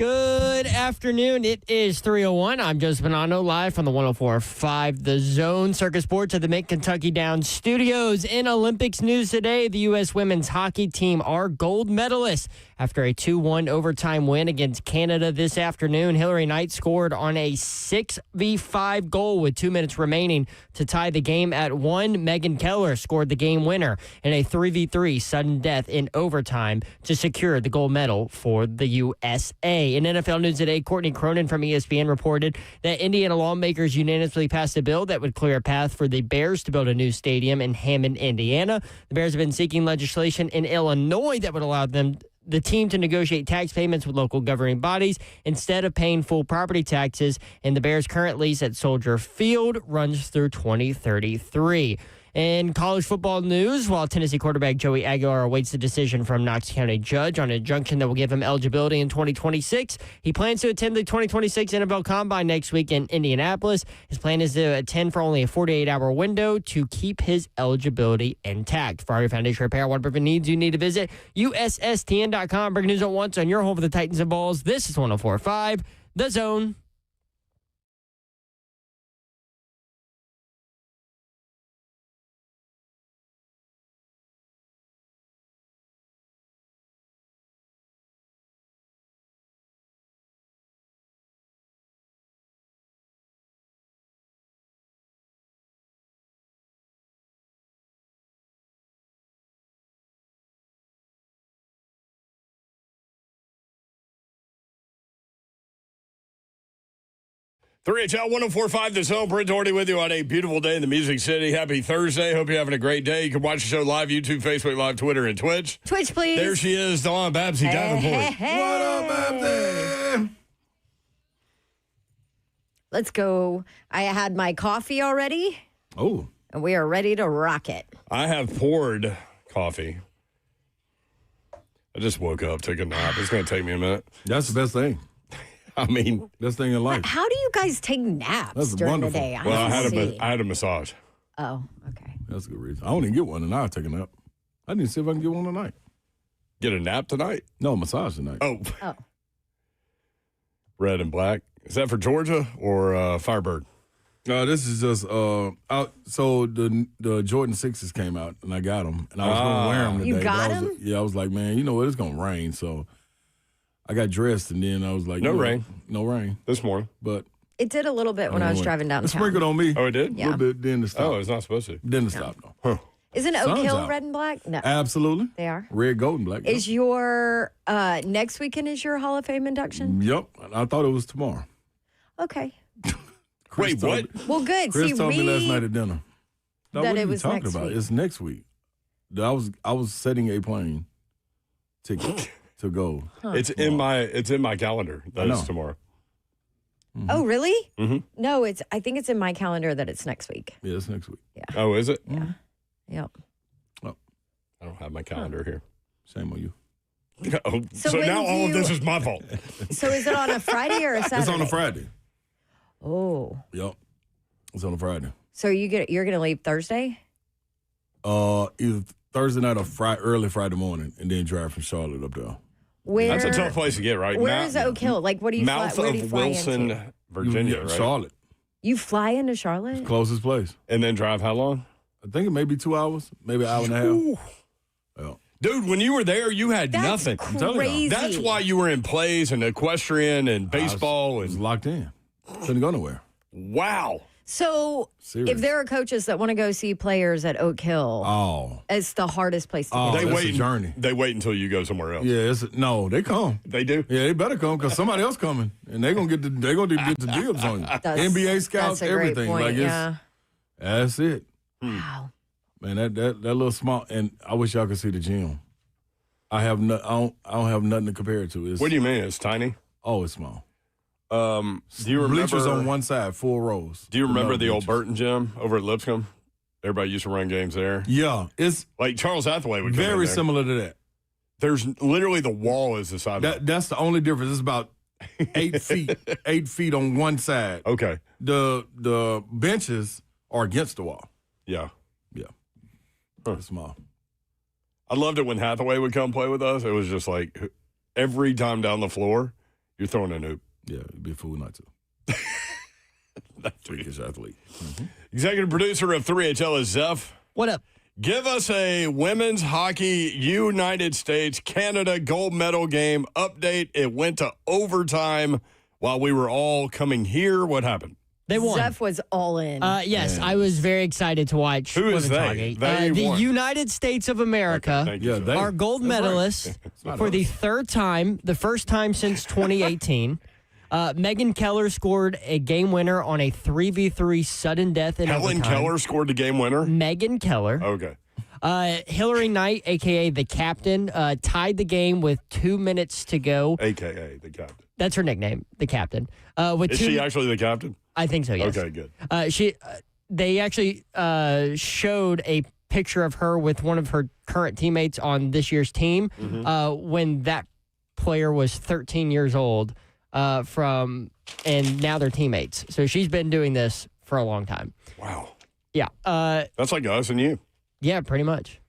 Good afternoon. It is 3:01. I'm Joseph Bonanno, live from the 104.5 The Zone. Circus Sports at the Mid-Kentucky Downs Studios. In Olympics news today, the U.S. women's hockey team are gold medalists. After a 2-1 overtime win against Canada this afternoon, Hillary Knight scored on a 6v5 goal with 2 minutes remaining to tie the game at 1. Megan Keller scored the game winner in a 3v3 sudden death in overtime to secure the gold medal for the USA. In NFL news today, Courtney Cronin from ESPN reported that Indiana lawmakers unanimously passed a bill that would clear a path for the Bears to build a new stadium in Hammond, Indiana. The Bears have been seeking legislation in Illinois that would allow the team to negotiate tax payments with local governing bodies instead of paying full property taxes, and the Bears' current lease at Soldier Field runs through 2033. In college football news, while Tennessee quarterback Joey Aguilar awaits the decision from Knox County judge on an injunction that will give him eligibility in 2026, he plans to attend the 2026 NFL Combine next week in Indianapolis. His plan is to attend for only a 48-hour window to keep his eligibility intact. For all your foundation repair, waterproofing needs, you need to visit USSTN.com. Breaking news at once on your home for the Titans and Balls. This is 104.5 The Zone. HL 104.5 The Zone. Brent Doherty with you on a beautiful day in the Music City. Happy Thursday. Hope you're having a great day. You can watch the show live, YouTube, Facebook Live, Twitter, and Twitch. Twitch, please. There she is, Dawn Babsy Davenport. Hey. What up, Babsy? Let's go. I had my coffee already. Oh. And we are ready to rock it. I have poured coffee. I just woke up, took a nap. It's going to take me a minute. That's the best thing. I mean, Best thing in life. How do you guys take naps That's during wonderful. the day? well, I don't had a massage. Oh, okay. That's a good reason. I only get one and I'll take a nap. I need to see if I can get one tonight. Get a nap tonight? No, massage tonight. Oh. Oh. Red and black. Is that for Georgia or Firebird? No, this is just out. So the Jordan 6s came out and I got them and I was going to wear them today. You got but I was- them? Yeah, I was like, man, you know what? It's going to rain. So I got dressed and then I was like, No you know, rain. No rain. This morning. But It did a little bit when I was driving it downtown. sprinkled on me. Oh, it did? Yeah. A little bit, then it stopped. Oh, it's not supposed to. Then it stopped, though. Huh. Isn't Oak Sun's Hill out. red and black? No, Absolutely. they are. Red, gold, and black. Is your next weekend is your Hall of Fame induction? Yep. I thought it was tomorrow. Okay. Chris Wait, told what? me- Well, good. Chris See, told me last we night at dinner. No, that what it are you was talking next about? week. It's next week. I was setting a plane ticket to go. It's in my calendar. I That is know. tomorrow. Oh, really? Mm-hmm. No, I think it's in my calendar that it's next week. Yeah, it's next week. Oh, is it? Yeah. Yep. I don't have my calendar here. Shame on you. Oh, So so when now all of do this you- is my fault. So is it on a Friday or a Saturday? It's on a Friday. Oh. Yep. It's on a Friday. So you're gonna leave Thursday? Either Thursday night or early Friday morning, and then drive from Charlotte up there. Where? That's a tough place to get, right? Where is Oak Hill? Like, what do you Mouth fly? Where do you of fly Wilson, into? Virginia, right? Charlotte, You fly into Charlotte? closest place. And then drive how long? I think it may be 2 hours, maybe an hour and a half. Yeah. Dude, when you were there, you had That's nothing. telling you. crazy. That's why you were in plays and equestrian and baseball I was and locked in. Couldn't go nowhere. wow. So Serious. if there are coaches that want to go see players at Oak Hill, Oh. it's the hardest place to Oh, go. They that's wait a journey. They wait until you go somewhere else. Yeah, no, they come. They do. Yeah, they better come because somebody else coming, and they're gonna get the deals on you. NBA scouts, that's a great everything. point, Like yeah. that's it, Wow. man. That little small, and I wish y'all could see the gym. I have no, I don't have nothing to compare it to. It's, What do you mean? It's tiny. Oh, it's small. Do you remember? Bleachers on one side, 4 rows. Do you remember the old Bleachers. Burton gym over at Lipscomb? Everybody used to run games there. Yeah, it's Like Charles Hathaway would come in very there. similar to that. There's literally the wall is the sideline. That's the only difference. It's about 8 feet, 8 feet on one side. Okay. The benches are against the wall. Yeah. Yeah, Huh. it's small. I loved it when Hathaway would come play with us. It was just like every time down the floor, You're throwing a hoop. Yeah, it'd be a fool not to. Freakish athlete. Mm-hmm. Executive producer of 3HL is Zeph. What up? Give us a women's hockey United States Canada gold medal game update. It went to overtime while we were all coming here. What happened? They won. Zeph was all in. Yes, I was very excited to watch. Who is women's they? hockey. They the won. United States of America Thank you, sir. are gold medalists for the third time, the first time since 2018. Megan Keller scored a game winner on a 3v3 sudden death in Helen overtime. Keller scored the game winner? Megan Keller. Okay. Hillary Knight, a.k.a. the captain, tied the game with 2 minutes to go. AKA the captain. That's her nickname, the captain. Is she actually the captain? I think so, yes. Okay, good. They actually showed a picture of her with one of her current teammates on this year's team when that player was 13 years old and now they're teammates. So she's been doing this for a long time. Wow. Yeah. That's like us and you. Yeah, pretty much.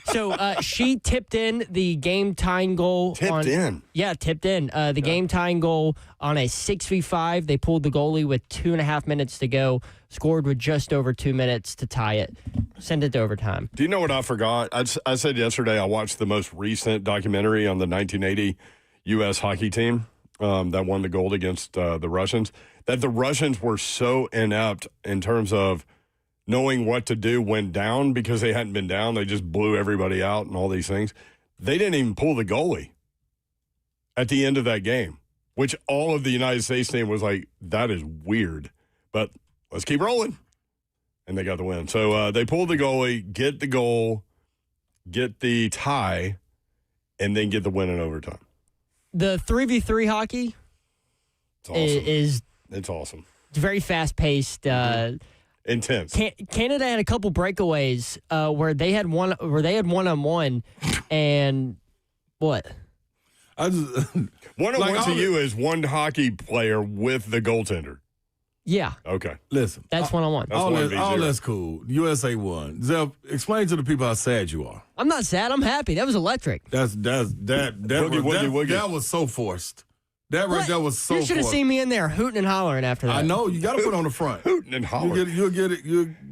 So she tipped in the game tying goal. Tipped in? Yeah, tipped in. The game tying goal on a 6v5. They pulled the goalie with 2.5 minutes to go, scored with just over 2 minutes to tie it, send it to overtime. Do you know what I forgot? I said yesterday I watched the most recent documentary on the 1980 U.S. hockey team that won the gold against the Russians, that the Russians were so inept in terms of knowing what to do when down because they hadn't been down. They just blew everybody out and all these things. They didn't even pull the goalie at the end of that game, which all of the United States team was like, that is weird, but let's keep rolling. And they got the win. So they pulled the goalie, get the goal, get the tie, and then get the win in overtime. The 3v3 hockey It's awesome. it's awesome. very fast-paced. Intense. Canada had a couple breakaways where they had one-on-one, and what? I just One-on-one to you is one hockey player with the goaltender. Yeah, Okay. listen. that's one-on-one. That's All 1v0. that's cool. USA won. Zeph, explain to the people how sad you are. I'm not sad. I'm happy. That was electric. That was so forced. That right What? there was so You should have forced. seen me in there hooting and hollering after that. I know you got to put on the front. Hooting and hollering. You'll get it.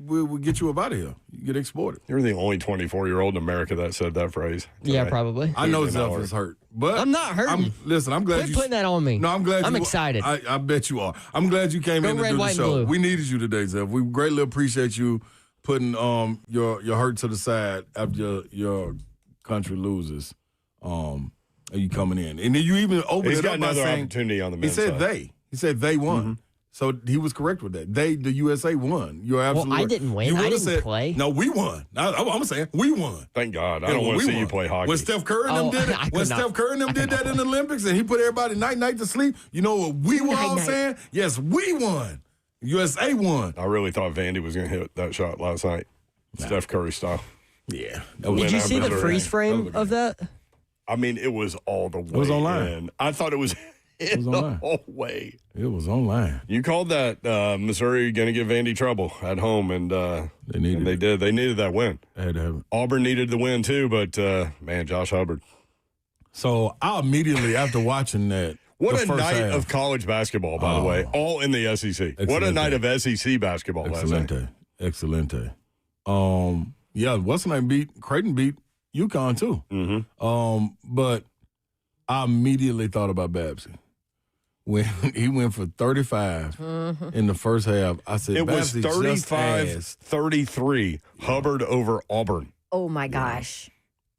We'll get you up out of here. You get exported. You're the only 24-year-old in America that said that phrase. Yeah, today. probably. I know Hooting and Zeph hollering. is hurt, but I'm not hurting. I'm glad Quit you putting that on me. No, I'm glad. I'm you, excited. I bet you are. I'm glad you came Go in to red, do the white, and show. blue. We needed you today, Zeph. We greatly appreciate you putting your hurt to the side after your country loses. And you coming in, and then you even opened He's it got up by another saying opportunity on the he men's said side. they. He said they won. So he was correct with that. The USA won. You're absolutely I right. didn't win. You I would've didn't play. No, we won. I'm saying we won. Thank God. I Yeah, don't want we to see you won. play hockey. When Steph Curry and them Oh, did I it, could when not. Steph Curry and them did that in the Olympics, and he put everybody night to sleep. You know what we were all Night-night. saying? Yes, we won. USA won. I really thought Vandy was going to hit that shot last night. Steph Curry style. Yeah. Did you see the freeze frame of that? I mean, it was all the way was online. in. I thought it was in the online. whole way. It was online. You called that Missouri going to give Vandy trouble at home, and they did. They needed that win. They had to have it. Auburn needed the win too, but man, Josh Hubbard. So I immediately, after watching that, What the a first night half, of college basketball, by the way, all in the SEC. What a Excelente. night of SEC basketball last night. Excelente. Yeah, what's the name Creighton beat UConn too. Mm-hmm. But I immediately thought about Babsy. When he went for 35 in the first half, I said, It was Babsy just asked. 35-33, Hubbard over Auburn. Oh my gosh.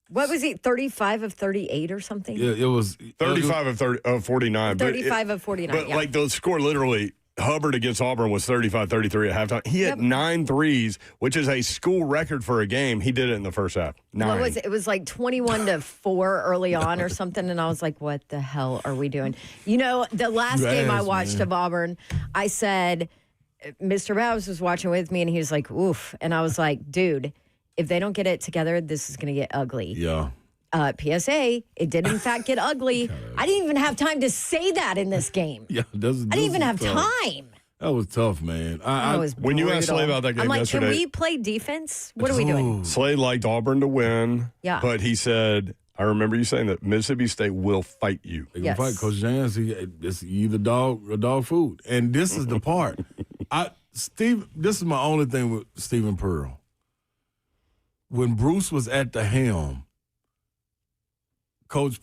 What was he? 35 of 38 or something? Yeah, it was 35 of 49. 35 of 49. But yeah. like the score literally, Hubbard against Auburn was 35-33 at halftime. He had 9 threes, which is a school record for a game. He did it in the first half. 9. What was it? It was like 21-4 early on or something. And I was like, what the hell are we doing? You know, the last game I asked, watched man. of Auburn, I said, Mr. Babs was watching with me and he was like, oof. And I was like, dude, if they don't get it together, this is going to get ugly. Yeah. PSA, it did in fact get ugly. I didn't even have time to say that in this game. Yeah, I didn't even have time. That was tough, man. That was When you asked brutal. Slay about that game I'm like, yesterday- can we play defense? What are we doing? Slade liked Auburn to win. Yeah. But he said, I remember you saying that Mississippi State will fight you. They Yes. gonna fight Coach Jans. It's either dog or dog food. And this is the part. This is my only thing with Stephen Pearl. When Bruce was at the helm, Bruce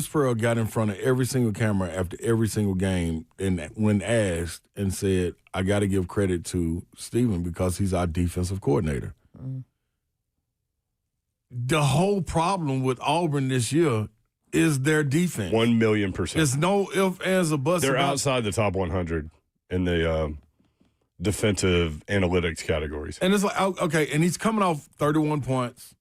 Pearl got in front of every single camera after every single game and when asked and said, I got to give credit to Stephen because he's our defensive coordinator. Mm. The whole problem with Auburn this year is their defense. 1,000,000%. There's no ifs, ands, or buts. They're outside the top 100 in the defensive analytics categories. And it's like, okay, and he's coming off 31 points,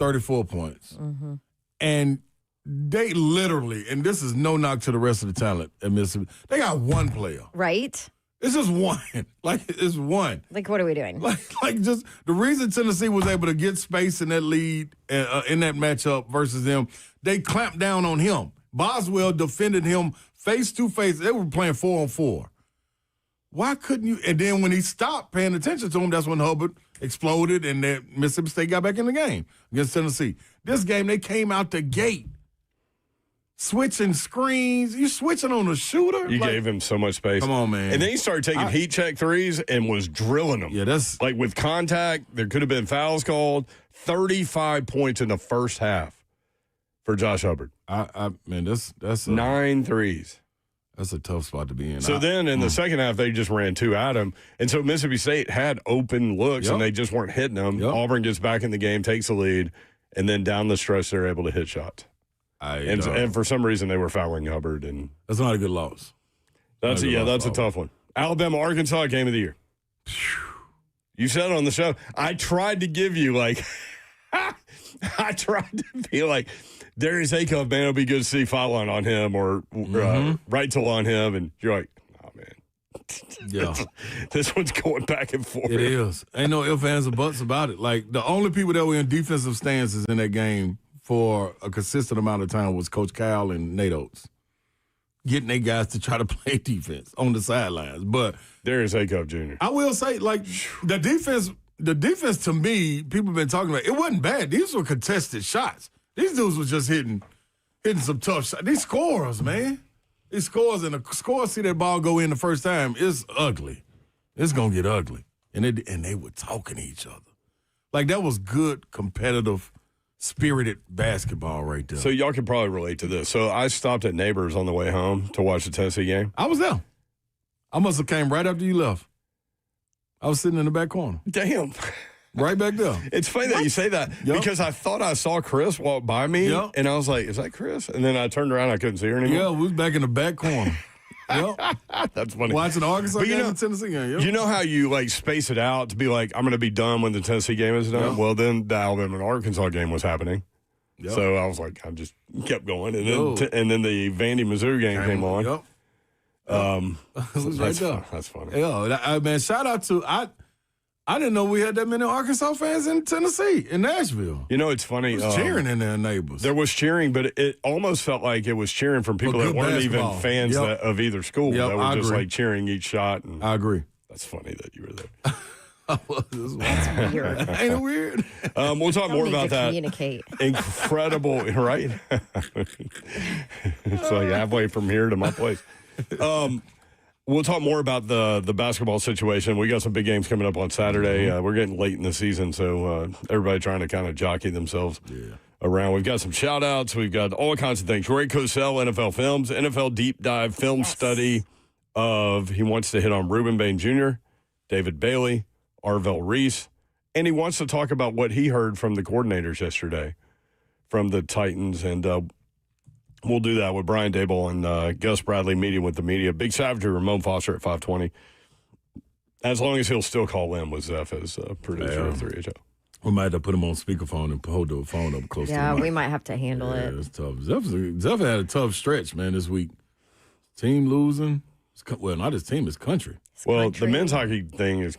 34 points. Mm-hmm. And they literally, and this is no knock to the rest of the talent at Mississippi, they got one player. Right? It's just one. Like, it's one. Like, what are we doing? Like just the reason Tennessee was able to get space in that lead, in that matchup versus them, they clamped down on him. Boswell defended him face to face. They were playing 4-on-4. Why couldn't you? And then when he stopped paying attention to him, that's when Hubbard exploded and Mississippi State got back in the game against Tennessee. This game, they came out the gate. Switching screens. You switching on a shooter? You gave him so much space. Come on, man. And then he started taking heat check threes and was drilling them. Yeah, that's... Like with contact, there could have been fouls called. 35 points in the first half for Josh Hubbard. Man, that's 9 threes. That's a tough spot to be in. So then in the second half, they just ran 2 at him. And so Mississippi State had open looks, and they just weren't hitting them. Yep. Auburn gets back in the game, takes the lead, and then down the stretch, they're able to hit shots. And for some reason, they were fouling Hubbard. And that's not a good loss. That's a tough one. Alabama, Arkansas, game of the year. You said it on the show. I tried to give you, I tried to be like, Darius Acuff, man, it'll be good to see foul line on him or right to on him. And you're like, oh, man. Yeah. This one's going back and forth. It is. Ain't no ifs, ands, or buts about it. Like, the only people that were in defensive stances in that game for a consistent amount of time was Coach Cal and Nate Oates. Getting their guys to try to play defense on the sidelines. But Darius Acuff Jr. I will say, the defense to me, people have been talking about, it wasn't bad. These were contested shots. These dudes was just hitting some tough shots. These scorers, man. These scores, and the scores see that ball go in the first time, it's ugly. It's going to get ugly. And they were talking to each other. Like, that was good, competitive, spirited basketball right there. So y'all can probably relate to this. So I stopped at Neighbors on the way home to watch the Tennessee game. I was there. I must have came right after you left. I was sitting in the back corner. Damn. Right back there. It's funny that you say that because I thought I saw Chris walk by me, and I was like, is that Chris? And then I turned around, I couldn't see her anymore. Yeah, we was back in the back corner. That's funny. Watching the Arkansas game and Tennessee game. You know how you space it out to be like, I'm going to be done when the Tennessee game is done? Yep. Well, then the Alabama and Arkansas game was happening. Yep. So I was like, I just kept going. And then the Vandy Mizzou game came on. Yep. That's funny. Yeah, man, shout out to I didn't know we had that many Arkansas fans in Tennessee, in Nashville. You know, it's funny. It was cheering in their neighbors. There was cheering, but it almost felt like it was cheering from people that weren't even fans of either school. That were just cheering each shot. And I agree. That's funny that you were there. That's weird. Ain't it weird? We'll talk more about that. Communicate. Incredible, right? It's like halfway from here to my place. We'll talk more about the basketball situation. We got some big games coming up on Saturday. We're getting late in the season, so everybody trying to kind of jockey themselves around. We've got some shout-outs. We've got all kinds of things. Ray Cosell, NFL Films, NFL Deep Dive film study of he wants to hit on Reuben Bain Jr., David Bailey, Arvell Reese, and he wants to talk about what he heard from the coordinators yesterday from the Titans, and we'll do that with Brian Dable and Gus Bradley meeting with the media. Big Savage, Ramon Foster at 5:20. As long as he'll still call in with Zeph as producer of 3HO. We might have to put him on speakerphone and hold the phone up close to him. Yeah, we might have to handle it. It's tough. Zeph had a tough stretch, man, this week. Team losing. Well, not his team, his country. The men's hockey thing is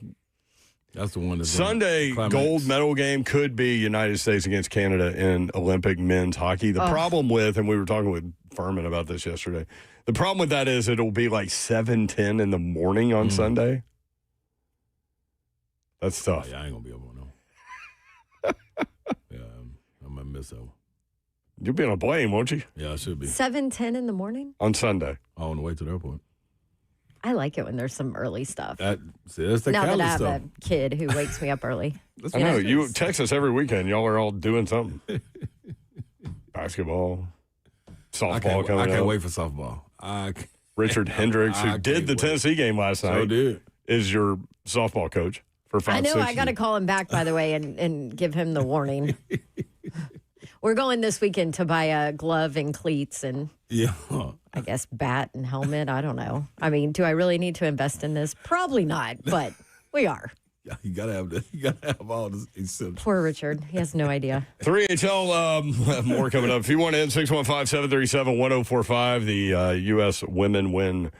that's the one that's Sunday gold medal game could be United States against Canada in Olympic men's hockey. The problem with, and we were talking with Furman about this yesterday, the problem with that is it'll be like 7:10 in the morning on Sunday. That's tough. Yeah, I ain't going to be able to know. Yeah, I'm going to miss that one. You'll be on a plane, won't you? Yeah, it should be. 7:10 in the morning? On Sunday. On the way to the airport. I like it when there's some early stuff. That's the now that I have stuff. a kid who wakes me up early. I know. You text us every weekend. Y'all are all doing something. Basketball, softball coming up. I can't wait for softball. Richard Hendricks, who did the Tennessee game last night, is your softball coach for 5 I know. 6 I got to call him back, by the way, and give him the warning. We're going this weekend to buy a glove and cleats and I guess bat and helmet. I don't know. I mean, do I really need to invest in this? Probably not, but we are. Yeah, you gotta have all this. Poor Richard. He has no idea. 3HL, more coming up. If you want to end 615-737-1045, the U.S. women win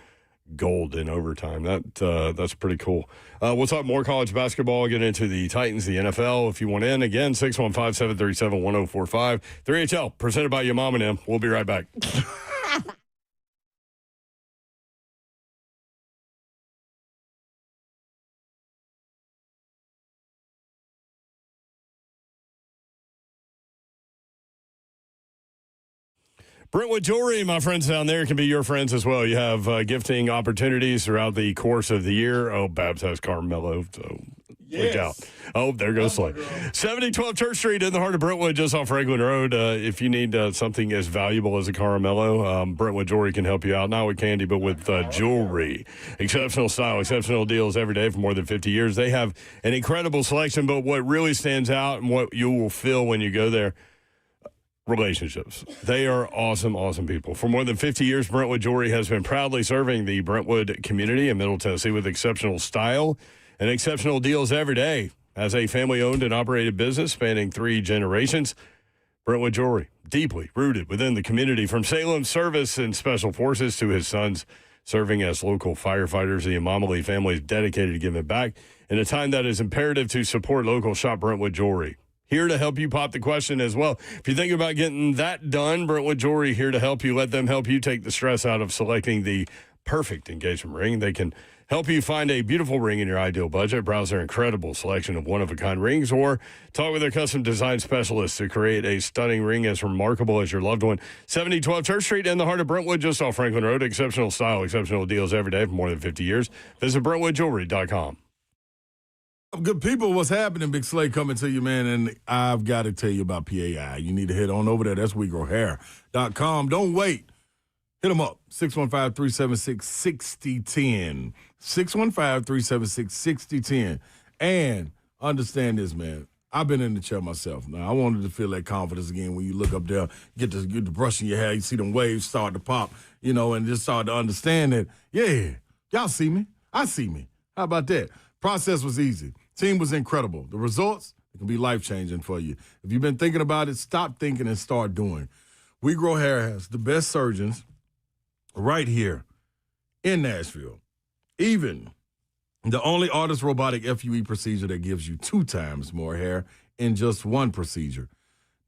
gold in overtime. That's pretty cool. We'll talk more college basketball, get into the Titans, the NFL. If you want in, again, 615-737-1045. 3HL, presented by your mom and him. We'll be right back. Brentwood Jewelry, my friends down there, can be your friends as well. You have gifting opportunities throughout the course of the year. Oh, Babs has Carmelo, so look out. Oh, there goes Slay. 7012 Church Street in the heart of Brentwood, just off Franklin Road. If you need something as valuable as a Carmelo, Brentwood Jewelry can help you out, not with candy, but with jewelry. Exceptional style, exceptional deals every day for more than 50 years. They have an incredible selection, but what really stands out and what you will feel when you go there, relationships. They are awesome, awesome people. For more than 50 years, Brentwood Jewelry has been proudly serving the Brentwood community in Middle Tennessee with exceptional style and exceptional deals every day. As a family-owned and operated business spanning 3 generations, Brentwood Jewelry, deeply rooted within the community. From Salem's service and special forces to his sons serving as local firefighters, the Imamali family is dedicated to giving back. In a time that is imperative to support local, shop Brentwood Jewelry. Here to help you pop the question as well. If you're thinking about getting that done, Brentwood Jewelry here to help you. Let them help you take the stress out of selecting the perfect engagement ring. They can help you find a beautiful ring in your ideal budget. Browse their incredible selection of one-of-a-kind rings or talk with their custom design specialists to create a stunning ring as remarkable as your loved one. 7012 Church Street in the heart of Brentwood, just off Franklin Road. Exceptional style, exceptional deals every day for more than 50 years. Visit BrentwoodJewelry.com. Good people, what's happening? Big Slay coming to you, man, and I've got to tell you about PAI. You need to head on over there. That's WeGrowHair.com. Don't wait. Hit them up, 615-376-6010. 615-376-6010. And understand this, man. I've been in the chair myself. Now, I wanted to feel that confidence again when you look up there, get to brushing your hair, you see them waves start to pop, and just start to understand that, yeah, y'all see me. I see me. How about that? Process was easy. Team was incredible. The results, it can be life-changing for you. If you've been thinking about it, stop thinking and start doing. We Grow Hair has the best surgeons right here in Nashville. Even the only ARTIS robotic FUE procedure that gives you 2 times more hair in just 1 procedure.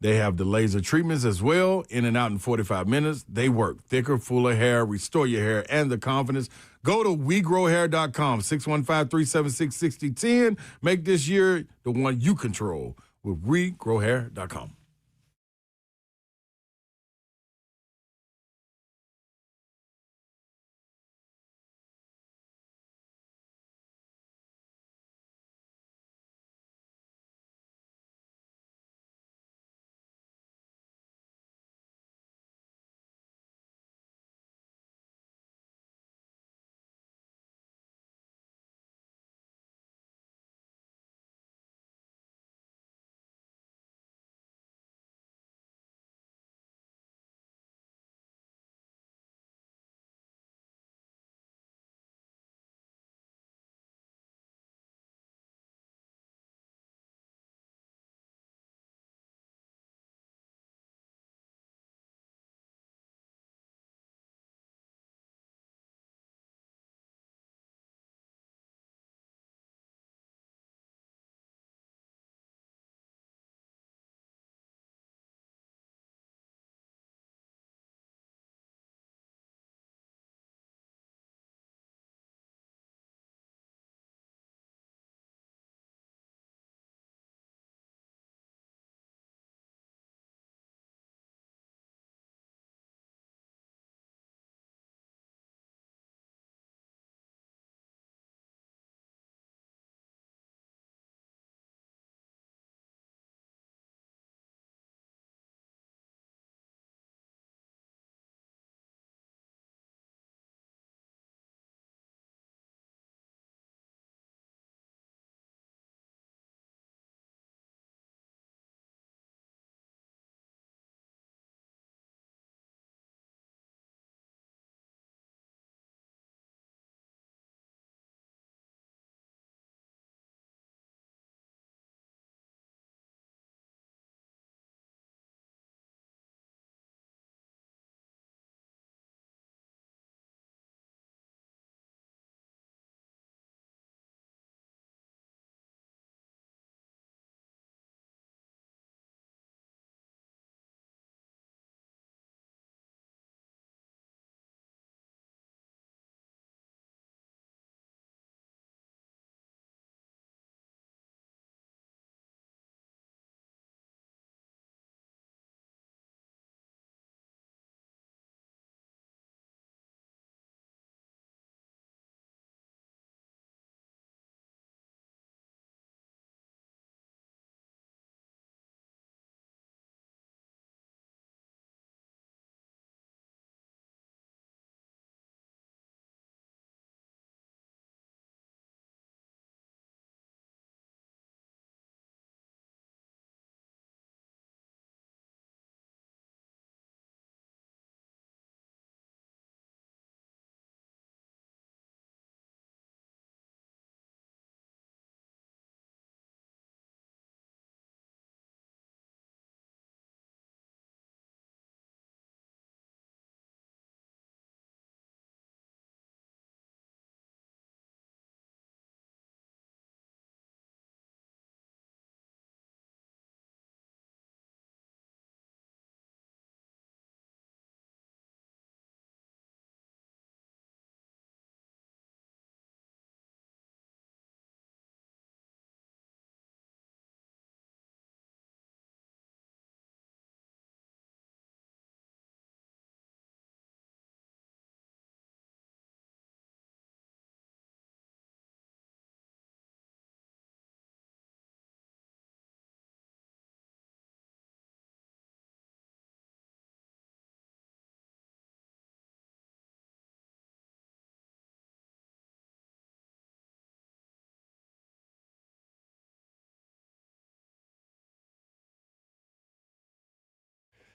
They have the laser treatments as well, in and out in 45 minutes. They work thicker, fuller hair, restore your hair and the confidence. Go to WeGrowHair.com, 615-376-6010. Make this year the one you control with WeGrowHair.com.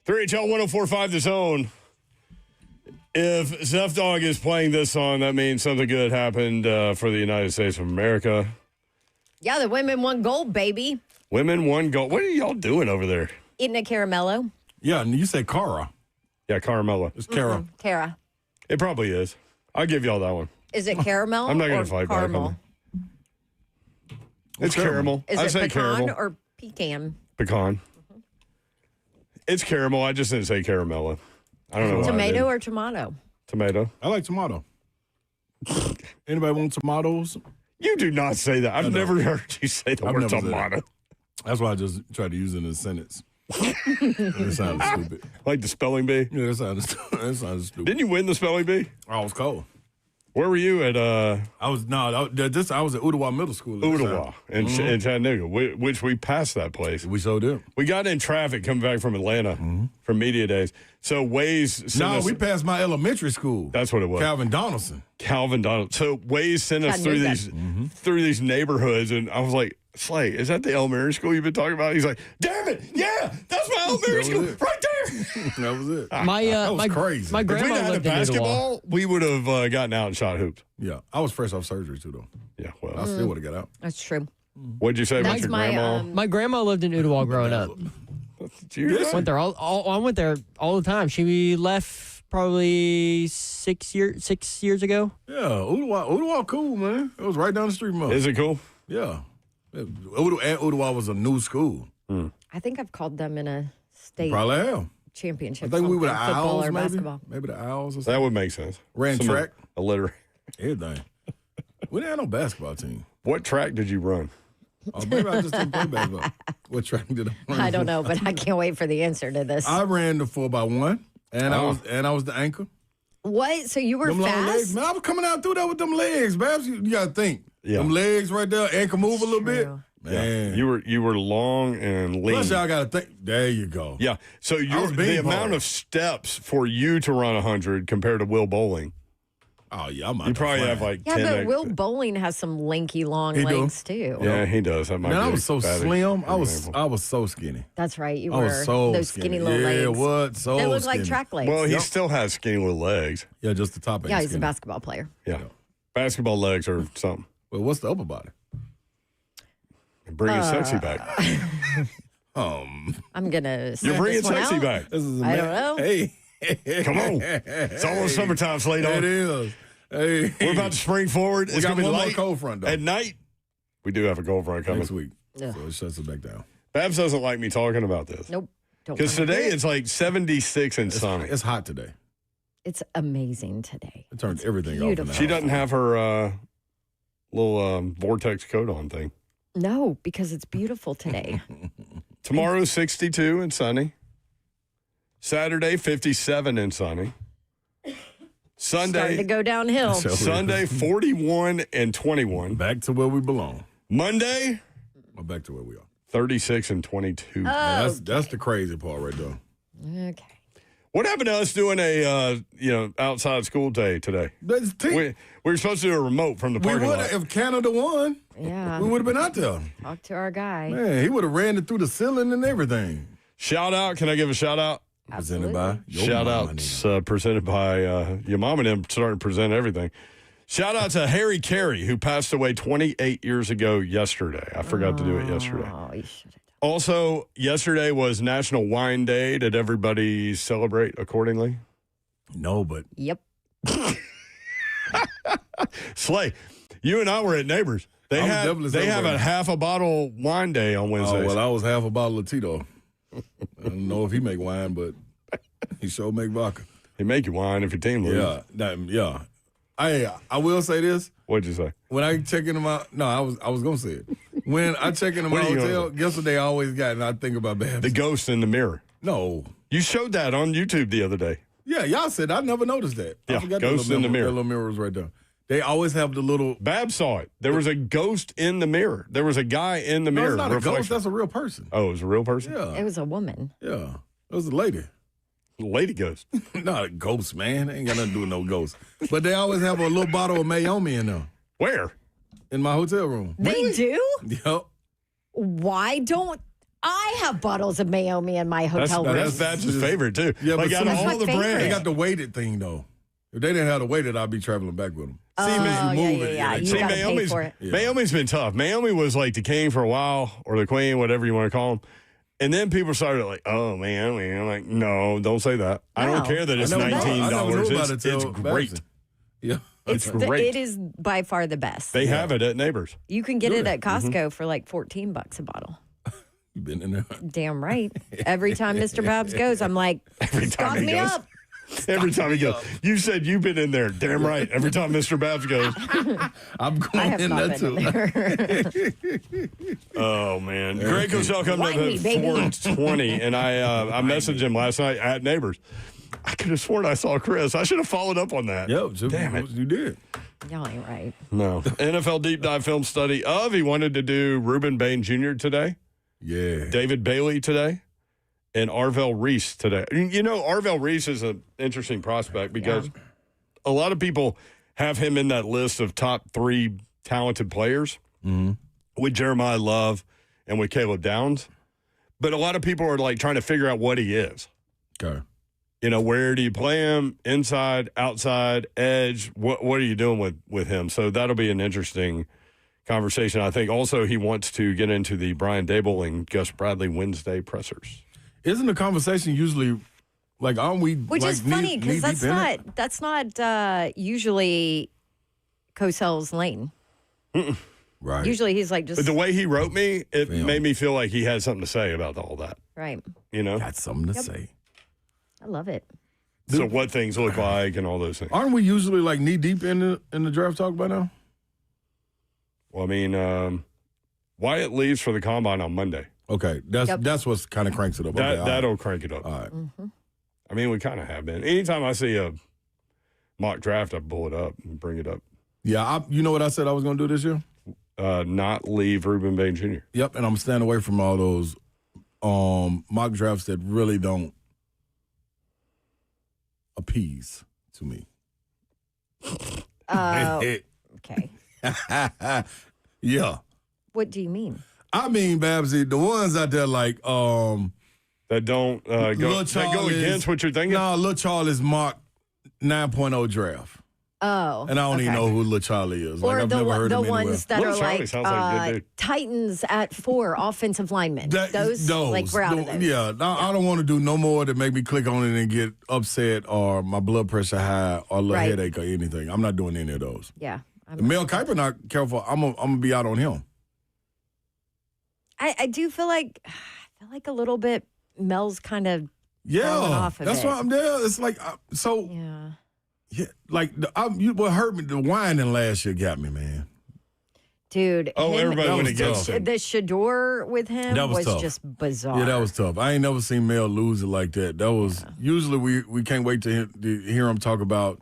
3HL 104.5 The Zone. If Zeph Dog is playing this song, that means something good happened for the United States of America. Yeah, the women won gold, baby. Women won gold. What are y'all doing over there? Eating a caramello. Yeah, and you say Cara. Yeah, Caramella. It's Cara. Cara. It probably is. I'll give y'all that one. Is it caramel? I'm not going or to fight caramel? back on it. It's caramel. Is I it say pecan caramel. or pecan? Pecan. It's caramel. I just didn't say caramella. I don't know why I Tomato did. or tomato? Tomato. I like tomato. Anybody want tomatoes? You do not say that. I've never heard you say the I've word never said tomato. That's why I just tried to use it in a sentence. It sounded stupid. Like the spelling bee. Yeah, that sounded stupid. Didn't you win the spelling bee? I was cold. Where were you at? I was at Ottawa Middle School. at this Ottawa time. in Chattanooga, which we passed that place. We so did. We got in traffic coming back from Atlanta from media days. So Waze sent us. We passed my elementary school. That's what it was. Calvin Donaldson. Calvin Donald. So Waze sent us through these neighborhoods, and I was like, Slay, is that the elementary school you've been talking about? He's like, damn it, yeah, that's my elementary school right there. That was it. Ah, that was crazy. My If we'd grandma had a lived in Ottawa. basketball, we would have gotten out and shot hoops. Yeah, I was fresh off surgery too, though. Yeah, well, I still would have got out. That's true. what'd you say about That's your my, grandma? My grandma lived in Ottawa growing up. Did you hear that? Went there I went there all the time. She left probably 6 years ago. Yeah, Ottawa cool, man. It was right down the street from us. Is it cool? Yeah. Ottawa was a new school. I think I've called them in a state Probably have. championship. I think we were the something, football Owls, or maybe. basketball. Maybe the Owls or something. That would make sense. Ran track. Alliterate. Everything. We didn't have no basketball team. What track did you run? Oh, maybe I just didn't play basketball. What track did I run? I don't know, but I can't wait for the answer to this. I ran the 4x1, and I was the anchor. What? So you were Them long legs, fast? man. I was coming out through that with them legs, Babs. You got to think. Yeah. Them legs right there, ankle move a little bit. True. Man. You were long and lean. Plus, y'all got to think. There you go. Yeah. So was the being amount hard. of steps for you to run 100 compared to Will Bowling, Oh, yeah. I'm out you there probably flying. have like Yeah, 10. but Will Bowling has some lanky, long He do. legs too. Yeah, he does. That might Man, be I a was so bad slim. I example. was so skinny. That's right. You I were was so those skinny little Yeah, legs. what? So They look skinny. like track legs. Well, he still has skinny little legs. Yeah, just the top ain't yeah, he's a skinny. basketball player. Yeah. Basketball legs or something. Well, what's the upper body? Bring his sexy back. I'm gonna. You're send bringing this one sexy out. back. This is a I man. don't know. Hey. Come on. It's almost summertime, Slade. It is. Hey. We're about to spring forward. We It's got going to be one more light. cold front, though. At night, we do have a cold front coming. Next week. Yeah. So it shuts it back down. Babs doesn't like me talking about this. Nope. Don't Because wanna do today it. it's like 76 and sunny. It's hot today. It's amazing today. It turned everything off. in beautiful. the She house. doesn't have her little vortex coat on thing. No, because it's beautiful today. Tomorrow, 62 and sunny. Saturday, 57 and sunny. Starting Sunday, to go downhill. So- Sunday, 41 and 21. Back to where we belong. Monday, Or back to where we are. 36 and 22. That's the crazy part right there. Okay. What happened to us doing a outside school day today? That's We were supposed to do a remote from the we parking would lot. have, if Canada won, Yeah. we would have been out there. Talk to our guy. Man, he would have ran it through the ceiling and everything. Shout out. Can I give a shout out? Presented by your Shout mama, out nigga. presented by your mom and them starting to present everything. Shout out to Harry Carey, who passed away 28 years ago yesterday. I forgot to do it yesterday. Oh, you should have. Also, yesterday was National Wine Day. Did everybody celebrate accordingly? No, but Yep. Slay, you and I were at Neighbors. They I was have definitely they have a celebrating. half a bottle wine day on Wednesdays. well, I was half a bottle of Tito. I don't know if he make wine, but he sure make vodka. They make you wine if your team loses. Yeah. I will say this. What'd you say? When I check into my I was gonna say it. When I check into my What are you gonna hotel, guess what they always got, and I think about Babs. The ghost in the mirror. No. You showed that on YouTube the other day. Yeah, y'all said I never noticed that. Yeah, I forgot ghost the in the mirror. That little mirror was right there. They always have the little. Bab saw it. There was a ghost in the mirror. There was a guy in the No, mirror. it's not a reflection. ghost. That's a real person. Oh, it was a real person? Yeah, It was a woman. yeah. It was a lady. Lady ghost. Not a ghost, man. Ain't got nothing to do with no ghost. But they always have a little bottle of Mayomi in there Where? in my hotel room. They do? Yep. Why don't I have bottles of Mayomi in my hotel room. That's his favorite, too. Yeah, like, but out of all the favorite. brands. they got the weighted thing, though. If they didn't have the weighted, I'd be traveling back with them. Oh, yeah. You See, gotta pay for it. Mayomi's been tough. Mayomi was like the king for a while, or the queen, whatever you want to call him. And then people started like, oh, Mayomi. I'm like, no, don't say that. I don't care that it's $19. It's great. Yeah. It's great. It is by far the best. They have it at Neighbors. You can get it at Costco for like $14 a bottle. You've been in there. Damn right. Every time Mr. Babs goes, I'm like, stock me up. Every time he goes. You said you've been in there. Damn right. Every time Mr. Babs goes. I'm going in there too. Oh, man. Greg Cosell coming up at 4:20, and I messaged him last night at Neighbors. I could have sworn I saw Chris. I should have followed up on that. Damn it. You did. Y'all ain't right. No. NFL Deep Dive film study of, he wanted to do Reuben Bain Jr. today. Yeah. David Bailey today. And Arvell Reese today. You know, Arvell Reese is an interesting prospect because a lot of people have him in that list of top 3 talented players with Jeremiah Love and with Caleb Downs. But a lot of people are like trying to figure out what he is. Okay. You know, where do you play him? Inside, outside, edge? What are you doing with him? So that'll be an interesting conversation. I think also he wants to get into the Brian Dable and Gus Bradley Wednesday pressers. Isn't the conversation usually like, aren't we? Which like, is funny because that's not usually Cosell's lane. Right. Usually he's like just. But the way he wrote me, it made me feel like he had something to say about all that. Right. You know? Got something to say. I love it. So what things look like and all those things. Aren't we usually like knee deep in the draft talk by now? Well, I mean, Wyatt leaves for the combine on Monday. Okay, that's what's kind of cranks it up. That'll crank it up. All right. Mm-hmm. I mean, we kind of have been. Anytime I see a mock draft, I pull it up and bring it up. Yeah, you know what I said I was going to do this year? Not leave Reuben Bain Jr. Yep, and I'm staying away from all those mock drafts that really don't appease to me. Okay. Yeah. What do you mean? I mean, Babsy, the ones out there like that don't go against what you're thinking. No, Lil Charlie's mock 9.0 draft. Oh, and I don't even know who Lil Charlie is. Or I've never heard the of him ones that Lil are Charlie like, sounds like a good dude. Titans at 4 offensive linemen. Those like we're out of those. Yeah, I don't want to do no more that make me click on it and get upset or my blood pressure high or a little headache or anything. I'm not doing any of those. Yeah. Mel Kiper not careful. I'm gonna be out on him. I do feel like a little bit Mel's kind of falling off of that's it. why I'm there. It's like like what hurt me, the whining last year got me, man. Dude. Everybody went against him. The Shador with him was just bizarre. Yeah, that was tough. I ain't never seen Mel lose it like that. That was usually we can't wait to hear him talk about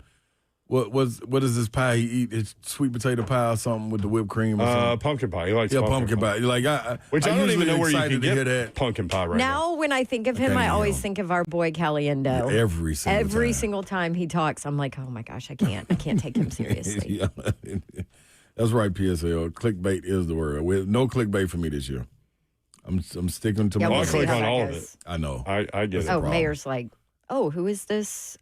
what is this pie he eat? It's sweet potato pie or something with the whipped cream or something. Pumpkin pie. He likes pumpkin pie. Like which I don't even know where you can get that. pumpkin pie right now. Now, when I think of him, I always think of our boy Caliendo. Every single time he talks, I'm like, oh my gosh, I can't take him seriously. That's right, PSL. Clickbait is the word. No clickbait for me this year. I'm sticking to my. I'll click on all of it. I know. I get it. Oh, Mayor's like, who is this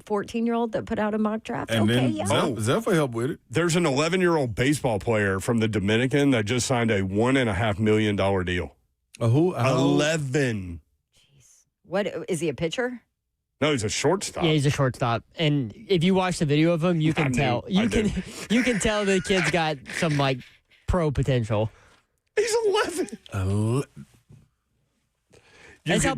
14-year-old that put out a mock draft? And then Zephyr helped with it. There's an 11-year-old baseball player from the Dominican that just signed a $1.5 million deal. Who? 11. Jeez. What is he, a pitcher? No, he's a shortstop. Yeah, he's a shortstop. And if you watch the video of him, you can tell. You can tell the kid's got some like pro potential. He's 11. That's how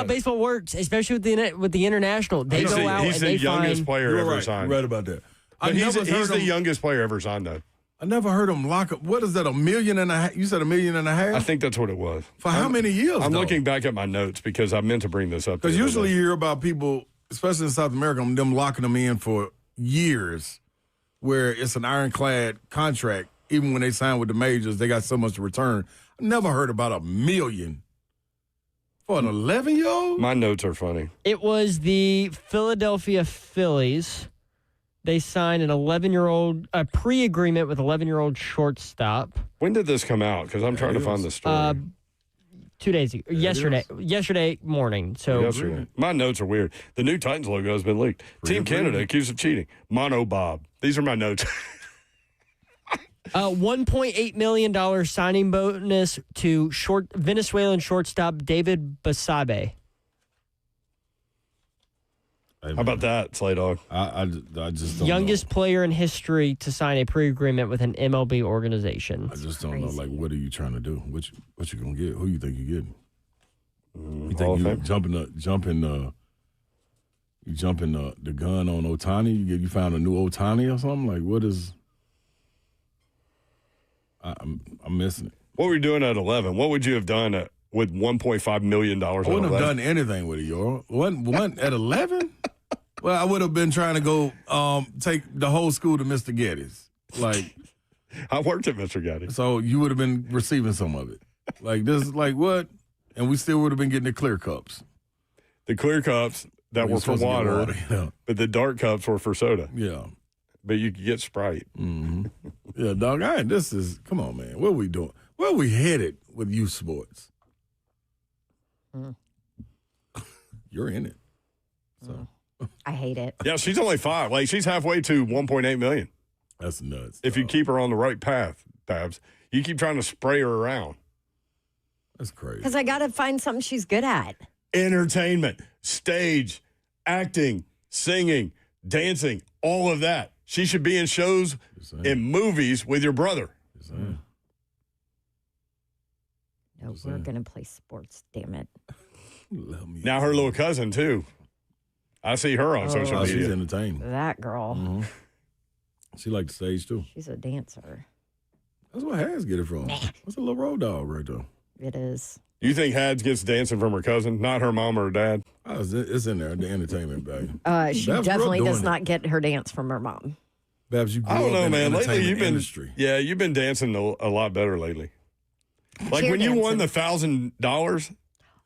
baseball works, especially with the international. They go out and they find. He's the youngest player ever signed. Right about that. He's the youngest player ever signed, though. I never heard him lock up. What is that, $1.5 million? You said $1.5 million? I think that's what it was. For how many years? I'm looking back at my notes because I meant to bring this up. Because usually you hear about people, especially in South America, them locking them in for years, where it's an ironclad contract. Even when they sign with the majors, they got so much to return. I never heard about $1 million. For an 11-year-old? My notes are funny. It was the Philadelphia Phillies. They signed a pre-agreement with 11-year-old shortstop. When did this come out? Because I'm trying to find the story. 2 days ago. Yesterday morning. So Yesterday. My notes are weird. The new Titans logo has been leaked. Team Canada accused of cheating. Mono Bob. These are my notes. $1.8 million signing bonus to Venezuelan shortstop David Basabe. How about that, Slay Dog? I just don't Youngest player in history to sign a pre-agreement with an MLB organization. I just don't know. Like, what are you trying to do? What you gonna get? Who you think you getting? You think you jumping the gun on Ohtani? You found a new Ohtani or something? Like, what is? I'm missing it. What were you doing at 11? What would you have done with $1.5 million? I wouldn't have done anything with it, yo. What at 11? Well, I would have been trying to go take the whole school to Mr. Getty's. Like, I worked at Mr. Getty's. So you would have been receiving some of it. Like, this is like what? And we still would have been getting the clear cups. The clear cups that were for water, but the dark cups were for soda. Yeah. But you could get Sprite. Mm-hmm. Yeah, dog. Come on, man. What are we doing? Where are we headed with youth sports? You're in it. So. I hate it. Yeah, she's only 5. Like, she's halfway to $1.8 million. That's nuts. If you keep her on the right path, Babs. You keep trying to spray her around. That's crazy. Because I got to find something she's good at. Entertainment, stage, acting, singing, dancing, all of that. She should be in shows, in movies with your brother. No, we're going to play sports, damn it. Now her little cousin, too. I see her on social media. She's entertaining. That girl. Mm-hmm. She liked the stage, too. She's a dancer. That's where Hads get it from. That's a little road dog right there. It is. You think Hads gets dancing from her cousin, not her mom or her dad? Oh, it's in there, the entertainment bag. She definitely does not get her dance from her mom. Babs, you grew I don't know, man. Lately, you've been industry. Yeah, you've been dancing a lot better lately. Like when you won the $1,000.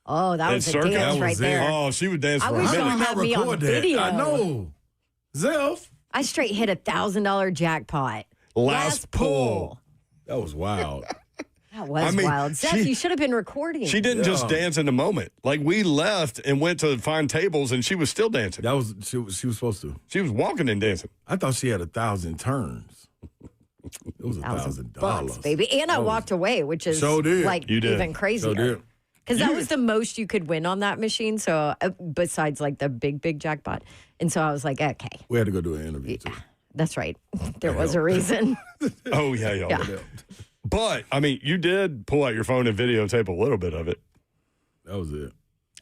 Oh, that was a dance right there. Oh, she would dance for a wish minute. y'all had me on video. I know. Zelf. I straight hit $1,000 jackpot. Last pull. That was wild. That was wild. Zeph, you should have been recording. She didn't just dance in the moment. Like, we left and went to find tables, and she was still dancing. That was she was supposed to. She was walking and dancing. I thought she had 1,000 turns. It was $1,000, baby. And I walked away, which is like even crazier. So because that was the most you could win on that machine. So besides like the big jackpot. And so I was like, okay. We had to go do an interview too. That's right. There was a reason. Oh, yeah, y'all. But, I mean, you did pull out your phone and videotape a little bit of it. That was it.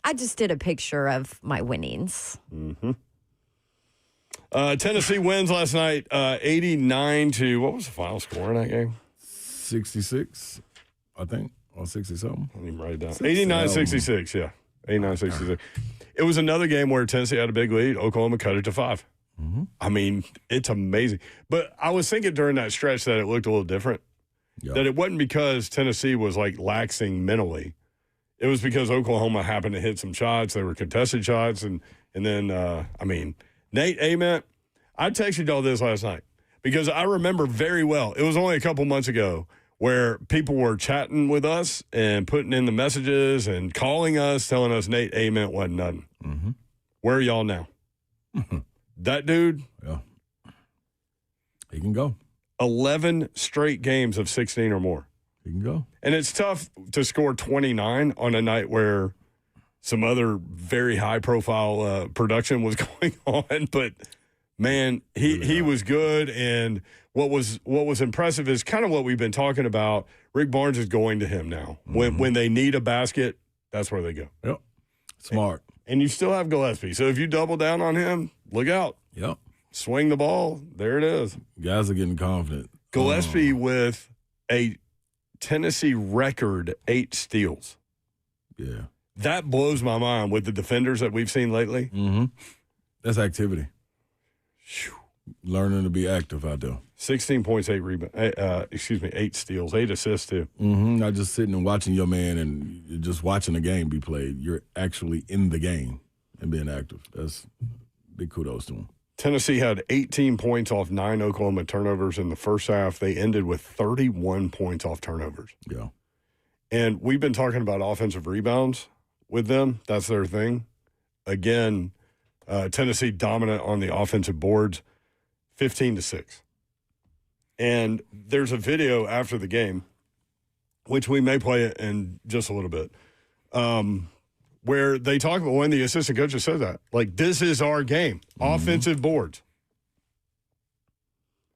I just did a picture of my winnings. Mm-hmm. Tennessee wins last night, 89 to, what was the final score in that game? 66, I think, or 60-something. I didn't even write it down. 89-66, yeah. 89-66. It was another game where Tennessee had a big lead. Oklahoma cut it to 5. Mm-hmm. I mean, it's amazing. But I was thinking during that stretch that it looked a little different. Yep. That it wasn't because Tennessee was like laxing mentally. It was because Oklahoma happened to hit some shots. They were contested shots. And then, I mean, Nate Ament, I texted y'all this last night because I remember very well. It was only a couple months ago where people were chatting with us and putting in the messages and calling us, telling us Nate Ament wasn't nothing. Mm-hmm. Where are y'all now? Mm-hmm. That dude. Yeah. He can go. 11 straight games of 16 or more. He can go. And it's tough to score 29 on a night where some other very high-profile production was going on. But, man, he was good. And what was impressive is kind of what we've been talking about. Rick Barnes is going to him now. Mm-hmm. When they need a basket, that's where they go. Yep. Smart. And you still have Gillespie. So if you double down on him, look out. Yep. Swing the ball. There it is. Guys are getting confident. Gillespie with a Tennessee record 8 steals. Yeah. That blows my mind with the defenders that we've seen lately. Mm-hmm. That's activity. Learning to be active out there. 16 points, 8 rebounds. 8 steals, 8 assists too. Mm-hmm. Not just sitting and watching your man and you're just watching the game be played. You're actually in the game and being active. That's big kudos to him. Tennessee had 18 points off 9 Oklahoma turnovers in the first half. They ended with 31 points off turnovers. Yeah. And we've been talking about offensive rebounds with them. That's their thing. Again, Tennessee dominant on the offensive boards, 15-6. And there's a video after the game, which we may play in just a little bit, where they talk about when the assistant coach said that. Like, this is our game, offensive boards.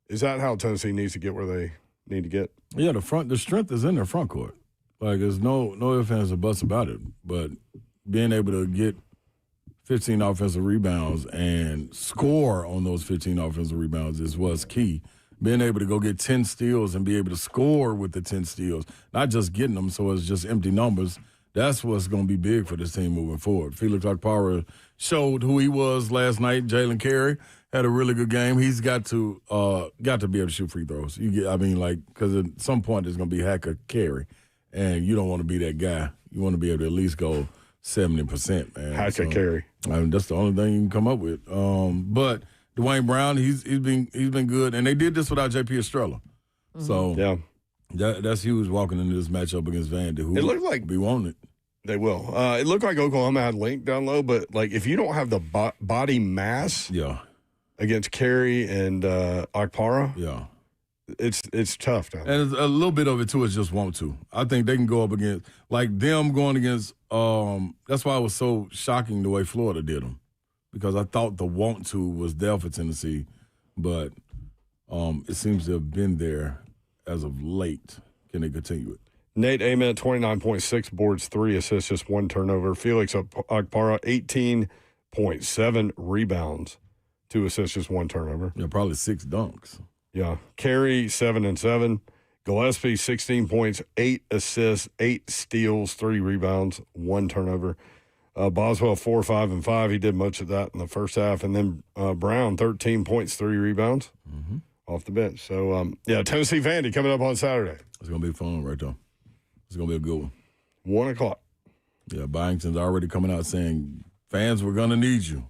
Is that how Tennessee needs to get where they need to get? Yeah, the strength is in their front court. Like, there's no ifs, ands, or buts about it. But being able to get 15 offensive rebounds and score on those 15 offensive rebounds is what's key. Being able to go get 10 steals and be able to score with the 10 steals, not just getting them so it's just empty numbers, that's what's going to be big for this team moving forward. Felix Akpara showed who he was last night. Jalen Carey had a really good game. He's got to be able to shoot free throws. Because at some point there's going to be Hacker Carey, and you don't want to be that guy. You want to be able to at least go 70%, man. Hacker Carey. That's the only thing you can come up with. But Dwayne Brown, he's been good, and they did this without J.P. Estrella. Mm-hmm. So yeah, that's huge walking into this matchup against Vandy. Who it looked like we wanted it. They will. It looked like Oklahoma had Link down low, but like if you don't have the body mass, against Carey and Akpara, it's tough down there. And a little bit of it too is just want to. I think they can go up against like them going against. That's why it was so shocking the way Florida did them. Because I thought the want to was there for Tennessee, but it seems to have been there as of late. Can they continue it? Nate Ament, 29.6 boards, 3 assists, just 1 turnover. Felix Akpara, 18.7 rebounds, 2 assists, just 1 turnover. Yeah, probably 6 dunks. Yeah. Carey, 7 and 7. Gillespie, 16 points, 8 assists, 8 steals, 3 rebounds, 1 turnover. Boswell, 4, 5, and 5. He did much of that in the first half. And then Brown, 13 points, 3 rebounds off the bench. So, Tennessee Vandy coming up on Saturday. It's going to be fun right there. It's going to be a good one. 1 o'clock. Yeah, Byington's already coming out saying, fans, we're going to need you.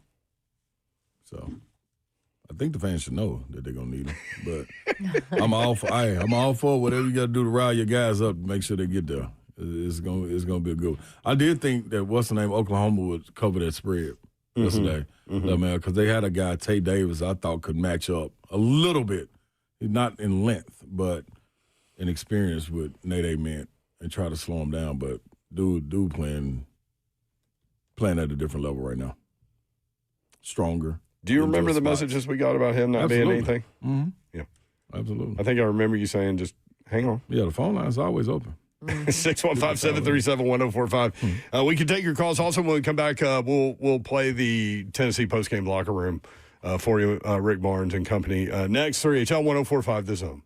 So, I think the fans should know that they're going to need them. But I'm all for whatever you got to do to rile your guys up to make sure they get there. It's gonna be a good one. I did think that Oklahoma would cover that spread yesterday, because they had a guy, Tay Davis, I thought could match up a little bit, not in length, but in experience with Nate Ament and try to slow him down. But dude playing at a different level right now, stronger. Do you remember the messages we got about him not being anything? Mm-hmm. Yeah, absolutely. I think I remember you saying, just hang on. Yeah, the phone line is always open. 615-737-1045. We can take your calls. Also, when we come back, we'll play the Tennessee postgame locker room for you, Rick Barnes and company. Next, 3HL 1045, The Zone.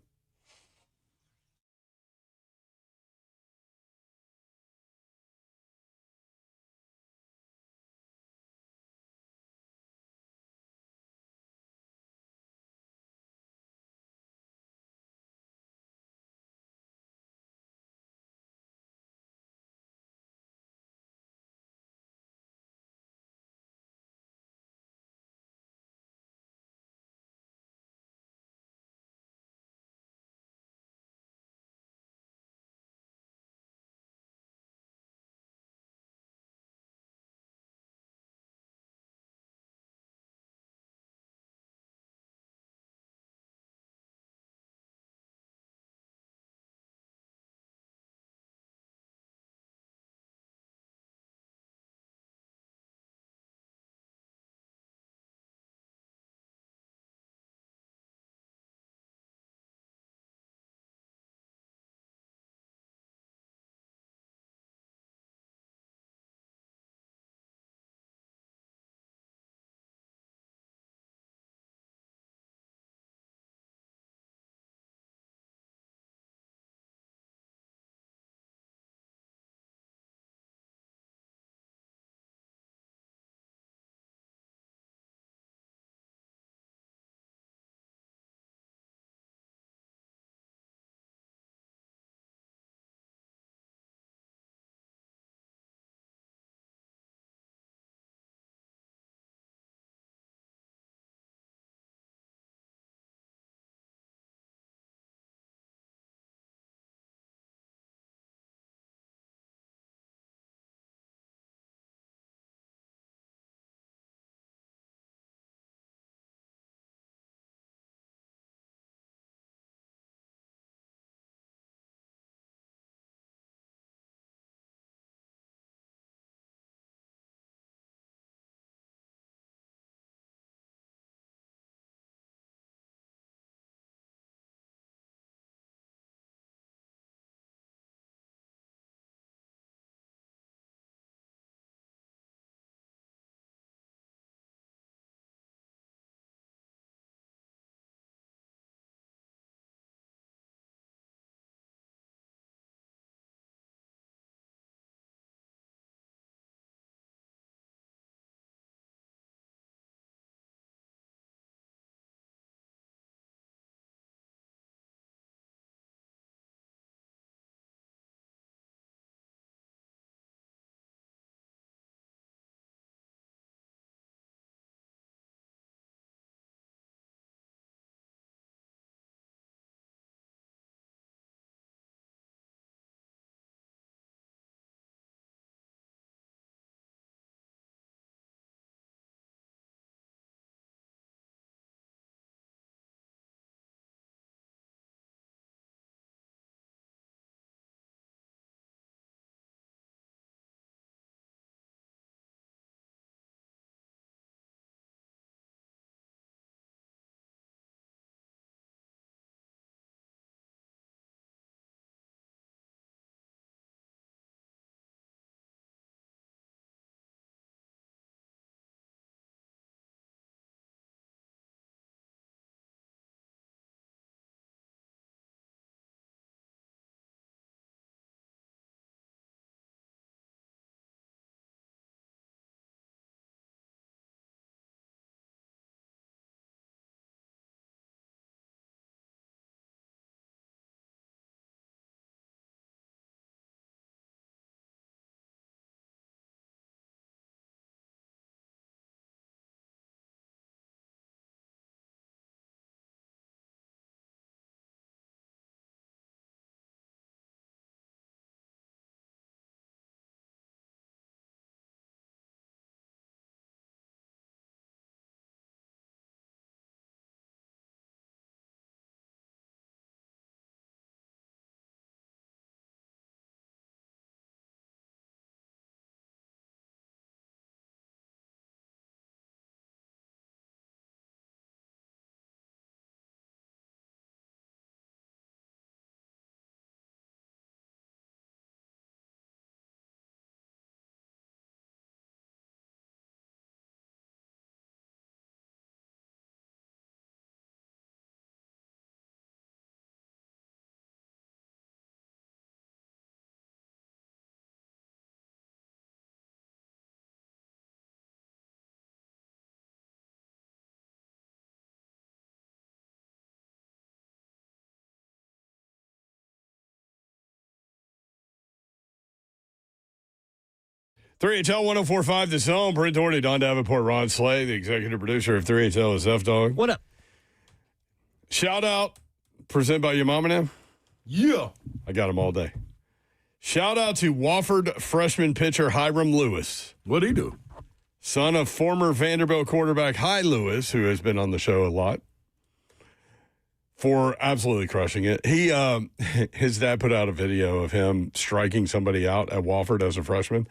3HL 1045 The Zone. Brent Doherty, Don Davenport, Ron Slay, the executive producer of 3HL is F-Dog. What up? Shout out, presented by your mom and them. Yeah. I got them all day. Shout out to Wofford freshman pitcher Hiram Lewis. What'd he do? Son of former Vanderbilt quarterback Hy Lewis, who has been on the show a lot, for absolutely crushing it. His dad put out a video of him striking somebody out at Wofford as a freshman,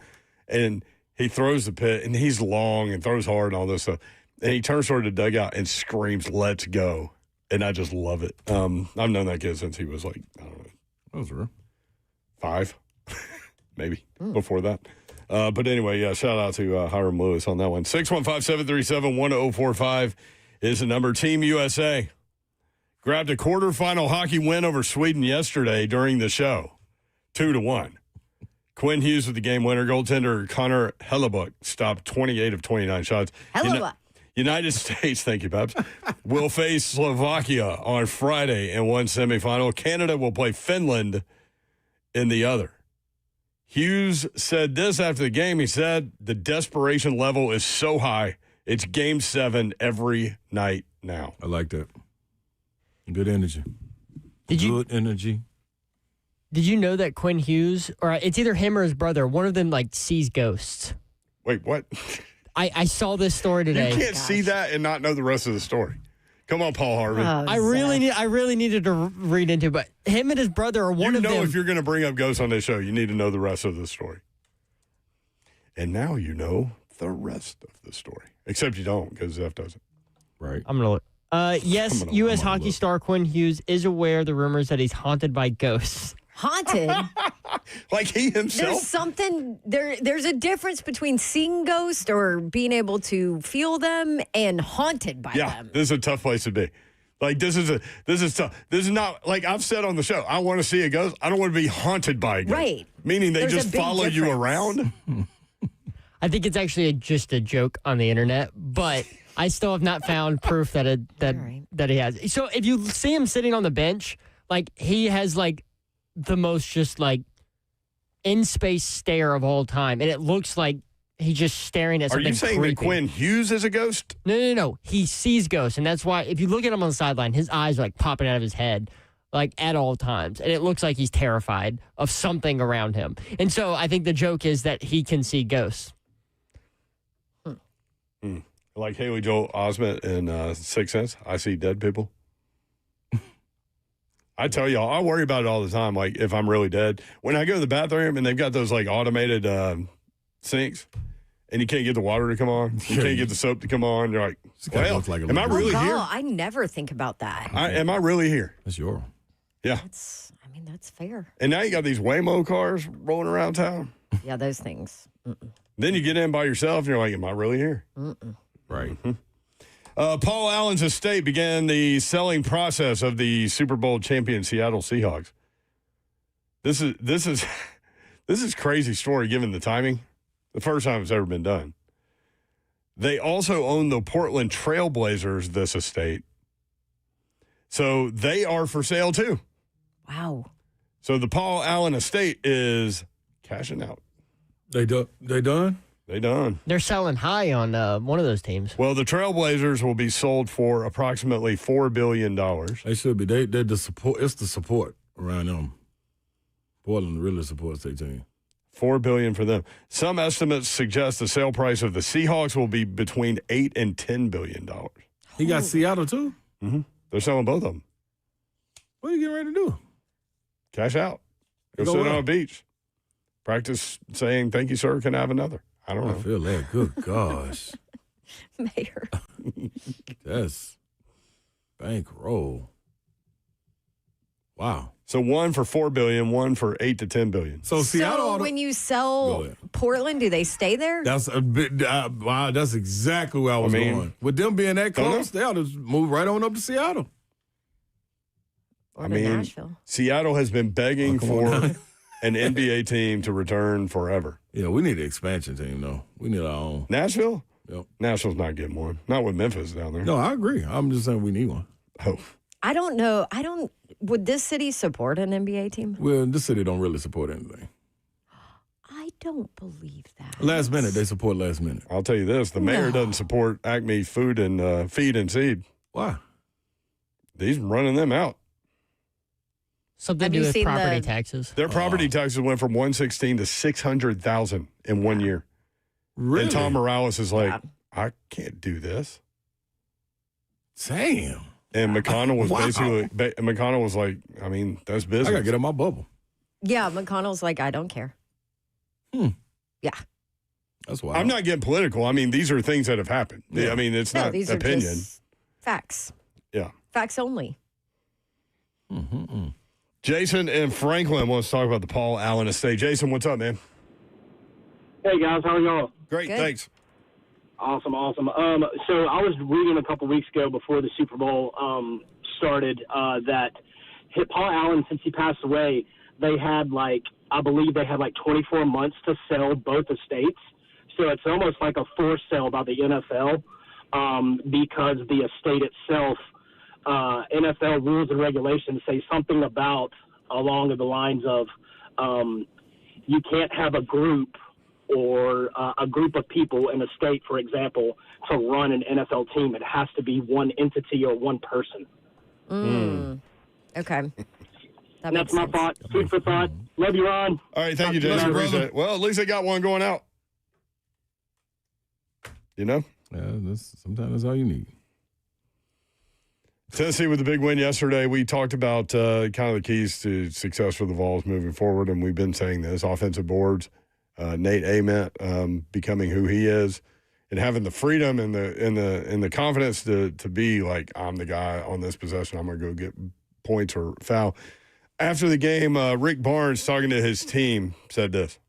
and he throws the pit, and he's long and throws hard and all this stuff, and he turns toward the dugout and screams, "Let's go!" And I just love it. I've known that kid since he was like, I don't know. That was real. 5, maybe, before that. But anyway, yeah, shout out to Hiram Lewis on that one. 615-737-1045 is the number. Team USA grabbed a quarterfinal hockey win over Sweden yesterday during the show, 2-1. Quinn Hughes with the game winner. Goaltender Connor Hellebuck stopped 28 of 29 shots. Hellebuck. United States, thank you, Babs, will face Slovakia on Friday in one semifinal. Canada will play Finland in the other. Hughes said this after the game. He said, the desperation level is so high. It's game 7 every night now. I like that. Good energy. Good energy. Did you know that Quinn Hughes, or it's either him or his brother, one of them like sees ghosts? Wait, what? I saw this story today. You can't see that and not know the rest of the story. Come on, Paul Harvey. I really needed to read into it, but him and his brother are one of them. You know, if you're going to bring up ghosts on this show, you need to know the rest of the story. And now you know the rest of the story. Except you don't, because Zeph doesn't. Right. I'm going to look. Yes, U.S. hockey star Quinn Hughes is aware of the rumors that he's haunted by ghosts. Haunted? Like he himself? There's something, there's a difference between seeing ghosts or being able to feel them and haunted by them. This is a tough place to be. Like, this is tough. This is not, like I've said on the show, I want to see a ghost. I don't want to be haunted by a ghost. Right. Meaning they There's just a big follow you difference. around. I think it's actually just a joke on the internet, but I still have not found proof that he has. So if you see him sitting on the bench, like he has like the most just like in space stare of all time, and it looks like he's just staring at something. Are you saying creepy. that Quinn Hughes is a ghost? No. He sees ghosts, and that's why if you look at him on the sideline, his eyes are like popping out of his head, like at all times, and it looks like he's terrified of something around him. And so I think the joke is that he can see ghosts. Like Haley Joel Osment in Sixth Sense, I see dead people. I tell y'all, I worry about it all the time. Like if I'm really dead, when I go to the bathroom and they've got those like automated sinks, and you can't get the water to come on, you can't get the soap to come on. You're like, well, am I really here? I never think about that. Am I really here? That's your. Yeah. That's fair. And now you got these Waymo cars rolling around town. Yeah, those things. Then you get in by yourself and you're like, am I really here? Right. Paul Allen's estate began the selling process of the Super Bowl champion Seattle Seahawks. This is crazy story given the timing. The first time it's ever been done. They also own the Portland Trail Blazers, this estate. So they are for sale too. Wow. So the Paul Allen estate is cashing out. They done? They done. They're selling high on one of those teams. Well, the Trailblazers will be sold for approximately $4 billion. They should be. They're the support. It's the support around them. Portland really supports their team. $4 billion for them. Some estimates suggest the sale price of the Seahawks will be between $8 and $10 billion. He got Seattle too. Mm-hmm. They're selling both of them. What are you getting ready to do? Cash out. Go sit on a beach. Practice saying, "Thank you, sir. Can I have another?" I don't know. I feel that. Good gosh. Mayor. That's bankroll. Wow. So one for $4 billion, one for $8 to $10 billion. So Seattle. when you sell Portland, do they stay there? That's a bit. Wow. That's exactly where I was going. With them being that close, they ought to move right on up to Seattle. Or to Nashville. Seattle has been begging for an NBA team to return forever. Yeah, we need an expansion team, though. We need our own. Nashville? Yep. Nashville's not getting one. Not with Memphis down there. No, I agree. I'm just saying we need one. Oh. I don't know. Would this city support an NBA team? Well, this city don't really support anything. I don't believe that. Last minute, they support last minute. I'll tell you this: the mayor doesn't support Acme Food and Feed and Seed. Why? He's running them out. Something to do with property taxes. Their property taxes went from $116,000 to $600,000 in 1 year. Really? And Tom Morales is like, I can't do this. Damn. And McConnell was Wow. McConnell was like, I mean, that's business. I got to get on my bubble. Yeah, McConnell's like, I don't care. Yeah. That's why. I'm not getting political. I mean, these are things that have happened. Yeah. I mean, it's No, not these opinion. are just facts. Yeah. Facts only. Jason and Franklin wants to talk about the Paul Allen estate. Jason, what's up, man? Hey guys, how are y'all? Great, Good. thanks. Awesome. So I was reading a couple weeks ago before the Super Bowl started that Paul Allen, since he passed away, I believe they had 24 months to sell both estates. So it's almost like a forced sale by the NFL because the estate itself, NFL rules and regulations say something about along the lines of you can't have a group or a group of people in a state, for example, to run an NFL team. It has to be one entity or one person. Okay. That's my thought. Food for thought. Love you, Ron. All right, thank you, Jason. Appreciate it. Well, at least they got one going out. You know? Yeah, sometimes that's all you need. Tennessee with the big win yesterday. We talked about kind of the keys to success for the Vols moving forward, and we've been saying this: offensive boards, Nate Ament becoming who he is, and having the freedom and the confidence to be like, I'm the guy on this possession. I'm going to go get points or foul. After the game, Rick Barnes, talking to his team, said this.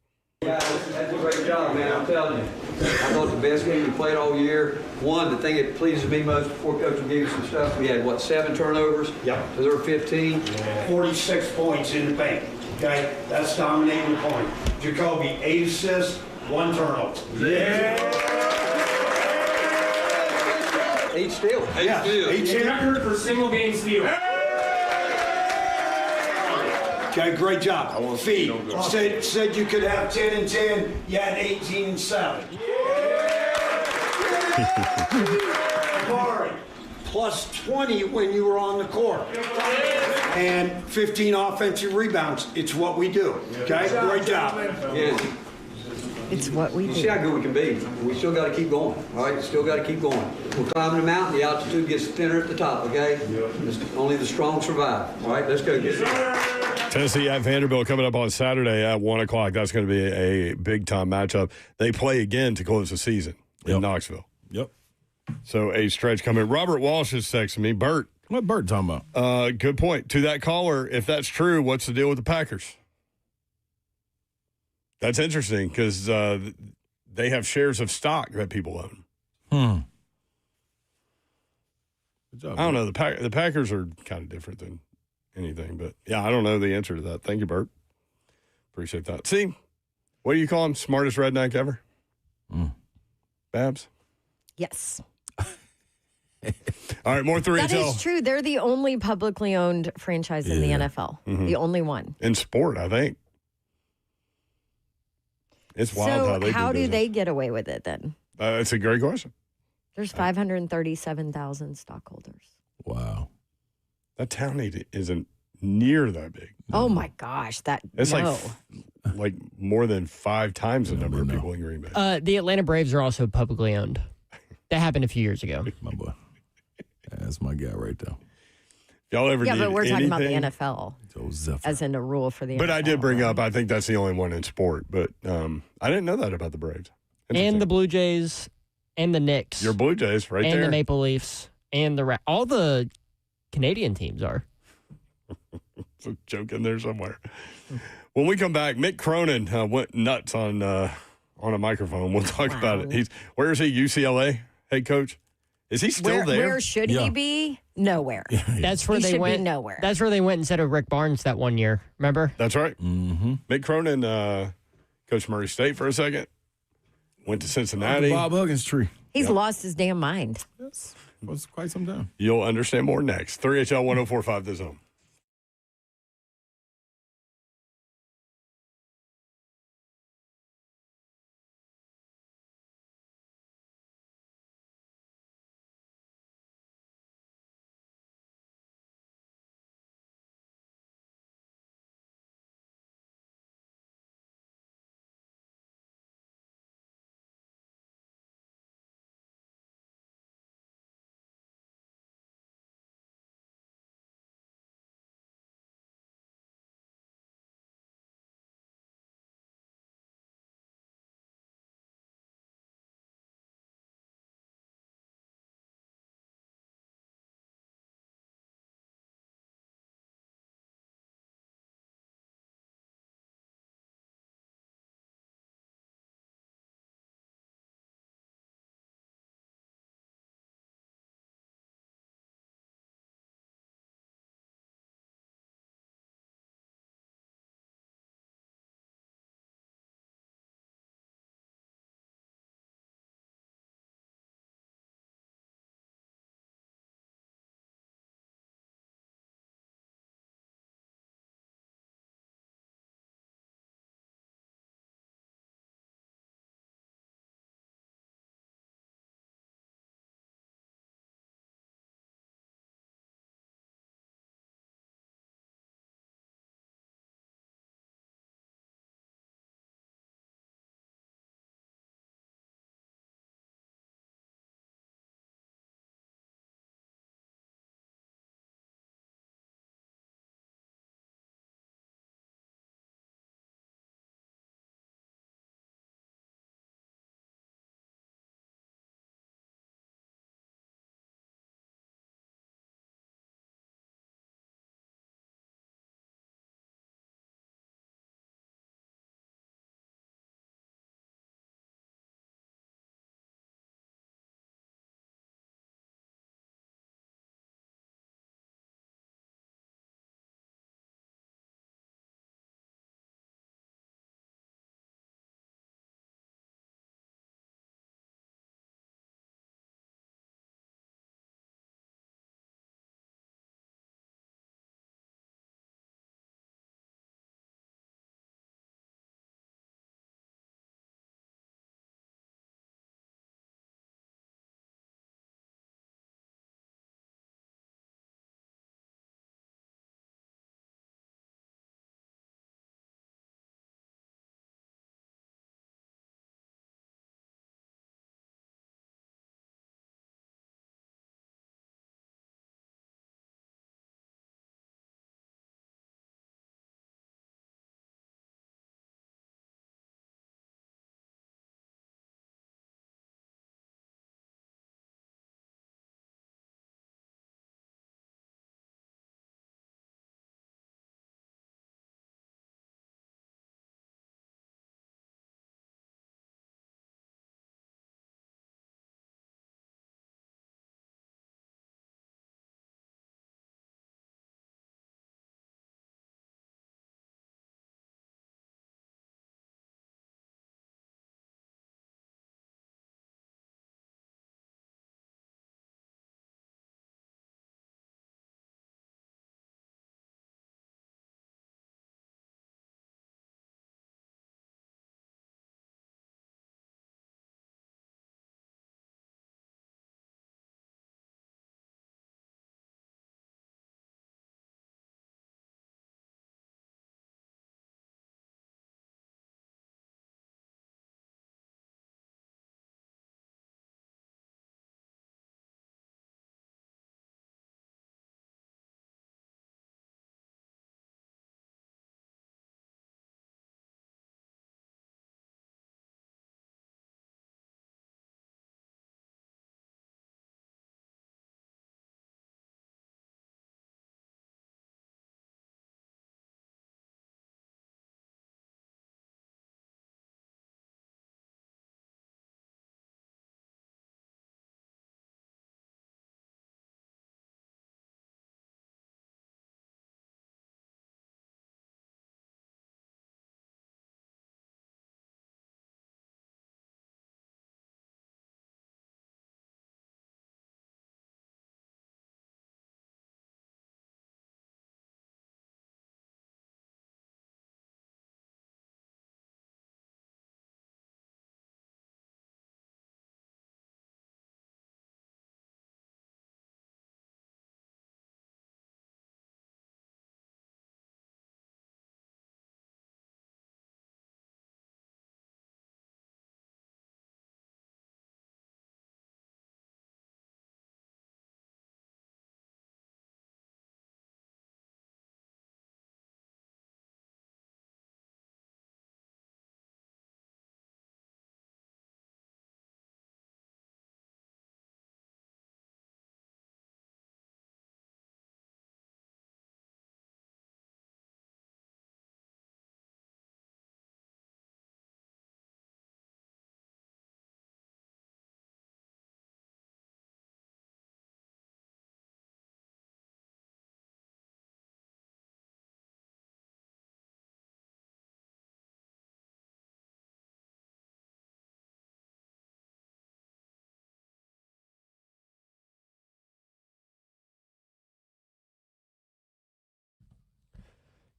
Yeah, that's a great job, man. I'm telling you. I thought the best game we played all year. One, the thing that pleases me most before Coach will give you some stuff, we had, 7 turnovers? Yep. So there were 15. 46 points in the paint. Okay, that's dominating the point. Jacoby, 8 assists, 1 turnover. Yeah. 8 steals. 8 steals. 8 steals. Record for single game steal. Okay, great job. Feed. Said you could have 10 and 10. You had 18 and 7. Murray, plus 20 when you were on the court. And 15 offensive rebounds. It's what we do. Okay, great job. Yeah. It's what we You see do. how good we can be. We still got to keep going, all right? Still got to keep going. We're climbing the mountain. The altitude gets thinner at the top, okay? Only the strong survive, all right? Let's go. Tennessee at Vanderbilt coming up on Saturday at 1 o'clock. That's going to be a big-time matchup. They play again to close the season in Knoxville. Yep. So a stretch coming. Robert Walsh is texting me. Bert. What Bert talking about? Good point. To that caller, if that's true, what's the deal with the Packers? That's interesting because they have shares of stock that people own. Good job, I don't know. The Packers are kind of different than anything, but yeah, I don't know the answer to that. Thank you, Bert. Appreciate that. See, what do you call him? Smartest redneck ever? Babs? Yes. All right, more 3 That is true. They're the only publicly owned franchise in the NFL. The only one. in sport, I think. It's wild how they how do business. they get away with it then? That's a great question. There's 537,000 stockholders. Wow. That town isn't near that big. Oh my gosh, It's no. like more than 5 times the number of people in Green Bay. The Atlanta Braves are also publicly owned. That happened a few years ago. My boy. That's my guy right there. Y'all ever Yeah, need but we're talking about the anything? NFL Joe Zephyr. as in a rule for the But NFL. I did bring up, I think that's the only one in sport. But I didn't know that about the Braves. And Interesting. the Blue Jays and the Knicks. Your Blue Jays right and there. the Maple Leafs and the all the Canadian teams are. There's a joke in there somewhere. When we come back, Mick Cronin went nuts on a microphone. We'll talk about it. Where is he? UCLA head coach? Is he still there? Where should he be? Nowhere. That's where He they should be went. nowhere. That's where they went instead of Rick Barnes that one year. Remember? That's right. Mm-hmm. Mick Cronin coached Murray State for a second. Went to Cincinnati. Bob Huggins tree. He's lost his damn mind. Yes. Was quite some time. You'll understand more next. 3HL 1045 The Zone.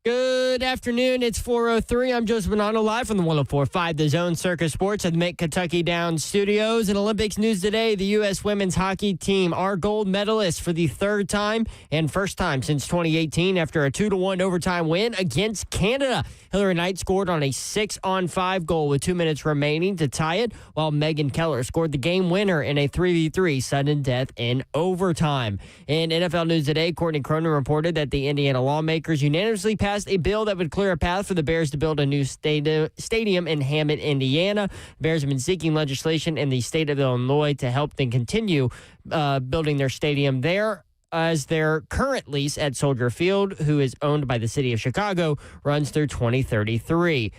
Good afternoon. It's 4:03. I'm Joseph Bonanno live from the 104.5 The Zone Circus Sports at the Make Kentucky Downs Studios. In Olympics news today, the U.S. women's hockey team are gold medalists for the third time and first time since 2018 after a 2-1 overtime win against Canada. Hillary Knight scored on a 6-on-5 goal with 2 minutes remaining to tie it, while Megan Keller scored the game winner in a 3v3 sudden death in overtime. In NFL news today, Courtney Cronin reported that the Indiana lawmakers unanimously passed a bill that would clear a path for the Bears to build a new stadium in Hammond, Indiana. Bears have been seeking legislation in the state of Illinois to help them continue building their stadium there, as their current lease at Soldier Field, who is owned by the city of Chicago, runs through 2033.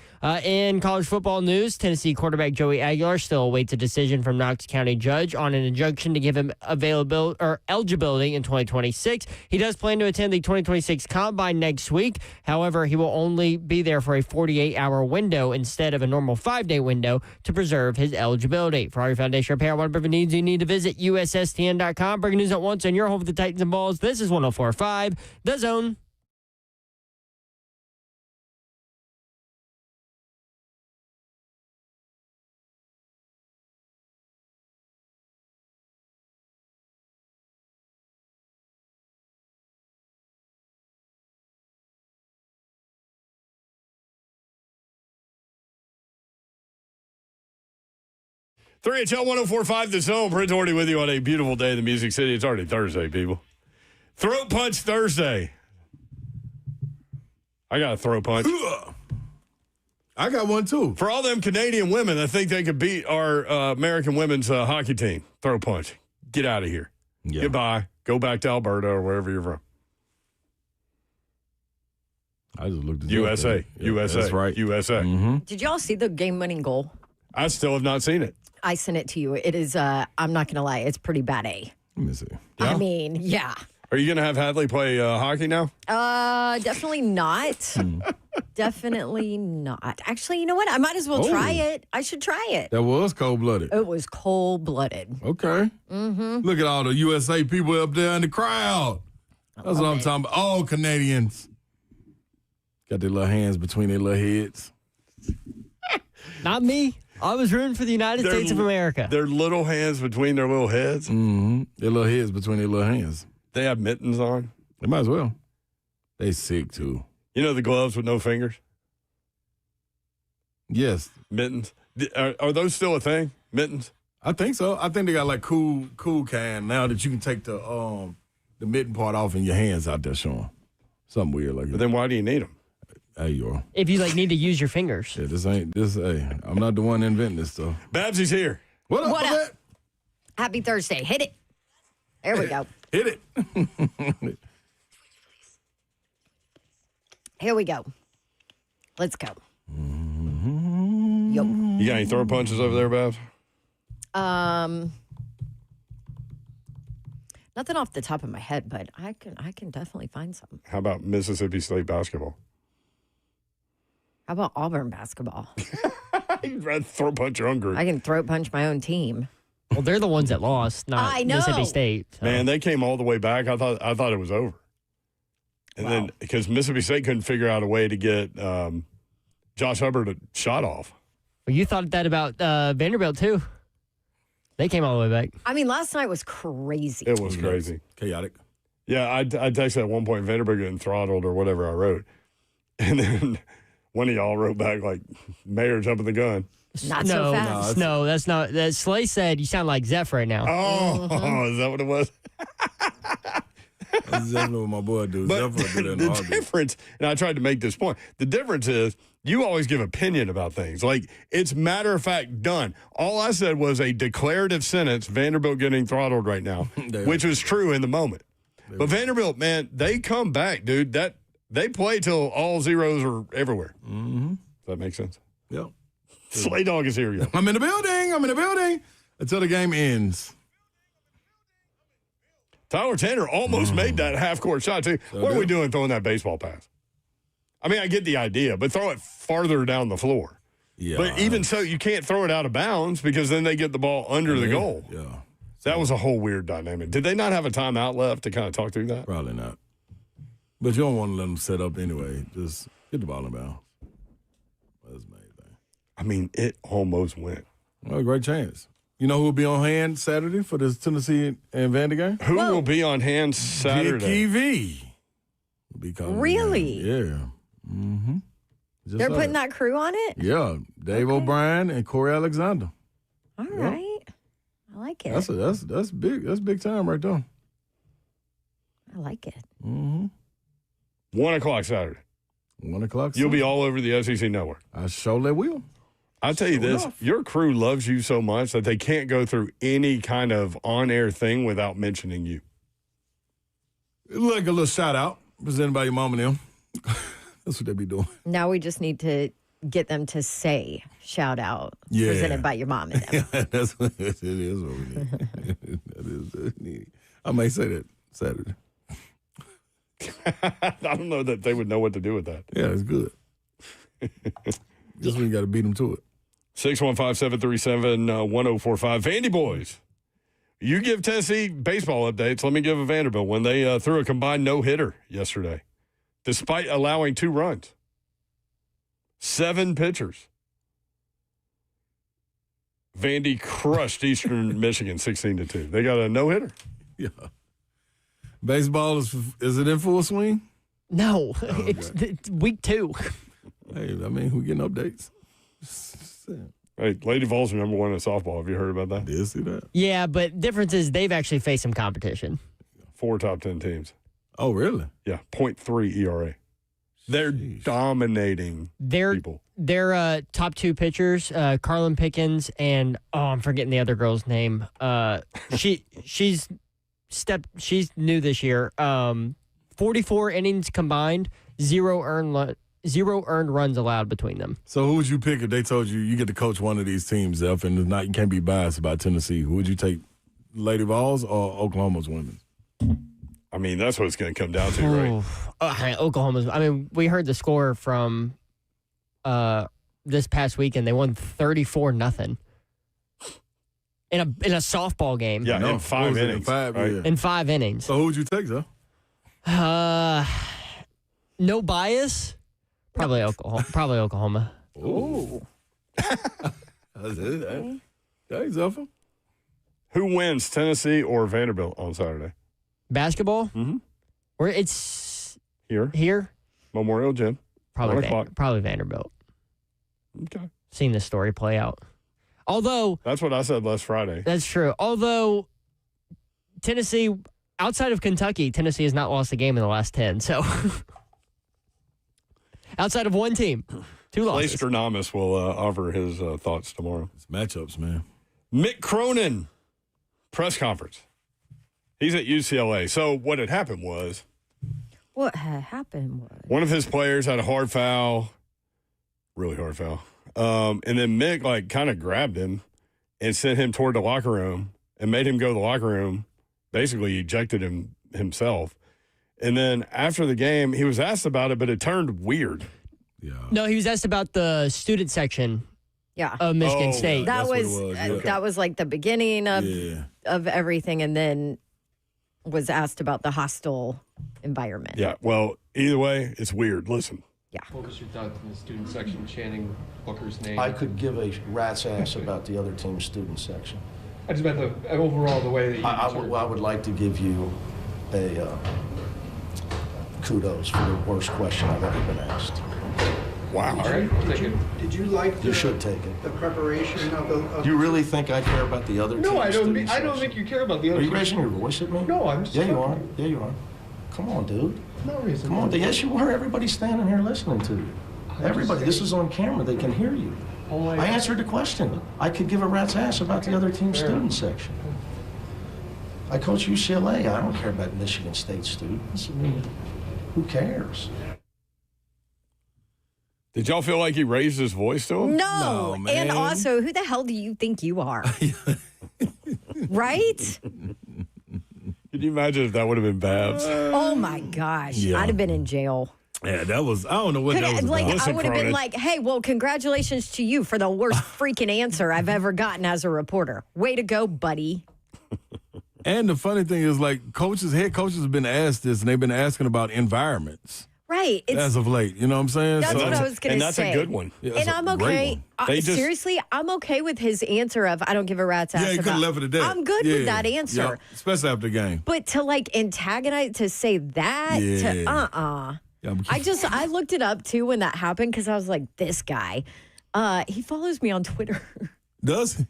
In college football news, Tennessee quarterback Joey Aguilar still awaits a decision from Knox County judge on an injunction to give him eligibility in 2026. He does plan to attend the 2026 Combine next week. However, he will only be there for a 48-hour window instead of a normal 5-day window to preserve his eligibility. For all your foundation repair, whatever needs you need to visit USSTN.com. Breaking news at once on your home for the Titans and Balls. This is 104.5 The Zone. Three HL 104.5 The Zone. Prince already with you on a beautiful day in the Music City. It's already Thursday, people. Throat Punch Thursday. I got a throat punch. I got one, too. For all them Canadian women that think they could beat our American women's hockey team, throat punch. Get out of here. Yeah. Goodbye. Go back to Alberta or wherever you're from. I just looked at USA. USA. That's right. USA. Mm-hmm. Did y'all see the game-winning goal? I still have not seen it. I sent it to you. It is, I'm not going to lie, it's pretty bad A. Let me see. Yeah? I mean, yeah. Are you going to have Hadley play hockey now? Definitely not. Definitely not. Actually, you know what? I might as well try it. I should try it. That was cold-blooded. It was cold-blooded. Okay. Mm-hmm. Look at all the USA people up there in the crowd. That's what I'm talking about. All Canadians. Got their little hands between their little heads. Not me. I was rooting for the United States of America. Their little hands between their little heads. Mm-hmm. Their little heads between their little hands. They have mittens on. They might as well. They sick, too. You know the gloves with no fingers? Yes. Mittens. Are those still a thing? Mittens? I think so. I think they got like cool kind now that you can take the mitten part off and your hands out there showing. Something weird like that. But then why do you need them? Hey, you are. If you need to use your fingers. Yeah, I'm not the one inventing this stuff. Babsy's here. What up? What up? Happy Thursday. Hit it. There we go. Hit it. Here we go. Let's go. Mm-hmm. Yup. You got any throw punches over there, Babs? Nothing off the top of my head, but I can definitely find some. How about Mississippi State basketball? How about Auburn basketball? You'd rather throw punch your own group. I can throat punch my own team. Well, they're the ones that lost, not I know. Mississippi State. So. Man, they came all the way back. I thought it was over. And then because Mississippi State couldn't figure out a way to get Josh Hubbard a shot off. Well, you thought that about Vanderbilt, too. They came all the way back. I mean, last night was crazy. It was crazy. Chaotic. Yeah, I texted at one point Vanderbilt getting throttled or whatever I wrote. And then one of y'all wrote back like, Mayor jumping the gun. Not so fast. No, that's not. That Slay said you sound like Zeph right now. Oh, is that what it was? That's exactly what my boy do. But the difference, and I tried to make this point, the difference is you always give opinion about things. Like, it's matter of fact done. All I said was a declarative sentence, Vanderbilt getting throttled right now, which was true in the moment. But Vanderbilt, man, they come back, dude. They play till all zeros are everywhere. Mm-hmm. Does that make sense? Yep. Slay Dog is here, yo. I'm in the building. Until the game ends. Tyler Tanner almost made that half-court shot, too. So what are we doing throwing that baseball pass? I mean, I get the idea, but throw it farther down the floor. Yeah. But even so, you can't throw it out of bounds because then they get the ball under the goal. Yeah. That was a whole weird dynamic. Did they not have a timeout left to kind of talk through that? Probably not. But you don't want to let them set up anyway. Just get the ball in bounds. That's the main thing. I mean, it almost went. Well, great chance. You know who will be on hand Saturday for this Tennessee and Vandy game? Who will be on hand Saturday? Dickie V. Will be coming. Really? Yeah. Mm-hmm. They're putting that crew on it? Yeah. Dave O'Brien and Corey Alexander. All right. I like it. That's big. That's big time right there. I like it. Mm-hmm. 1 o'clock Saturday. 1 o'clock. You'll be all over the SEC network. I surely will. I'll tell you this. Enough. Your crew loves you so much that they can't go through any kind of on-air thing without mentioning you. Like a little shout out presented by your mom and them. That's what they be doing. Now we just need to get them to say shout out presented by your mom and them. That's what it is. What we need. That is what we need. I may say that Saturday. I don't know that they would know what to do with that. Yeah, it's good. Just when you got to beat them to it. 615-737-1045. Vandy boys, you give Tennessee baseball updates. Let me give a Vanderbilt when they threw a combined no-hitter yesterday, despite allowing 2 runs. 7 pitchers. Vandy crushed Eastern Michigan 16-2. They got a no-hitter. Yeah. Baseball, is it in full swing? No, it's week 2. Hey, I mean, we're getting updates. Hey, Lady Vols are number 1 in softball. Have you heard about that? Did you see that? Yeah, but difference is they've actually faced some competition. 4 top 10 teams. Oh, really? Yeah, 0.3 ERA. They're dominating people. Their top 2 pitchers, Carlin Pickens and I'm forgetting the other girl's name. She's new this year. 44 innings combined, 0 earned runs allowed between them. So who would you pick if they told you get to coach one of these teams, Zeph, and it's not, you can't be biased about Tennessee? Who would you take, Lady Vols or Oklahoma's women? I mean, that's what it's going to come down to, right? Oklahoma's. I mean, we heard the score from this past weekend. They won 34-0 in a softball game. Yeah, in 5 innings. In 5 innings. So who would you take, Zeph? No bias. Probably Oklahoma. Ooh. That's it. Hey, Zephyr. Who wins, Tennessee or Vanderbilt on Saturday? Basketball? Mm-hmm. Where it's here? Memorial Gym. Probably Vanderbilt. Okay. Seen this story play out. Although that's what I said last Friday. That's true. Although Tennessee, outside of Kentucky, Tennessee has not lost a game in the last 10. So outside of one team, 2 losses. Lastradamus will offer his thoughts tomorrow. It's matchups, man. Mick Cronin, press conference. He's at UCLA. So what had happened was one of his players had a hard foul, really hard foul. And then Mick kind of grabbed him and sent him toward the locker room and made him go to the locker room, basically ejected him himself. And then after the game, he was asked about it, but it turned weird. Yeah. No, he was asked about the student section of Michigan State. That was like the beginning of everything, and then was asked about the hostile environment. Yeah, well, either way, it's weird. Listen. Yeah. What was your thoughts in the student section chanting Booker's name? I could give a rat's ass about the other team's student section. I just meant overall the way that you I would like to give you a kudos for the worst question I've ever been asked. Wow. All right. Did you like You should take it. the preparation of the... Do you really think I care about the other team's No, I don't. student I don't section? think you care about the other. Are you raising your voice at me? No, I'm just. Yeah, you are. Yeah, you are. Come on, dude. No reason. Come on. Yes, you are. Everybody's standing here listening to you. Everybody. This is on camera. They can hear you. I answered the question. I could give a rat's ass about the other team's student section. I coach UCLA. I don't care about Michigan State students. I mean, who cares? Did y'all feel like he raised his voice to him? No, man. and also, who the hell do you think you are? Right? Can you imagine if that would have been Babs? Oh my gosh, Yeah. I'd have been in jail. Yeah, that was, I don't know what that was about. Listen, I would have been Cronin. like, hey, well, congratulations to you for the worst freaking answer I've ever gotten as a reporter. Way to go, buddy. And the funny thing is, like, head coaches have been asked this, and they've been asking about environments. Right. As of late. You know what I'm saying? That's what I was going to say. And that's a good one. Yeah, and that's I'm a great okay. one. Seriously, I'm okay with his answer of I don't give a rat's ass. Yeah, he could have left it at that. I'm good with that answer. Yeah, especially after the game. But to like antagonize, to say that, Yeah, I looked it up too when that happened because I was like, this guy, he follows me on Twitter. Does he?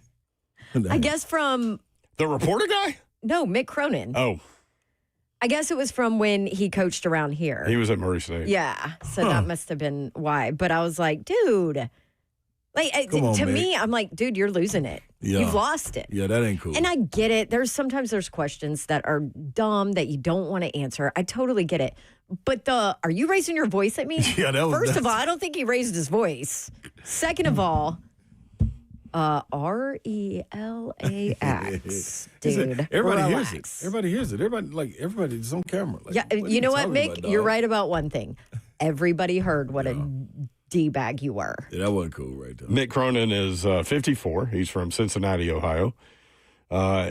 I guess from the reporter guy? No, Mick Cronin. Oh. I guess it was from when he coached around here. He was at Murray State. Yeah, so that must have been why. But I was like, dude, like to me, I'm like, dude, you're losing it. Yeah. You've lost it. Yeah, that ain't cool. And I get it. Sometimes there's questions that are dumb that you don't want to answer. I totally get it. But are you raising your voice at me? Yeah, First of all, I don't think he raised his voice. Second of all, RELAX, dude. Everybody relax. hears it. Everybody hears it. Everybody's on camera. Like, Yeah, you know what, Mick? You're right about one thing. Everybody heard what a D-bag you were. Yeah, that wasn't cool right there. Mick Cronin is 54. He's from Cincinnati, Ohio.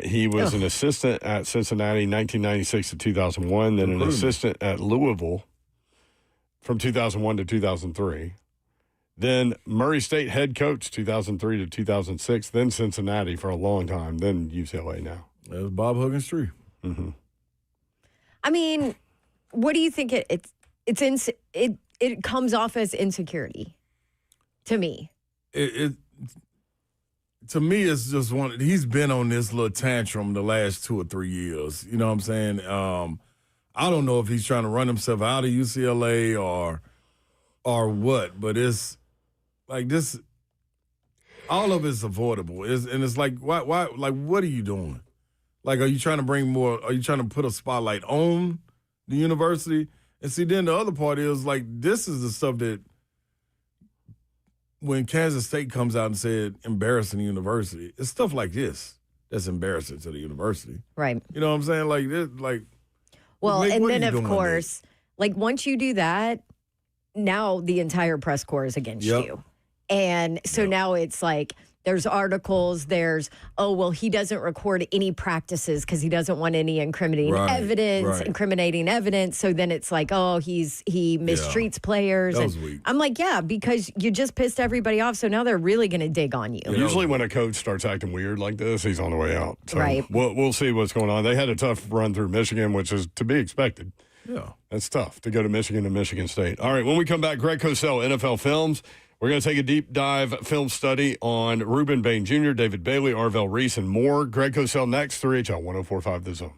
He was an assistant at Cincinnati 1996 to 2001, then an assistant at Louisville from 2001 to 2003. Then Murray State head coach 2003 to 2006, then Cincinnati for a long time, then UCLA now. That was Bob Huggins' tree. Mm-hmm. I mean, what do you think it comes off as insecurity to me? To me, it's just he's been on this little tantrum the last 2 or 3 years. You know what I'm saying? I don't know if he's trying to run himself out of UCLA or what, but it's like this. All of it's avoidable. And it's like, why? Like, what are you doing? Like, are you trying to bring more? Are you trying to put a spotlight on the university? And see, then the other part is like, this is the stuff that when Kansas State comes out and said embarrassing the university, it's stuff like this that's embarrassing to the university. Right. You know what I'm saying? Well, Nick, and then of course, like once you do that, now the entire press corps is against you. And so now it's like there's articles, he doesn't record any practices because he doesn't want any incriminating evidence. So then it's like, he mistreats players. That was weak. I'm like, yeah, because you just pissed everybody off. So now they're really going to dig on you. Usually when a coach starts acting weird like this, he's on the way out. So right. We'll see what's going on. They had a tough run through Michigan, which is to be expected. Yeah. That's tough to go to Michigan and Michigan State. All right, when we come back, Greg Cosell, NFL Films. We're going to take a deep dive film study on Reuben Bain Jr., David Bailey, Arvell Reese, and more. Greg Cosell next, 3HL 104.5 The Zone.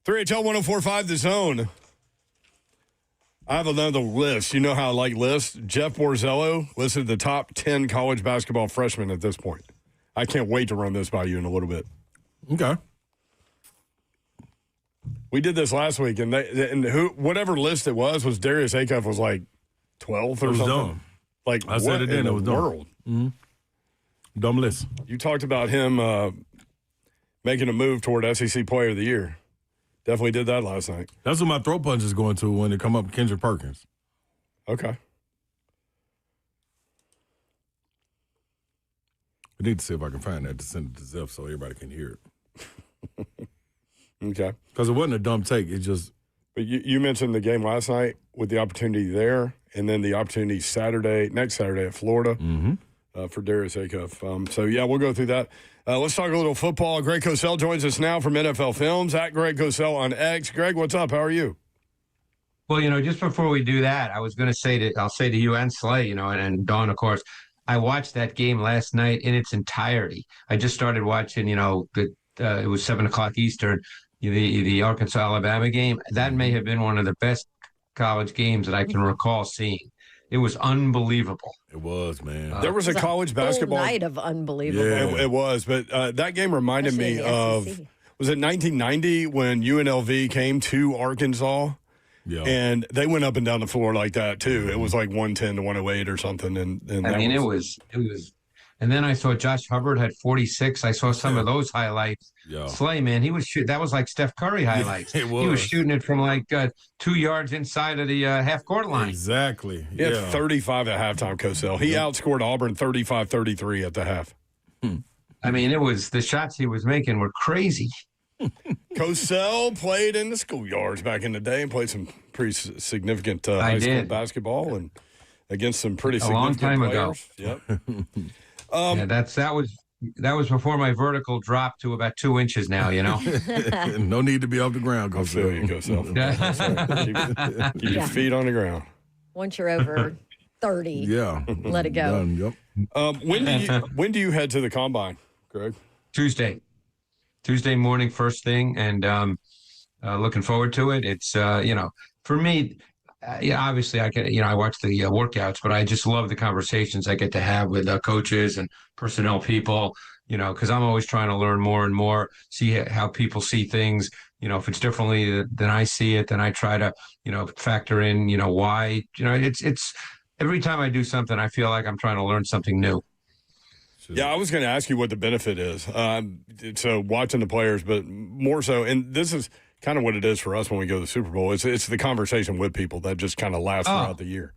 3HL 1045, The Zone. I have another list. You know how I like lists? Jeff Borzello listed the top 10 college basketball freshmen at this point. I can't wait to run this by you in a little bit. Okay. We did this last week, and whatever list it was Darius Acuff was like 12th or something. Dumb. Like, I said it then. It was world? Dumb. Dumb list. You talked about him making a move toward SEC Player of the Year. Definitely did that last night. That's what my throat punch is going to when they come up Kendrick Perkins. Okay. I need to see if I can find that to send it to Zeph so everybody can hear it. Okay. Because it wasn't a dumb take. It just. But you mentioned the game last night with the opportunity there, and then the opportunity next Saturday at Florida for Darius Acuff. So, yeah, we'll go through that. Let's talk a little football. Greg Cosell joins us now from NFL Films, at Greg Cosell on X. Greg, what's up? How are you? Well, just before we do that, I was going to say I'll say to you and Slay, and Dawn, of course, I watched that game last night in its entirety. I just started watching, it was 7 o'clock Eastern, the Arkansas-Alabama game. That may have been one of the best college games that I can recall seeing. It was unbelievable. It was, man. There was a college basketball night of unbelievable. Yeah, it was. But that game reminded me of, was it 1990 when UNLV came to Arkansas? Yeah. And they went up and down the floor like that, too. It was like 110 to 108 or something. And it was. And then I saw Josh Hubbard had 46. I saw some of those highlights. Yeah. Slay, man, he was shooting. That was like Steph Curry highlights. Yeah, it was. He was shooting it from like 2 yards inside of the half-court line. Exactly. He had 35 at halftime, Cosell. He outscored Auburn 35-33 at the half. I mean, it was the shots he was making were crazy. Cosell played in the schoolyards back in the day and played some pretty significant high school basketball and against some pretty significant long time players. ago. Yep. That was before my vertical dropped to about 2 inches now, No need to be off the ground, I'll feel you, Cosell. Keep your feet on the ground. Once you're over 30, let it go. Done, yep. When do you head to the combine, Greg? Tuesday morning, first thing, and looking forward to it. It's for me, obviously I watch the workouts, but I just love the conversations I get to have with coaches and personnel people. Because I'm always trying to learn more and more, see how people see things. If it's differently than I see it, then I try to factor in why. It's every time I do something, I feel like I'm trying to learn something new. Yeah, I was going to ask you what the benefit is. So watching the players, but more so, and this is kind of what it is for us when we go to the Super Bowl. It's the conversation with people that just kind of lasts throughout the year.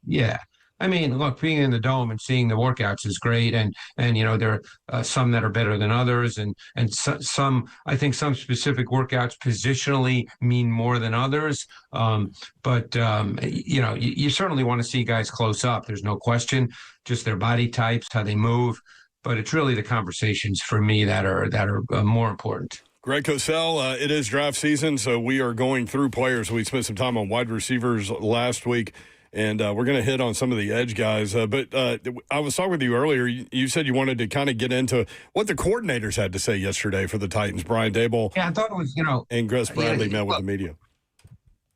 Yeah. I mean, look, being in the Dome and seeing the workouts is great. And there are some that are better than others. And some, I think some specific workouts positionally mean more than others. But you certainly want to see guys close up. There's no question, just their body types, how they move. But it's really the conversations for me that are more important. Greg Cosell, it is draft season, so we are going through players. We spent some time on wide receivers last week, and we're going to hit on some of the edge guys. But I was talking with you earlier. You said you wanted to kind of get into what the coordinators had to say yesterday for the Titans. Brian Daboll. Yeah, I thought it was, and Gus Bradley met with the media.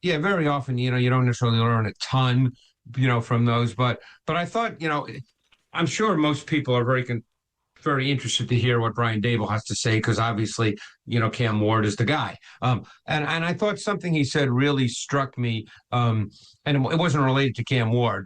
Yeah, very often, you don't necessarily learn a ton, from those. But I thought, I'm sure most people are very interested to hear what Brian Daboll has to say, because obviously, Cam Ward is the guy. And I thought something he said really struck me, and it wasn't related to Cam Ward.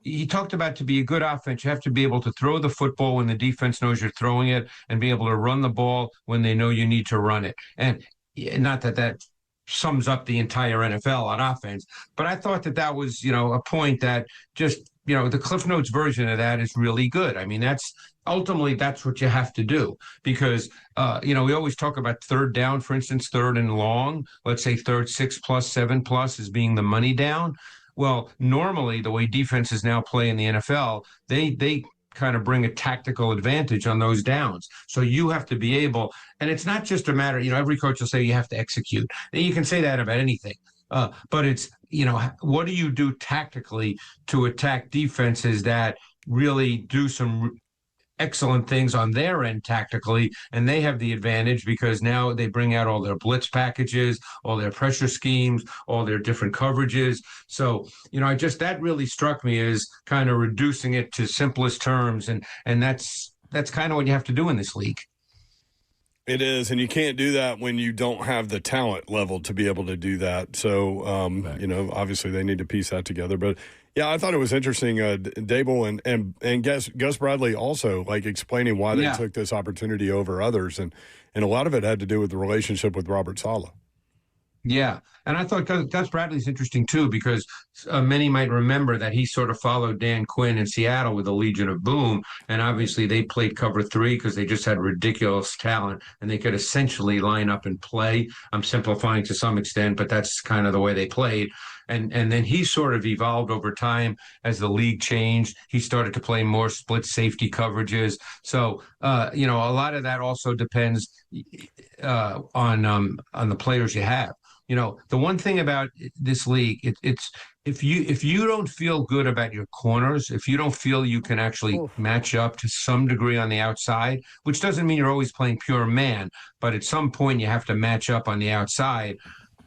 He talked about, to be a good offense, you have to be able to throw the football when the defense knows you're throwing it, and be able to run the ball when they know you need to run it. And not that sums up the entire NFL on offense, but I thought that was, a point that just, the Cliff Notes version of that is really good. I mean, that's what you have to do, because, we always talk about third down, for instance, third and long, let's say third 6+, 7+ as being the money down. Well, normally the way defenses now play in the NFL, they kind of bring a tactical advantage on those downs. So you have to be able, and it's not just a matter, every coach will say you have to execute. You can say that about anything. But it's, what do you do tactically to attack defenses that really do some excellent things on their end tactically, and they have the advantage because now they bring out all their blitz packages, all their pressure schemes, all their different coverages. So, that really struck me as kind of reducing it to simplest terms, and that's kind of what you have to do in this league. It is, and you can't do that when you don't have the talent level to be able to do that. So, obviously they need to piece that together. But, yeah, I thought it was interesting. Dable and Gus Bradley also, explaining why they took this opportunity over others. And a lot of it had to do with the relationship with Robert Saleh. Yeah, and I thought Gus Bradley's interesting, too, because many might remember that he sort of followed Dan Quinn in Seattle with the Legion of Boom, and obviously they played cover 3 because they just had ridiculous talent, and they could essentially line up and play. I'm simplifying to some extent, but that's kind of the way they played. And then he sort of evolved over time as the league changed. He started to play more split safety coverages. So, a lot of that also depends on the players you have. The one thing about this league, it's if you don't feel good about your corners, if you don't feel you can actually match up to some degree on the outside, which doesn't mean you're always playing pure man, but at some point you have to match up on the outside,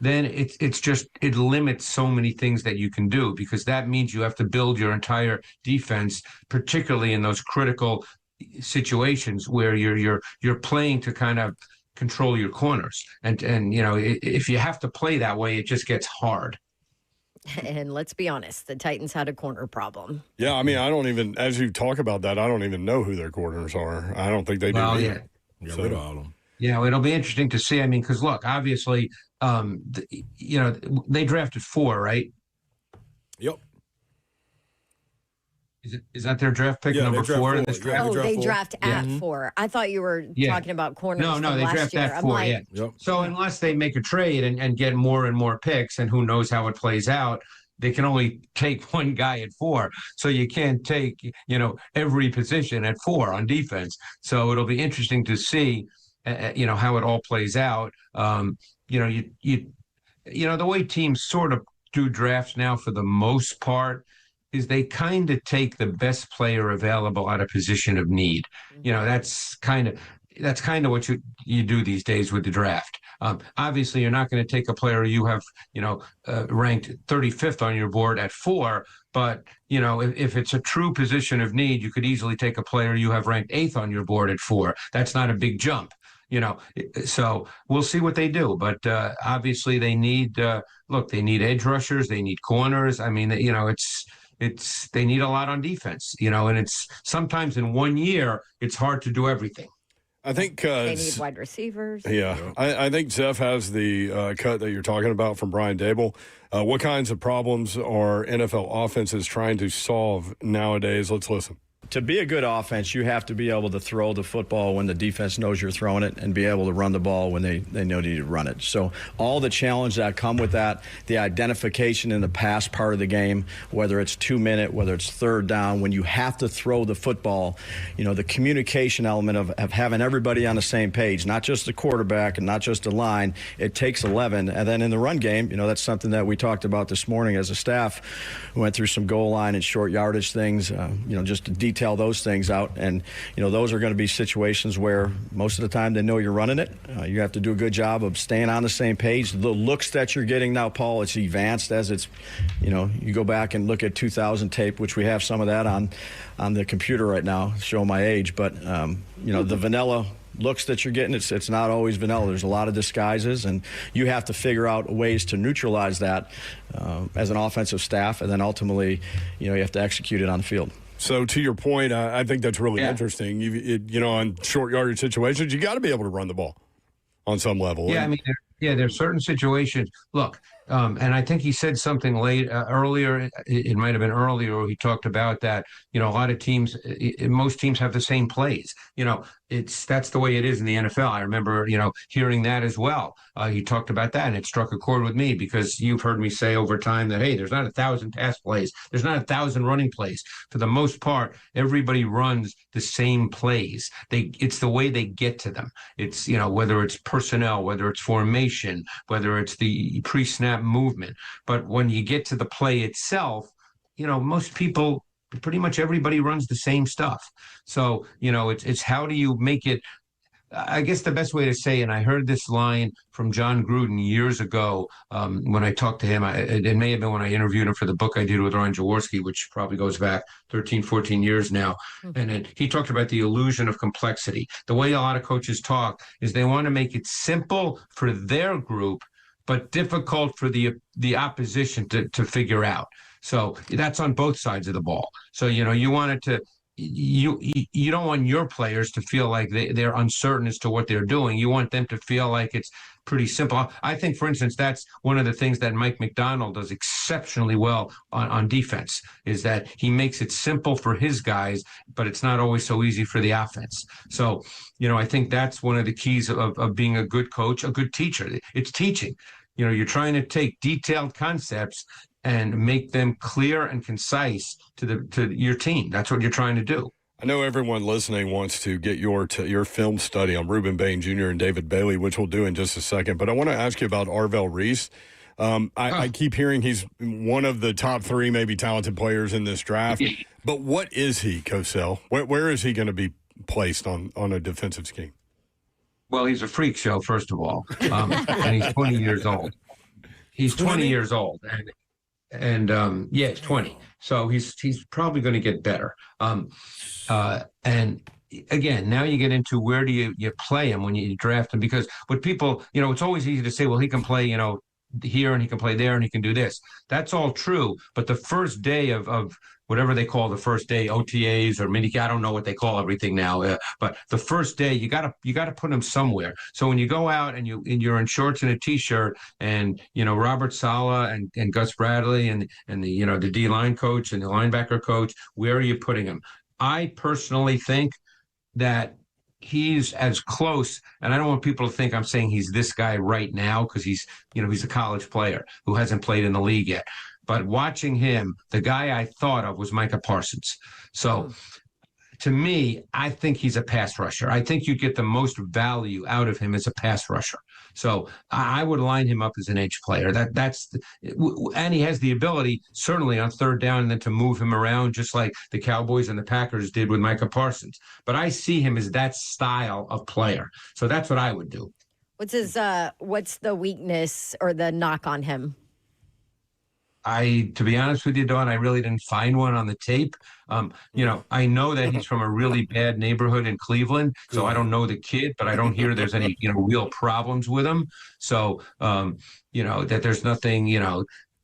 then it limits so many things that you can do, because that means you have to build your entire defense, particularly in those critical situations where you're playing to kind of control your corners. And if you have to play that way, it just gets hard. And let's be honest, the Titans had a corner problem. Yeah, I mean, I don't even, as you talk about that, I don't even know who their corners are. I don't think they do either. Yeah, we don't them. Yeah, it'll be interesting to see. I mean, because look, obviously, they drafted 4, right? Yep. Is that their draft pick, number 4 in this draft? They draft at 4. I thought you were talking about corners. No, they draft at 4. Yep. So unless they make a trade and get more and more picks, and who knows how it plays out, they can only take one guy at 4. So you can't take every position at 4 on defense. So it'll be interesting to see how it all plays out. The way teams sort of do drafts now, for the most part, is they kind of take the best player available at a position of need. That's kind of what you do these days with the draft. Obviously, you're not going to take a player you have, ranked 35th on your board at 4. But, if it's a true position of need, you could easily take a player you have ranked 8th on your board at 4. That's not a big jump. So we'll see what they do. But obviously, they need they need edge rushers, they need corners. I mean, they need a lot on defense, and it's sometimes in one year it's hard to do everything. I think they need wide receivers. Yeah, I think Zeph has the cut that you're talking about from Brian Dable. What kinds of problems are NFL offenses trying to solve nowadays? Let's listen. To be a good offense, you have to be able to throw the football when the defense knows you're throwing it, and be able to run the ball when they know you need to run it. So all the challenges that come with that, the identification in the pass part of the game, whether it's 2-minute, whether it's third down, when you have to throw the football, the communication element of having everybody on the same page, not just the quarterback and not just the line, it takes 11. And then in the run game, that's something that we talked about this morning as a staff. We went through some goal line and short yardage things, just to detail those things out. And, those are going to be situations where most of the time they know you're running it. You have to do a good job of staying on the same page. The looks that you're getting now, Paul, it's advanced as it's, you go back and look at 2000 tape, which we have some of that on the computer right now, show my age. But, the vanilla looks that you're getting, it's not always vanilla. There's a lot of disguises, and you have to figure out ways to neutralize that as an offensive staff, and then ultimately, you have to execute it on the field. So to your point, I think that's really interesting. On short yardage situations, you got to be able to run the ball on some level. Yeah, I mean, there's certain situations. Look, and I think he said something earlier. It might have been earlier. Where he talked about that. A lot of teams, most teams have the same plays. That's the way it is in the NFL. I remember, hearing that as well. He talked about that, and it struck a chord with me, because you've heard me say over time that, hey, there's not 1,000 pass plays. There's not 1,000 running plays. For the most part, everybody runs the same plays. It's the way they get to them. It's, whether it's personnel, whether it's formation, whether it's the pre-snap movement. But when you get to the play itself, most people pretty much everybody runs the same stuff. So, it's how do you make it. I guess the best way to say, and I heard this line from John Gruden years ago when I talked to him. It may have been when I interviewed him for the book I did with Ron Jaworski, which probably goes back 13, 14 years now. And then he talked about the illusion of complexity. The way a lot of coaches talk is they want to make it simple for their group, but difficult for the opposition to figure out. So that's on both sides of the ball. So, you want it to. You don't want your players to feel like they're uncertain as to what they're doing. You want them to feel like it's pretty simple. I think, for instance, that's one of the things that Mike McDonald does exceptionally well on defense, is that he makes it simple for his guys, but it's not always so easy for the offense. So, I think that's one of the keys of being a good coach, a good teacher. It's teaching. You're trying to take detailed concepts and make them clear and concise to your team. That's what you're trying to do. I know everyone listening wants to get your film study on Ruben Bain Jr. and David Bailey, which we'll do in just a second. But I want to ask you about Arvell Reese. I keep hearing he's one of the top 3 maybe talented players in this draft. But what is he, Cosell? Where is he going to be placed on a defensive scheme? Well, he's a freak show, first of all. And he's 20 years old. He's 20 years old. And he's 20. So he's probably going to get better. And again, now you get into where do you play him when you draft him? Because what people, it's always easy to say, well, he can play, here and he can play there and he can do this. That's all true. But the first day of whatever they call the first day, OTAs or mini, I don't know what they call everything now. But the first day, you gotta put him somewhere. So when you go out and you're in shorts and a t-shirt, and Robert Saleh and Gus Bradley and the D-line coach and the linebacker coach, where are you putting him? I personally think that he's as close, and I don't want people to think I'm saying he's this guy right now, because he's a college player who hasn't played in the league yet. But watching him, the guy I thought of was Micah Parsons. So to me, I think he's a pass rusher. I think you get the most value out of him as a pass rusher. So I would line him up as an edge player. And he has the ability, certainly on third down, and then to move him around, just like the Cowboys and the Packers did with Micah Parsons. But I see him as that style of player. So that's what I would do. What's the weakness or the knock on him? To be honest with you, Dawn, I really didn't find one on the tape. I know that he's from a really bad neighborhood in Cleveland, so I don't know the kid, but I don't hear there's any, real problems with him. So, that there's nothing,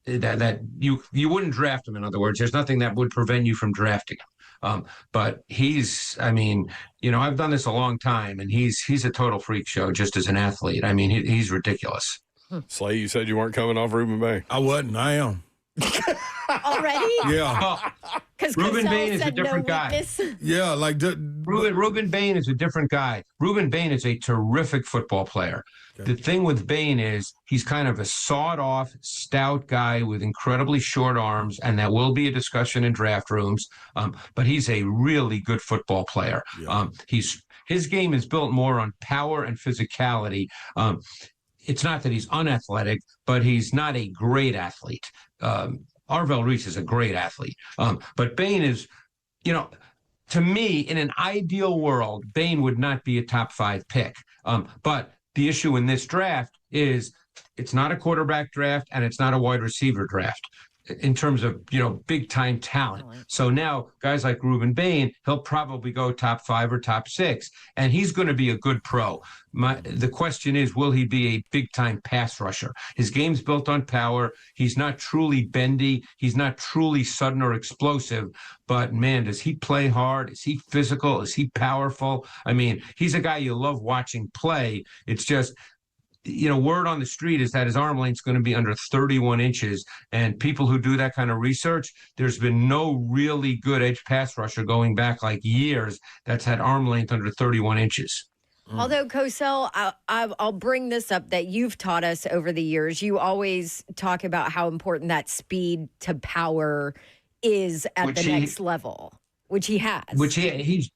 that you wouldn't draft him. In other words, there's nothing that would prevent you from drafting him. But I've done this a long time, and he's a total freak show just as an athlete. He's ridiculous. Slay, you said you weren't coming off Ruben Bain. I wasn't. I am. Already? Yeah. Because Ruben Bain is a different guy. Yeah, Ruben Bain is a different guy. Ruben Bain is a terrific football player. Okay. The thing with Bain is he's kind of a sawed-off, stout guy with incredibly short arms, and that will be a discussion in draft rooms. But he's a really good football player. Yeah. His game is built more on power and physicality. It's not that he's unathletic, but he's not a great athlete. Arvell Reese is a great athlete. But Bain is, to me, in an ideal world, Bain would not be a top 5 pick. But the issue in this draft is it's not a quarterback draft and it's not a wide receiver draft in terms of, big time talent. So now guys like Ruben Bain, he'll probably go top 5 or top 6, and he's going to be a good pro. The question is, will he be a big time pass rusher? His game's built on power. He's not truly bendy. He's not truly sudden or explosive, but man, does he play hard? Is he physical? Is he powerful? He's a guy you love watching play. It's just, word on the street is that his arm length is going to be under 31 inches. And people who do that kind of research, there's been no really good edge pass rusher going back like years that's had arm length under 31 inches. Although, Cosell, I'll bring this up that you've taught us over the years. You always talk about how important that speed to power is at the next level, which he has.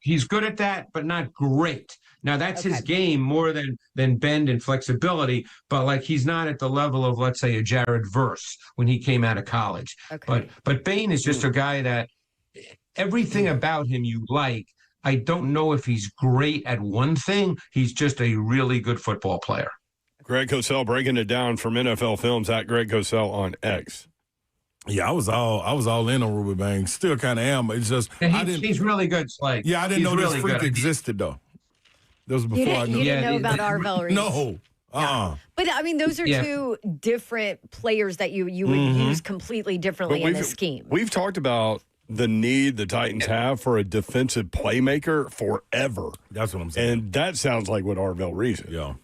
He's good at that, but not great. Now, that's his game more than bend and flexibility, but he's not at the level of, let's say, a Jared Verse when he came out of college. Okay. But Bain is just a guy that everything about him you like. I don't know if he's great at one thing. He's just a really good football player. Greg Cosell breaking it down from NFL Films at Greg Cosell on X. Yeah, I was all in on Ruben Bain. Still kind of am. It's just he's really good, Slade. Yeah, I didn't know really this freak good. existed though. That was before I knew. You didn't know about Arvell Reese. No. But I mean, those are two different players that you would use completely differently in a scheme. We've talked about the need the Titans have for a defensive playmaker forever. That's what I'm saying. And that sounds like what Arvell Reese is. Yeah.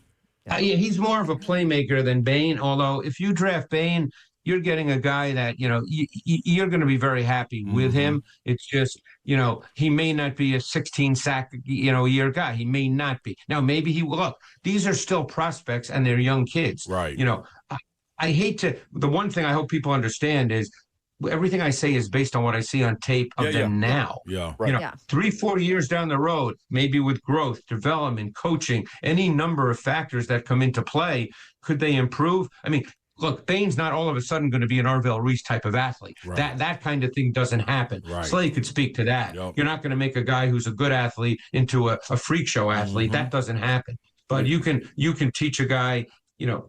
Yeah, he's more of a playmaker than Bain. Although if you draft Bain, you're getting a guy that, you're going to be very happy with him. It's just, he may not be a 16 sack, a year guy. He may not be. Now, maybe he will. Look, these are still prospects and they're young kids. Right. I hate to, the one thing I hope people understand is everything I say is based on what I see on tape of them now. Yeah. Right. 3-4 years down the road, maybe with growth, development, coaching, any number of factors that come into play, could they improve? I mean, look, Bain's not all of a sudden going to be an Arvell Reese type of athlete. Right. That kind of thing doesn't happen. Right. Slade could speak to that. Yep. You're not going to make a guy who's a good athlete into a freak show athlete. That doesn't happen. But you can teach a guy,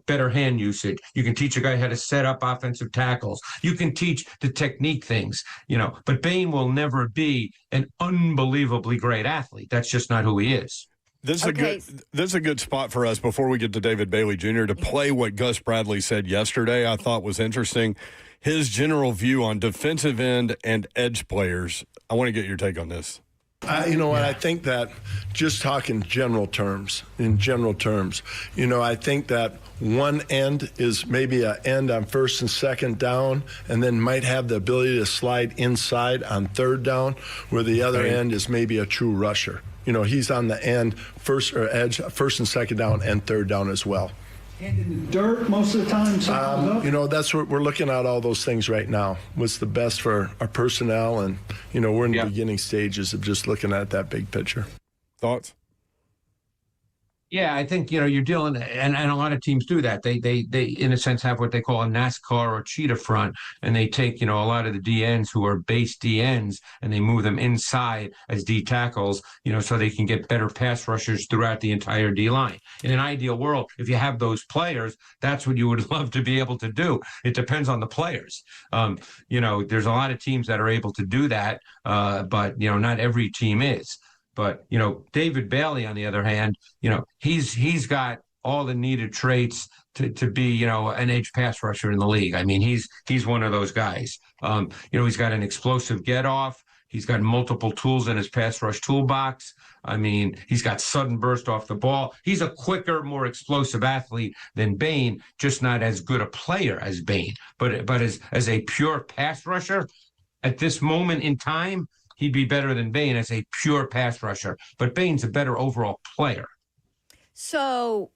better hand usage. You can teach a guy how to set up offensive tackles. You can teach the technique things, but Bain will never be an unbelievably great athlete. That's just not who he is. This is a good spot for us before we get to David Bailey Jr. to play what Gus Bradley said yesterday. I thought was interesting. His general view on defensive end and edge players. I want to get your take on this. You know what? I think that just talking in general terms, I think that one end is maybe an end on first and second down, and then might have the ability to slide inside on third down, where the other end is maybe a true rusher. He's on the end, first and second down and third down as well. And in the dirt most of the time? That's what we're looking at, all those things right now. What's the best for our personnel? And, we're in the beginning stages of just looking at that big picture. Thoughts? Yeah, I think, you're dealing, and a lot of teams do that. They in a sense have what they call a NASCAR or cheetah front, and they take, a lot of the DNs who are base DNs and they move them inside as D tackles, so they can get better pass rushers throughout the entire D line. In an ideal world, if you have those players, that's what you would love to be able to do. It depends on the players. There's a lot of teams that are able to do that, but, not every team is. But, David Bailey, on the other hand, he's got all the needed traits to be, an edge pass rusher in the league. I mean, he's one of those guys. He's got an explosive get off. He's got multiple tools in his pass rush toolbox. I mean, he's got sudden burst off the ball. He's a quicker, more explosive athlete than Bain, just not as good a player as Bain. But as a pure pass rusher, at this moment in time, he'd be better than Bain as a pure pass rusher. But Bain's a better overall player. So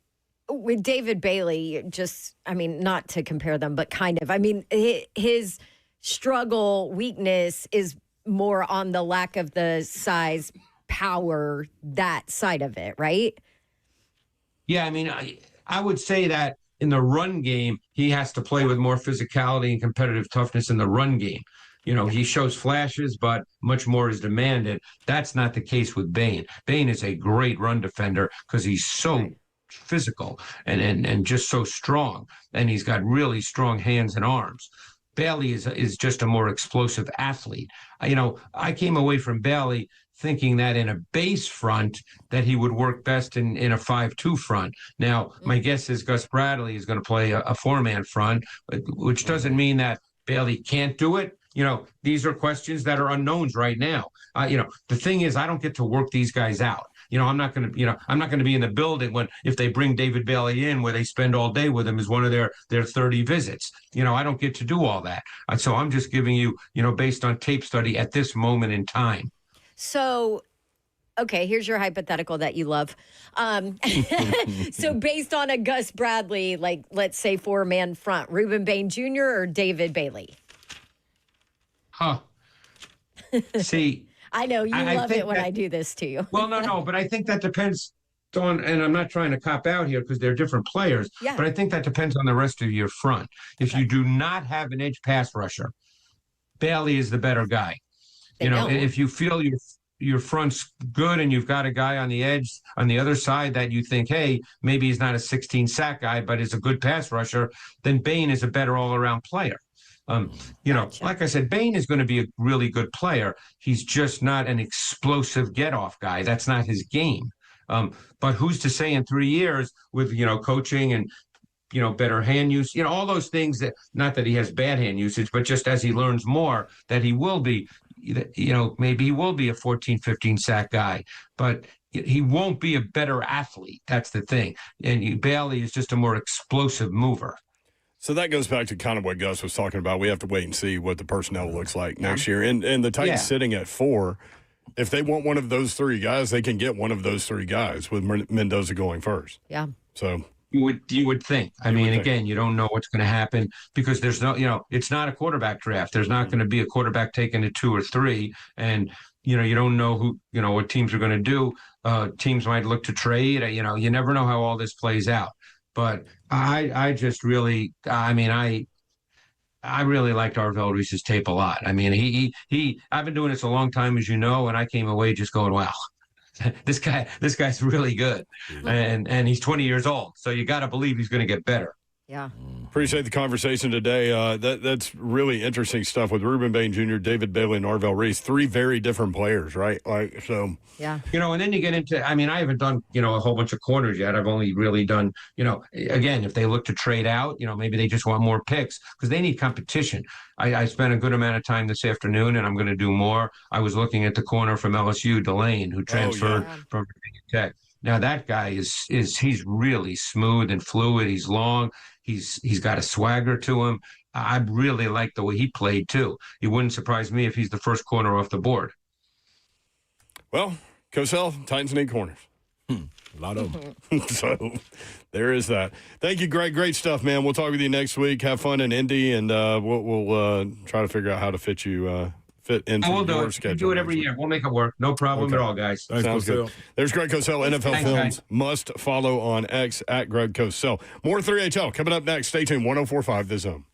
with David Bailey, not to compare them, but kind of. I mean, his struggle, weakness is more on the lack of the size, power, that side of it, right? Yeah, I mean, I would say that in the run game, he has to play with more physicality and competitive toughness in the run game. He shows flashes, but much more is demanded. That's not the case with Bain. Bain is a great run defender because he's so physical and just so strong, and he's got really strong hands and arms. Bailey is just a more explosive athlete. I came away from Bailey thinking that in a base front that he would work best in a 5-2 front. Now, my guess is Gus Bradley is going to play a 4-man front, which doesn't mean that Bailey can't do it. These are questions that are unknowns right now. The thing is, I don't get to work these guys out. I'm not going to be in the building if they bring David Bailey in where they spend all day with him as one of their 30 visits. I don't get to do all that. So I'm just giving you, based on tape study at this moment in time. So, okay, here's your hypothetical that you love. So based on a Gus Bradley, like let's say 4-man front, Ruben Bain Jr. or David Bailey? Huh. See, I know you love it when I do this to you. Well, no, but I think that depends on, and I'm not trying to cop out here because they're different players, but I think that depends on the rest of your front. If you do not have an edge pass rusher, Bailey is the better guy. They don't. If you feel your front's good and you've got a guy on the edge on the other side that you think, hey, maybe he's not a 16 sack guy, but is a good pass rusher, then Bain is a better all around player. Like I said, Bain is going to be a really good player. He's just not an explosive get off guy. That's not his game. But who's to say in 3 years with, coaching and, better hand use, all those things that, not that he has bad hand usage, but just as he learns more, that he will be, maybe he will be a 14, 15 sack guy, but he won't be a better athlete. That's the thing. And Bailey is just a more explosive mover. So that goes back to kind of what Gus was talking about. We have to wait and see what the personnel looks like next year. And the Titans sitting at 4, if they want one of those 3 guys, they can get one of those 3 guys with Mendoza going first. Yeah. So you would think. I mean, again, you don't know what's going to happen because there's no, it's not a quarterback draft. There's not going to be a quarterback taken at 2 or 3. And, you don't know who, what teams are going to do. Teams might look to trade. You never know how all this plays out. But I just really, I really liked Arvell Reese's tape a lot. I mean, I've been doing this a long time, as you know, and I came away just going, wow, this guy's really good. And he's 20 years old. So you got to believe he's going to get better. Yeah. Appreciate the conversation today. That's really interesting stuff with Reuben Bain Jr., David Bailey, and Arvell Reese. 3 very different players, right? Yeah. And then you get into, I haven't done, a whole bunch of corners yet. I've only really done, again, if they look to trade out, maybe they just want more picks because they need competition. I spent a good amount of time this afternoon and I'm going to do more. I was looking at the corner from LSU, Delane, who transferred from Virginia Tech. Now that guy he's really smooth and fluid. He's long. He's got a swagger to him. I really like the way he played too. It wouldn't surprise me if he's the first corner off the board. Well, Cosell, Titans need corners. A lot of them. So there is that. Thank you, Greg. Great stuff, man. We'll talk with you next week. Have fun in Indy, and we'll try to figure out how to fit you fit into your schedule. We'll do it every year. We'll make it work. No problem at all, guys. Sounds good. There's Greg Cosell, NFL Films. Guys. Must follow on X at Greg Cosell. More 3HL coming up next. Stay tuned. 104.5 The Zone.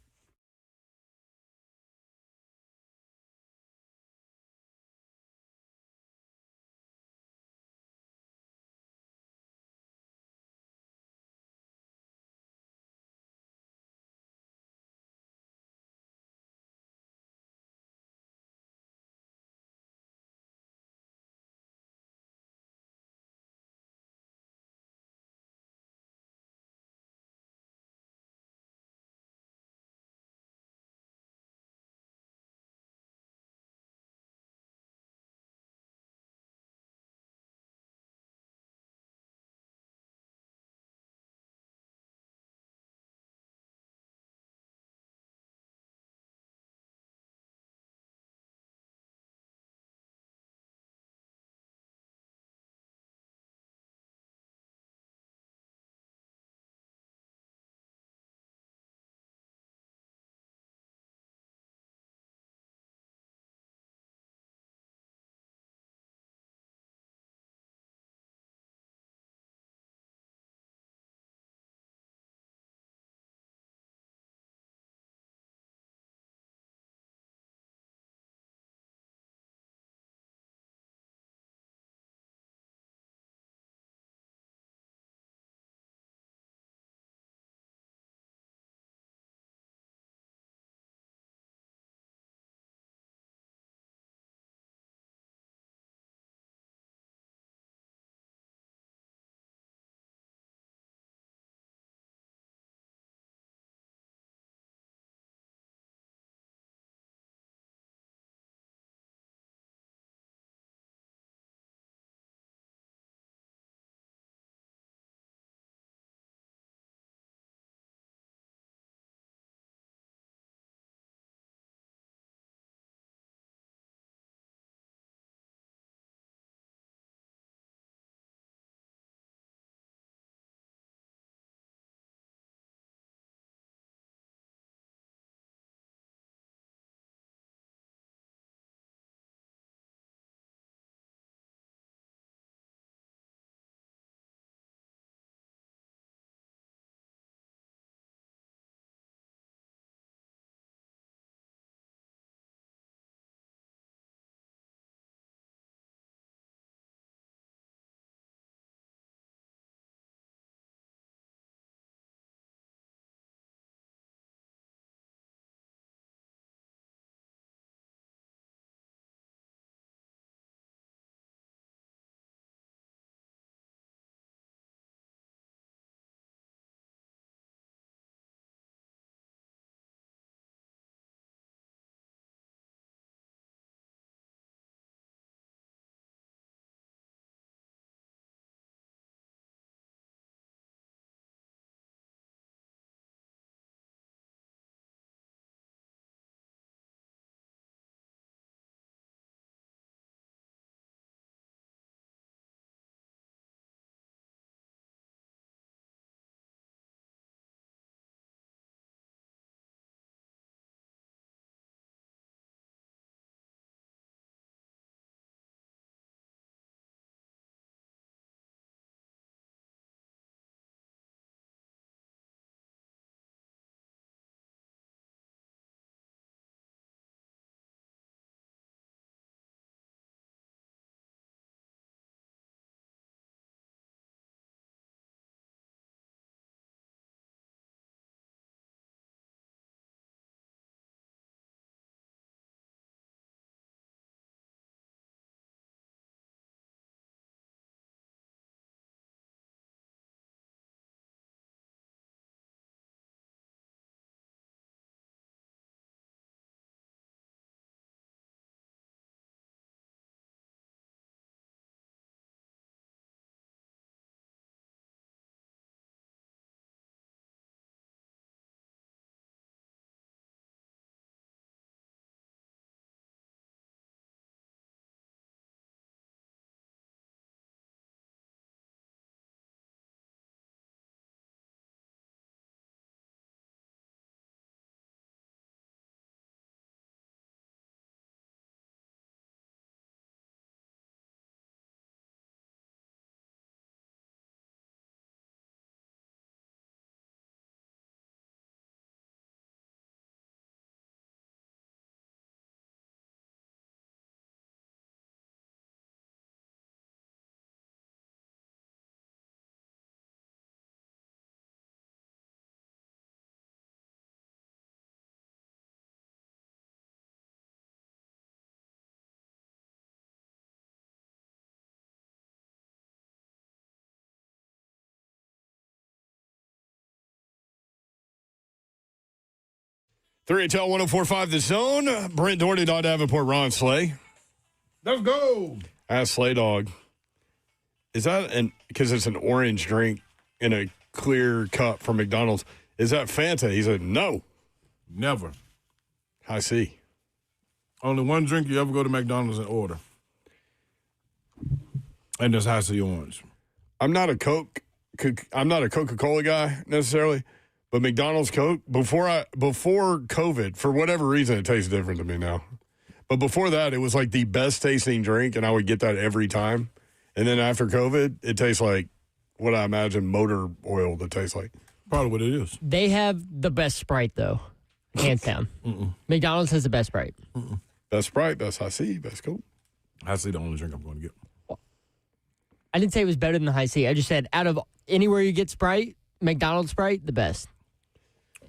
3HL 104.5 The Zone. Brent Doherty, Don Davenport, Ron Slay. Let's go. Ask Slay Dog, is that because it's an orange drink in a clear cup from McDonald's, is that Fanta? He said, no. Never. I see. Only one drink you ever go to McDonald's and order. And that's High C Orange. I'm not a Coca-Cola guy necessarily, but McDonald's Coke, before COVID, for whatever reason, it tastes different to me now. But before that, it was like the best tasting drink, and I would get that every time. And then after COVID, it tastes like what I imagine motor oil to taste like. Probably what it is. They have the best Sprite, though, hands down. McDonald's has the best Sprite. Best Sprite, best High C, best Coke. High C the only drink I'm going to get. I didn't say it was better than the High C. I just said out of anywhere you get Sprite, McDonald's Sprite, the best.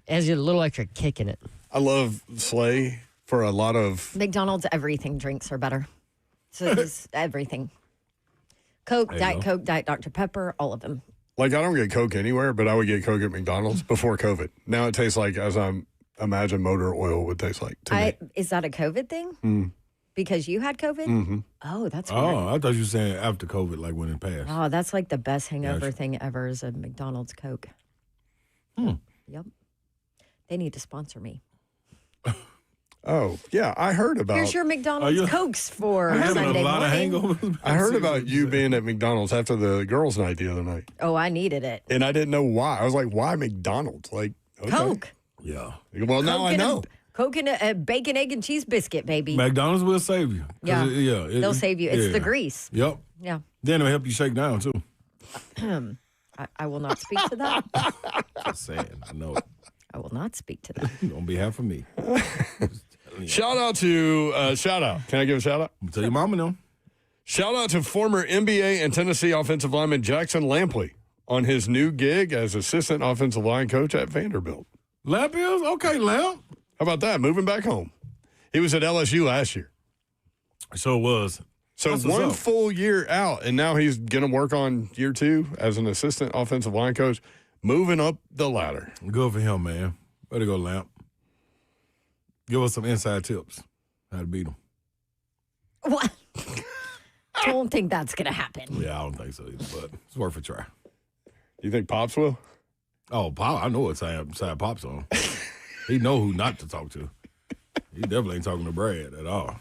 It has a little extra kick in it. I love Slay for a lot of... McDonald's everything drinks are better. So it's everything. Coke, Diet Coke, Diet Dr. Pepper, all of them. Like, I don't get Coke anywhere, but I would get Coke at McDonald's before COVID. Now it tastes like, as I imagine motor oil would taste like to me. Is that a COVID thing? Mm. Because you had COVID? Mm-hmm. Oh, that's weird. Oh, I thought you were saying after COVID, like when it passed. Oh, that's like the best hangover thing ever is a McDonald's Coke. Yep. They need to sponsor me. Oh, yeah, I heard about... Here's your McDonald's Cokes for Sunday morning. I heard about you being at McDonald's after the girls' night the other night. Oh, I needed it. And I didn't know why. I was like, why McDonald's? Like, okay. Coke. Yeah. Well, now I know. Coke and a bacon, egg, and cheese biscuit, baby. McDonald's will save you. Yeah. They'll save you. It's the grease. Yep. Yeah. Then it'll help you shake down, too. I will not speak to that. Just saying. I know it. I will not speak to that. On behalf of me. Shout out. Can I give a shout out? Tell your mama no. Shout out to former NBA and Tennessee offensive lineman Jackson Lampley on his new gig as assistant offensive line coach at Vanderbilt. Lamp is? Okay, Lamp. How about that? Moving back home. He was at LSU last year. So it was. So That's one full year out, and now he's going to work on year 2 as an assistant offensive line coach, moving up the ladder. Good for him, man. Way to go, Lamp. Give us some inside tips how to beat him. What? Don't think that's going to happen. Yeah, I don't think so either, but it's worth a try. You think Pops will? Oh, Pop, I know what side Pop's on. He know who not to talk to. He definitely ain't talking to Brad at all.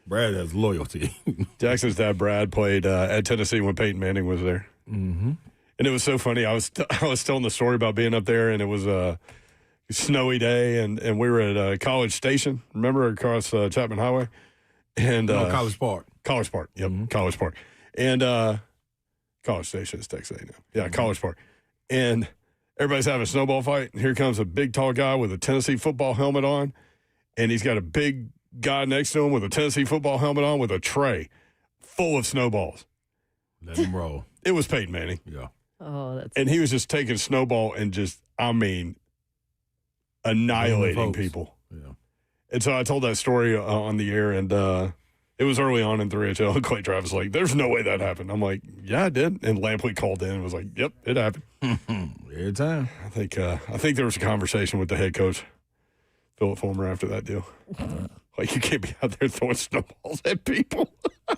Brad has loyalty. Jackson's dad, Brad, played at Tennessee when Peyton Manning was there. Mm-hmm. And it was so funny. I was telling the story about being up there, and it was a snowy day, and we were at College Station, remember, across Chapman Highway? And College Park. College Park, yep, College Park. And College Station is Texas A&M. Yeah, College Park. And everybody's having a snowball fight, and here comes a big, tall guy with a Tennessee football helmet on, and he's got a big guy next to him with a Tennessee football helmet on with a tray full of snowballs. Let him roll. It was Peyton Manning. Yeah. Oh, that's... And he was just taking snowball and just, annihilating people. Yeah. And so I told that story on the air, and it was early on in 3HL. Clay Travis was like, there's no way that happened. I'm like, yeah, it did. And Lampley called in and was like, yep, it happened. Every time. I think there was a conversation with the head coach, Philip Fulmer, after that deal. Like, you can't be out there throwing snowballs at people. I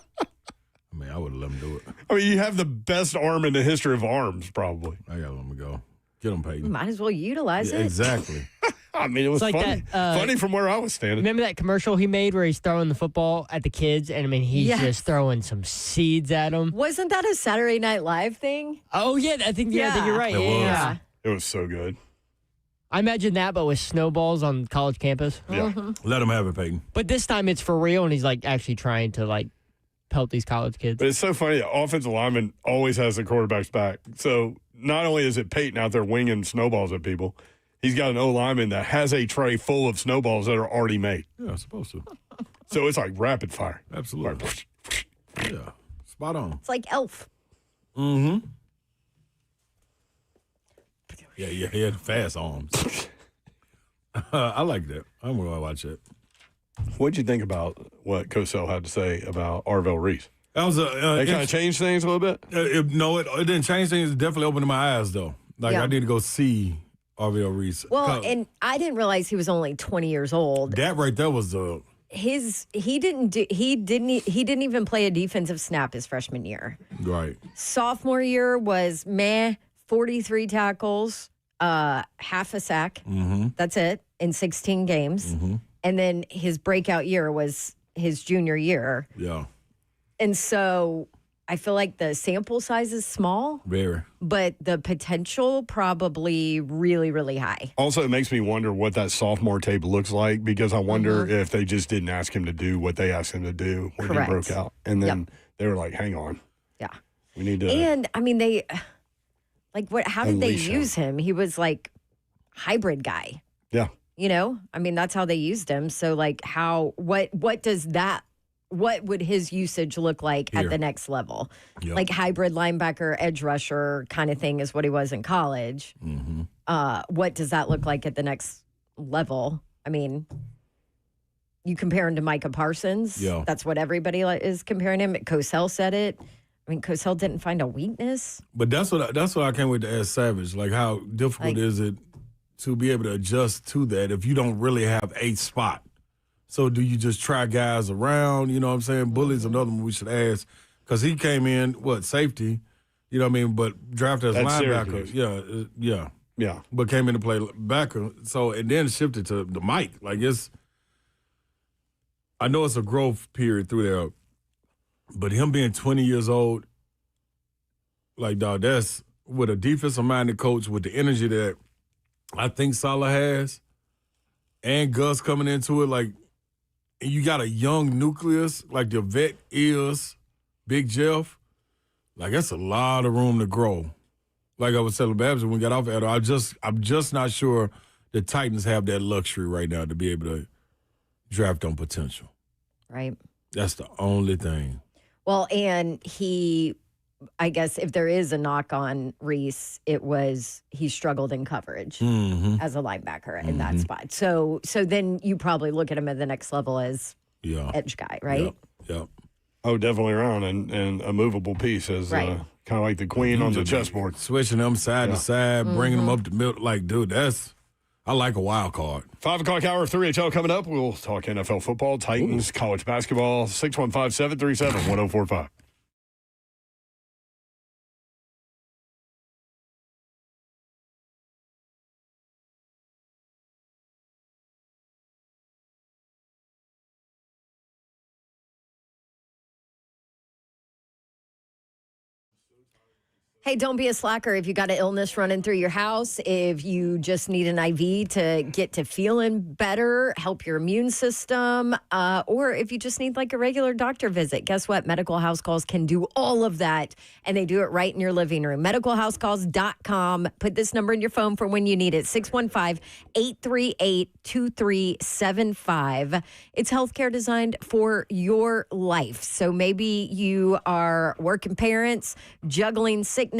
mean, I would have let him do it. I mean, you have the best arm in the history of arms, probably. I got to let him go. Get him, Peyton. Might as well utilize it. Exactly. I mean, it was It's like funny. that, Funny from where I was standing. Remember that commercial he made where he's throwing the football at the kids? And, he's Yes. just throwing some seeds at them. Wasn't that a Saturday Night Live thing? Oh, yeah, I think you're right. It was. Yeah. It was so good. I imagine that, but with snowballs on college campus. Yeah. Let him have it, Peyton. But this time it's for real, and he's, actually trying to, pelt these college kids. But it's so funny. The offensive lineman always has the quarterback's back. So not only is it Peyton out there winging snowballs at people, he's got an O-lineman that has a tray full of snowballs that are already made. Yeah, supposed to. So it's like rapid fire. Absolutely. Yeah. Spot on. It's like Elf. Mm-hmm. Yeah, he had fast arms. I like that. I'm going to watch it. What'd you think about what Cosell had to say about Arvell Reese? That was They kind of changed things a little bit? No, it didn't change things. It definitely opened my eyes, though. I need to go see RVL Reese. Well, and I didn't realize he was only 20 years old. That right there was the He didn't even play a defensive snap his freshman year. right. Sophomore year was 43 tackles, half a sack. That's it in 16 games. And then his breakout year was his junior year. Yeah. And so I feel like the sample size is small, Very. but the potential probably really, really high. Also, it makes me wonder what that sophomore tape looks like because I wonder if they just didn't ask him to do what they asked him to do when Correct. he broke out. And then they were like, hang on. Yeah. We need to. And I mean, how did they Unleash him. use him? He was like hybrid guy. Yeah. You know, I mean, that's how they used him. So like what would his usage look like at the next level? Yeah. Like hybrid linebacker, edge rusher kind of thing is what he was in college. What does that look like at the next level? I mean, you compare him to Micah Parsons. Yeah. That's what everybody is comparing him. Cosell said it. I mean, Cosell didn't find a weakness. But that's what I can't wait to ask Savage. Like, how difficult is it to be able to adjust to that if you don't really have a spot? So do you just try guys around? You know what I'm saying? Bully's another one we should ask because he came in, safety, you know what I mean, but drafted as linebacker. Syracuse. Yeah. But came in to play backer. So, and then shifted to the Mike. Like, I know it's a growth period through there, but him being 20 years old, like, dog, that's with a defensive-minded coach with the energy that I think Salah has and Gus coming into it, like, and you got a young nucleus, like the vet is Big Jeff, like, that's a lot of room to grow. Like I was telling Babs when we got off at I'm just not sure the Titans have that luxury right now to be able to draft on potential. Right. That's the only thing. Well, and I guess if there is a knock on Reese, it was he struggled in coverage as a linebacker in that spot. So then you probably look at him at the next level as edge guy, right? Yep. Oh, definitely around and a movable piece as kind of like the queen on the chessboard. Switching them side to side, bringing them up the middle. Like, dude, I like a wild card. 5 o'clock hour, 3HL coming up. We'll talk NFL football, Titans, college basketball, 615-737-1045. Hey, don't be a slacker if you got an illness running through your house, if you just need an IV to get to feeling better, help your immune system, or if you just need like a regular doctor visit. Guess what? Medical House Calls can do all of that, and they do it right in your living room. MedicalHouseCalls.com. Put this number in your phone for when you need it, 615-838-2375. It's healthcare designed for your life. So maybe you are working parents, juggling sickness,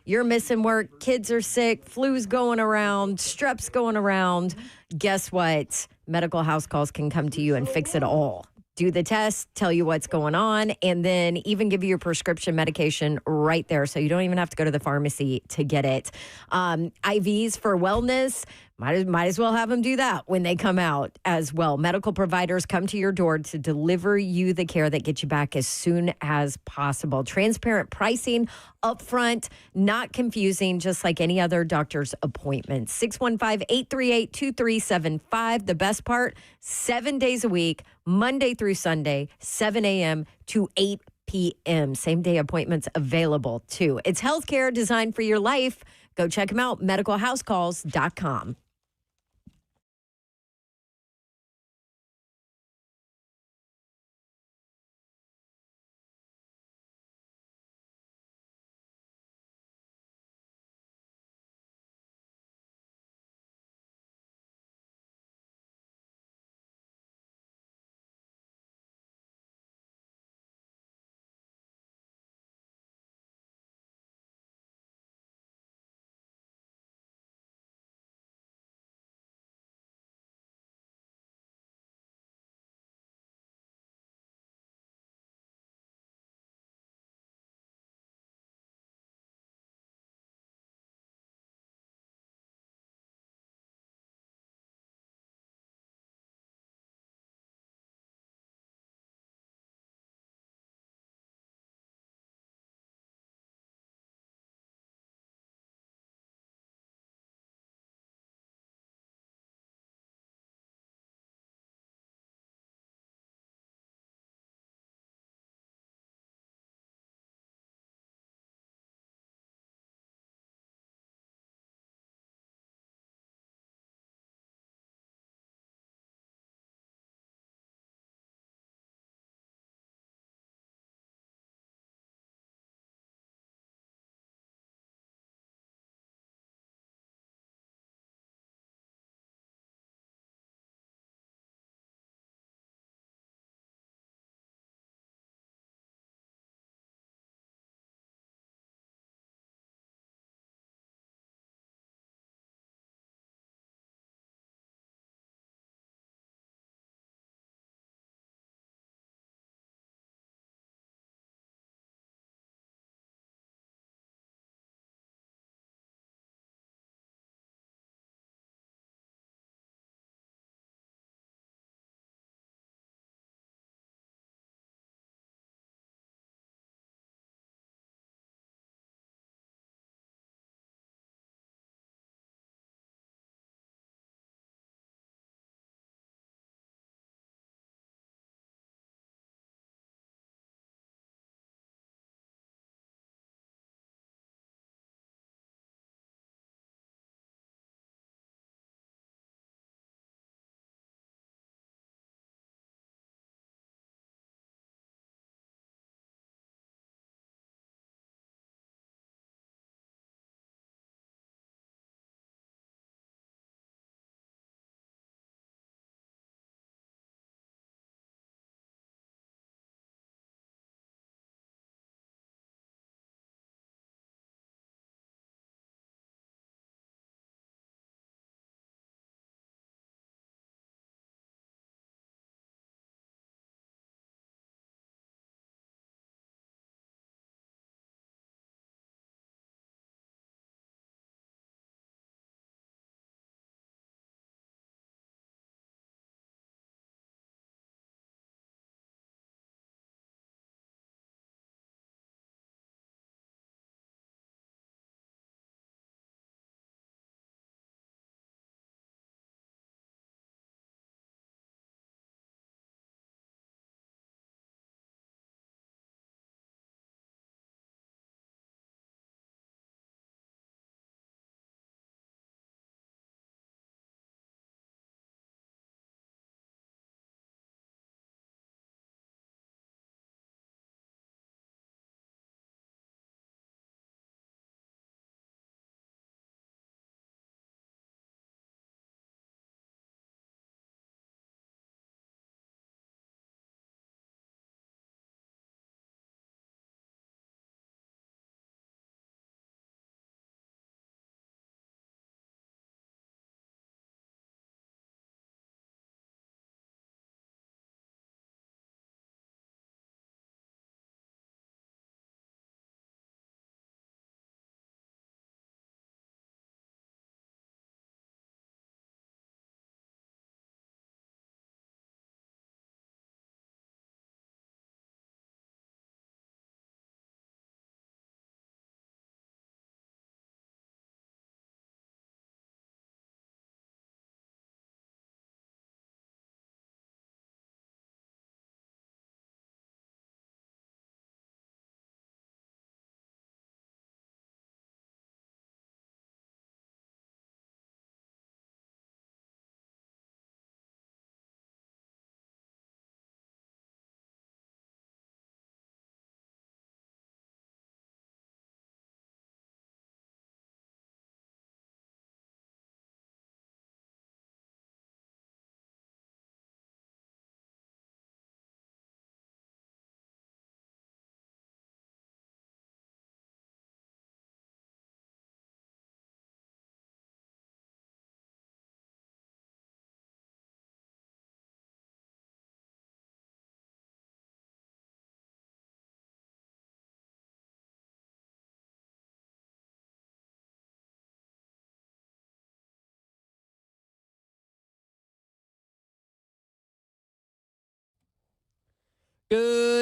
you're missing work, kids are sick, flu's going around, strep's going around. Guess what? Medical House Calls can come to you and fix it all. Do the test, tell you what's going on, and then even give you your prescription medication right there so you don't even have to go to the pharmacy to get it. IVs for wellness, might as well have them do that when they come out as well. Medical providers come to your door to deliver you the care that gets you back as soon as possible. Transparent pricing, upfront, not confusing, just like any other doctor's appointment. 615-838-2375. The best part, 7 days a week, Monday through Sunday, 7 a.m. to 8 p.m. Same day appointments available too. It's healthcare designed for your life. Go check them out, medicalhousecalls.com.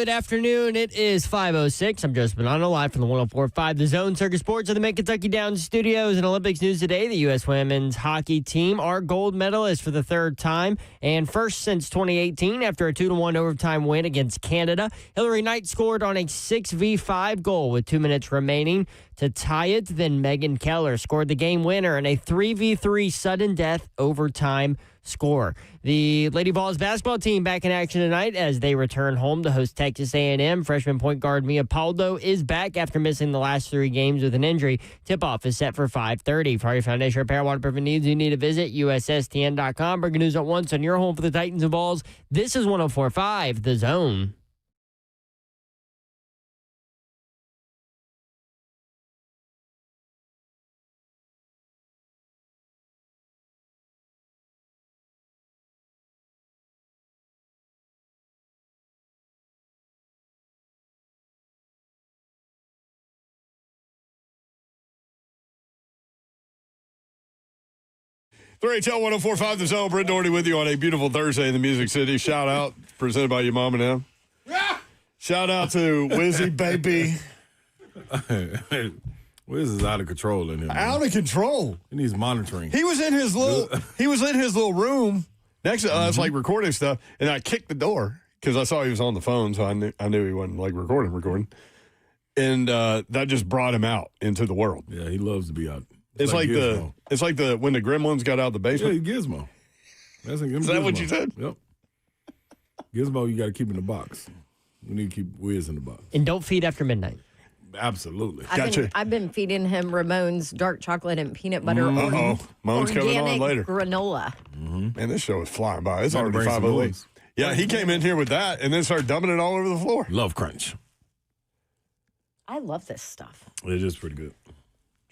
Good afternoon. It is 5:06. I'm Joseph Bonanno, live from the 104.5 The Zone Circus Sports of the Mid-Kentucky Downs Studios. In Olympics news today, the U.S. women's hockey team are gold medalists for the third time and first since 2018 after a 2-1 overtime win against Canada. Hillary Knight scored on a 6v5 goal with 2 minutes remaining to tie it. Then Megan Keller scored the game winner in a 3v3 sudden death overtime score. The Lady Vols basketball team back in action tonight as they return home to host Texas A&M. Freshman point guard Mia Paldo is back after missing the last 3 games with an injury. Tip-off is set for 5:30. For your foundation repair waterproofing needs, you need to visit USSTN.com. Breaking news at once on your home for the Titans and Vols. This is 104.5 The Zone. Three HL 104.5 The Zone. Brent Doherty with you on a beautiful Thursday in the Music City. Shout out, presented by your mom and them. Shout out to Wizzy, baby. Wiz is out of control in here. Man. Out of control. He needs monitoring. He was in his little room next to us, like recording stuff, and I kicked the door because I saw he was on the phone, so I knew he wasn't like recording. And that just brought him out into the world. Yeah, he loves to be out. It's like the when the Gremlins got out of the basement. Yeah, Gizmo. Is that what you said? Yep. Gizmo, you got to keep in the box. We need to keep Wiz in the box. And don't feed after midnight. Absolutely. I've been feeding him Ramon's dark chocolate and peanut butter Moan's coming on later. Granola. Man, this show is flying by. It's already 5:08. Yeah, he came in here with that and then started dumping it all over the floor. Love Crunch. I love this stuff. It is pretty good.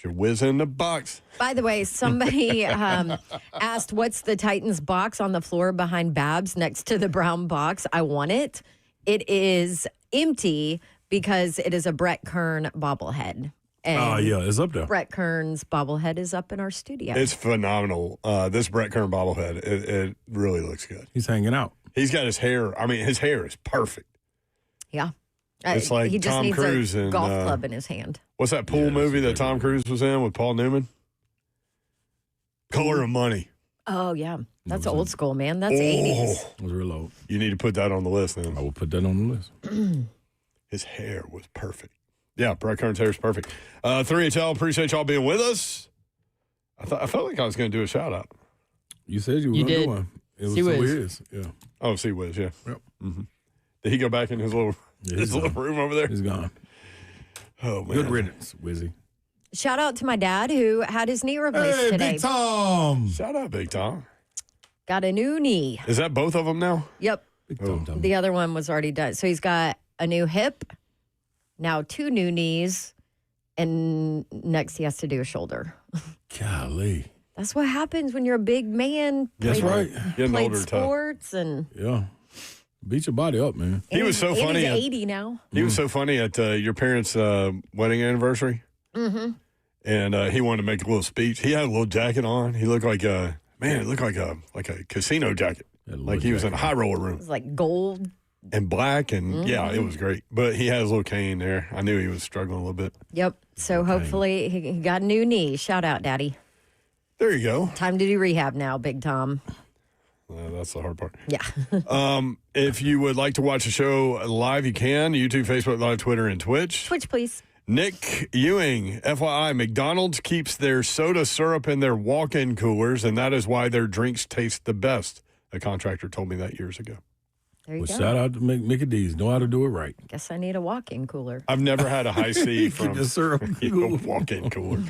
Your whiz in the box. By the way, somebody asked, what's the Titans box on the floor behind Babs next to the brown box? I want it. It is empty because it is a Brett Kern bobblehead. And yeah, it's up there. Brett Kern's bobblehead is up in our studio. It's phenomenal. This Brett Kern bobblehead, it really looks good. He's hanging out. He's got his hair. I mean, his hair is perfect. Yeah. It's like he just Tom needs Cruise a and golf club in his hand. What's that pool movie that Tom Cruise was in with Paul Newman? Color of Money. Oh, yeah. That's old school, man. That's 80s. It was real old. You need to put that on the list then. I will put that on the list. His hair was perfect. Yeah, Brett Kern's hair is perfect. 3HL, appreciate y'all being with us. I felt like I was going to do a shout out. You said you were going to do one. It was Wiz. Yeah. Oh, see Wiz, yeah. Yep. Mm-hmm. Did he go back in his little room over there? He's gone. Oh, man. Good riddance, Wizzy. Shout out to my dad who had his knee replaced today. Big Tom. Shout out, Big Tom. Got a new knee. Is that both of them now? Yep. Big Tom. The other one was already done. So he's got a new hip, now 2 new knees, and next he has to do a shoulder. Golly. That's what happens when you're a big man. That's right. Getting Played older sports and yeah. Beat your body up, man. He was so funny. He's 80 now. He was so funny at your parents' wedding anniversary. Mm-hmm. And he wanted to make a little speech. He had a little jacket on. He looked like it looked like a casino jacket. Like he was in a high roller room. It was like gold. And black, and yeah, it was great. But he had his little cane there. I knew he was struggling a little bit. Yep. So hopefully he got a new knee. Shout out, Daddy. There you go. Time to do rehab now, Big Tom. That's the hard part. Yeah. If you would like to watch the show live, you can. YouTube, Facebook Live, Twitter, and Twitch. Twitch, please. Nick Ewing, FYI, McDonald's keeps their soda syrup in their walk-in coolers, and that is why their drinks taste the best. A contractor told me that years ago. There you go. Shout out to Mickey D's. Know how to do it right. Guess I need a walk-in cooler. I've never had a high C from the syrup walk-in cooler.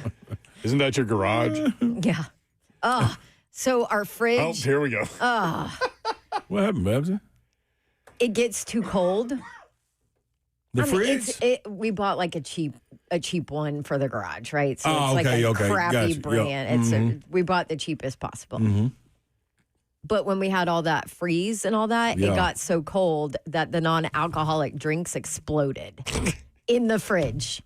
Isn't that your garage? Yeah. So our fridge. Oh, here we go. What happened, Babsy? It gets too cold. The fridge? We bought like a cheap one for the garage, right? So Oh, it's okay, like a crappy gotcha. brand. Yep. We bought the cheapest possible. Mm-hmm. But when we had all that freeze and all that, it got so cold that the non-alcoholic drinks exploded in the fridge.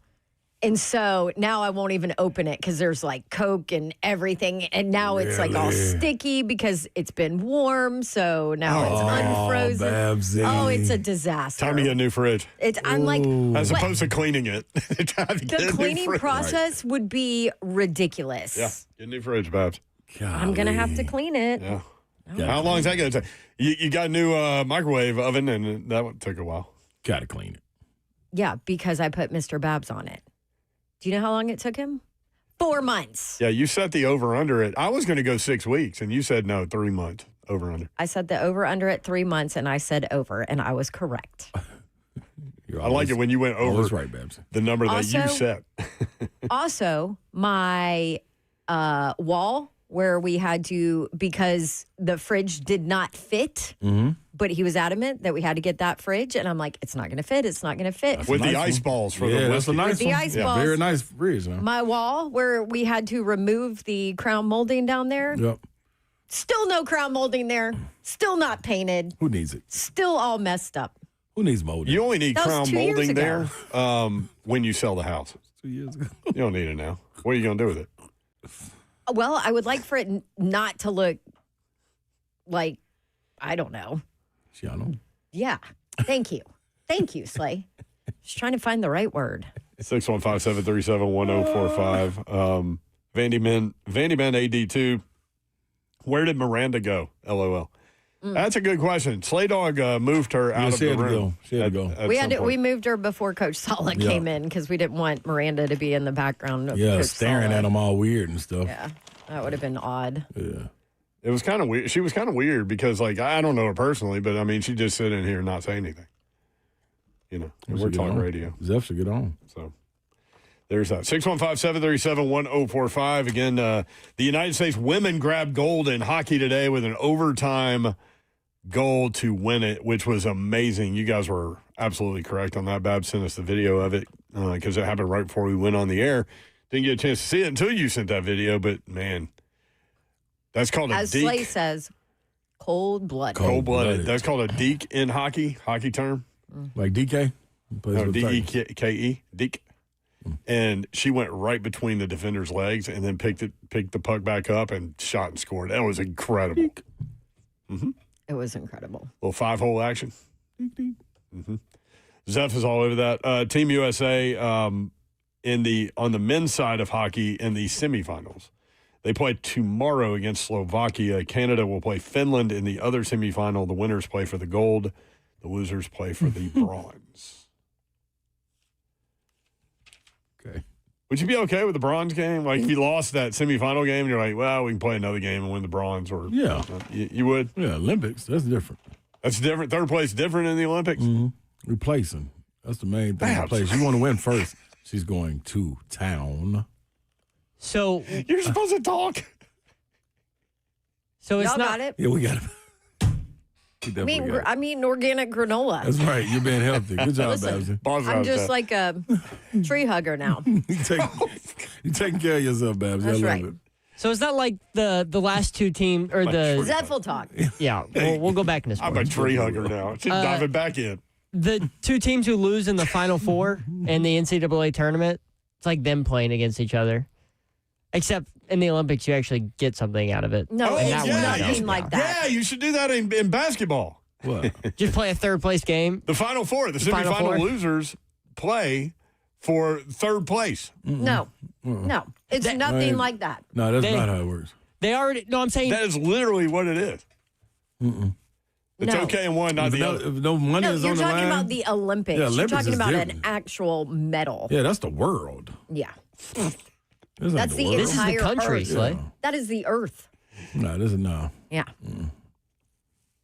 And so now I won't even open it because there's like Coke and everything. And now it's like all sticky because it's been warm. So now it's unfrozen. Babsy. Oh, it's a disaster. Time to get a new fridge. I'm like, As what? opposed to cleaning it. The cleaning process would be ridiculous. Yeah, get a new fridge, Babs. I'm going to have to clean it. Yeah. How long is that going to take? You got a new microwave oven, and that one took a while. Got to clean it. Yeah, because I put Mr. Babs on it. Do you know how long it took him? 4 months. Yeah, you set the over-under it. I was going to go 6 weeks, and you said no, 3 months over-under. I said the over-under at 3 months, and I said over, and I was correct. I like it when you went over right, Babs. the number that you Also- set. Also, my wall where we had to, because the fridge did not fit, but he was adamant that we had to get that fridge. And I'm like, it's not going to fit. It's not going to fit. With the ice balls for the that's a whiskey. nice With the one. ice Yeah, balls. very nice fridge. Huh? My wall where we had to remove the crown molding down there. Yep. Still no crown molding there. Still not painted. Who needs it? Still all messed up. Who needs molding? You only need That was crown 2 years molding ago. there when you sell the house. 2 years ago. You don't need it now. What are you going to do with it? Well, I would like for it not to look like, I don't know. Shiano. Yeah. Thank you. Thank you, Slay. Just trying to find the right word. 615-737-1045. Vandy Men AD2. Where did Miranda go? LOL. That's a good question. Slay Dog moved her out of she the had to room. go. She had to go. at We some had to, point. we moved her before Coach Sala came in because we didn't want Miranda to be in the background of Yeah, Coach staring Sala. at them all weird and stuff. Yeah, that would have been odd. Yeah. It was kind of weird. She was kind of weird because, like, I don't know her personally, but I mean, she just sit in here and not say anything. You know, and we're talking radio. Zeph should get on. So there's that. 615-737-1045. Again, the United States women grabbed gold in hockey today with an overtime goal to win it, which was amazing. You guys were absolutely correct on that. Bab sent us the video of it because it happened right before we went on the air. Didn't get a chance to see it until you sent that video, but man, that's called a As deke. Slay says, cold-blooded. Cold-blooded. That's called a deke in hockey term. Like DK? No, D-E-K-E, deke. And she went right between the defender's legs and then picked the puck back up and shot and scored. That was incredible. Mm-hmm. It was incredible. Little 5-hole action. Mm-hmm. Zeph is all over that. Team USA on the men's side of hockey in the semifinals. They play tomorrow against Slovakia. Canada will play Finland in the other semifinal. The winners play for the gold. The losers play for the bronze. Okay. Would you be okay with the bronze game? Like if you lost that semifinal game and you're like, well, we can play another game and win the bronze, or Yeah. You would? Yeah, Olympics, that's different. That's different. Third place different in the Olympics? Mm-hmm. Replacing. That's the main thing. Replace. You want to win first. She's going to town. So you're supposed to talk. So it's Y'all not got it? Yeah, we got it. I'm eating organic granola. That's right. You're being healthy. Good job, Listen, Babsy. I'm just like a tree hugger now. you taking care of yourself, Babsy. That's I love right. it. So it's not like the last two teams or the Zeph will talk. Yeah, we'll go back in this. I'm a tree hugger now. She's diving back in. The two teams who lose in the Final Four in the NCAA tournament, it's like them playing against each other. Except in the Olympics, you actually get something out of it. No, And it's that one, nothing no. like that. Yeah, you should do that in basketball. What? Just play a third place game. The Final Four, the Final semifinal Four? losers play for third place. No, no, it's nothing like that. No, that's not how it works. They already. No, I'm saying that is literally what it is. It's No. okay in one, not the other. If no money No, is you're on the talking line. about the Olympics. Yeah, You're Olympics talking is about an different. actual medal. Yeah, that's the world. Yeah. This ain't That's the world. entire country, Earth. Slay. That is the Earth. No, this is no. Yeah.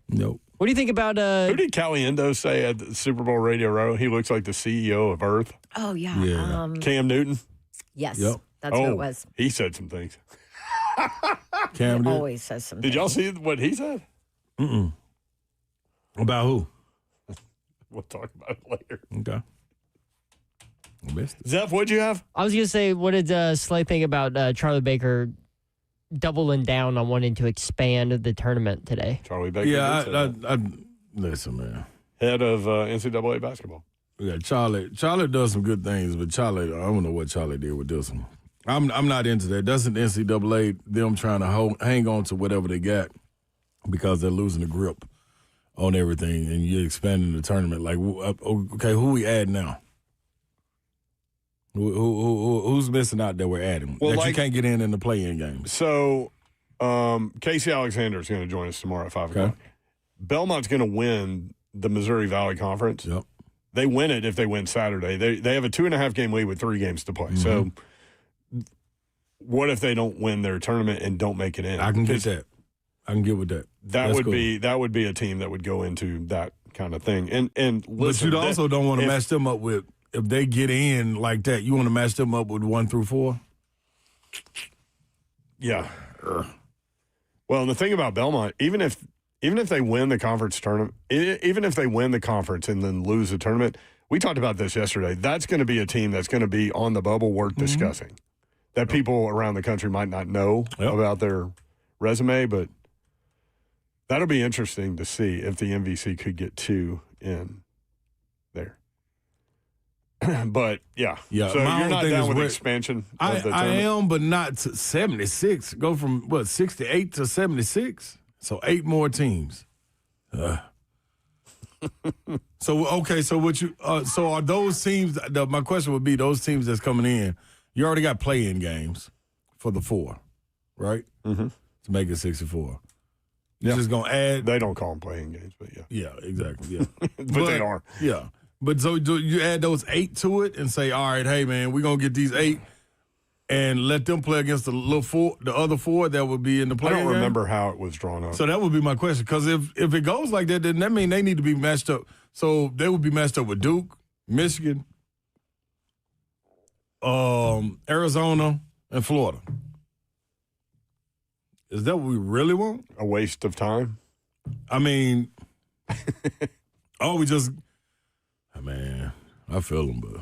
Nope. What do you think about Who did Caliendo say at the Super Bowl Radio Row? He looks like the CEO of Earth. Oh yeah. Yeah. Cam Newton. Yes. Yep. That's what it was. He said some things. Cam did? Always says something. Did y'all see what he said? About who? We'll talk about it later. Okay. I missed it. Zeph, what'd you have? I was going to say, what did Slay think about Charlie Baker doubling down on wanting to expand the tournament today? Charlie Baker. Yeah, did say that. I listen, man. Head of NCAA basketball. Yeah, Charlie does some good things, but Charlie, I don't know what Charlie did with this one. I'm not into that. That's an NCAA, them trying to hang on to whatever they got because they're losing the grip on everything, and you're expanding the tournament. Like, okay, who we add now? Who's missing out that we're adding? Well, that you can't get in the play-in games. So, Casey Alexander is going to join us tomorrow at 5 o'clock. Belmont's going to win the Missouri Valley Conference. Yep. They win it if they win Saturday. They have a 2.5-game lead with 3 games to play. Mm-hmm. So, what if they don't win their tournament and don't make it in? I can get that. I can get with that. That would be a team that would go into that kind of thing. And listen, but you also don't want to match them up with, if they get in like that, you want to match them up with 1 through 4? Yeah. Well, and the thing about Belmont, even if they win the conference tournament, even if they win the conference and then lose the tournament, we talked about this yesterday. That's going to be a team that's going to be on the bubble worth discussing. That people around the country might not know about their resume, but that'll be interesting to see if the MVC could get 2 in there. But, yeah. So you're not down with expansion of the tournament? I am, but not to 76. Go from, 68 to 76? So 8 more teams. So what you so are those teams, my question would be, those teams that's coming in, you already got play-in games for the 4, right? Mm-hmm. To make it 64. You're just going to add. They don't call them play-in games, but yeah. Yeah, exactly, yeah. but they are. Yeah. But so do you add those 8 to it and say, all right, hey, man, we're going to get these 8 and let them play against the other 4 that would be in the play-in game? I don't remember how it was drawn up. So that would be my question. Because if it goes like that, then that means they need to be matched up. So they would be matched up with Duke, Michigan, Arizona, and Florida. Is that what we really want? A waste of time? I mean, man, I feel them, but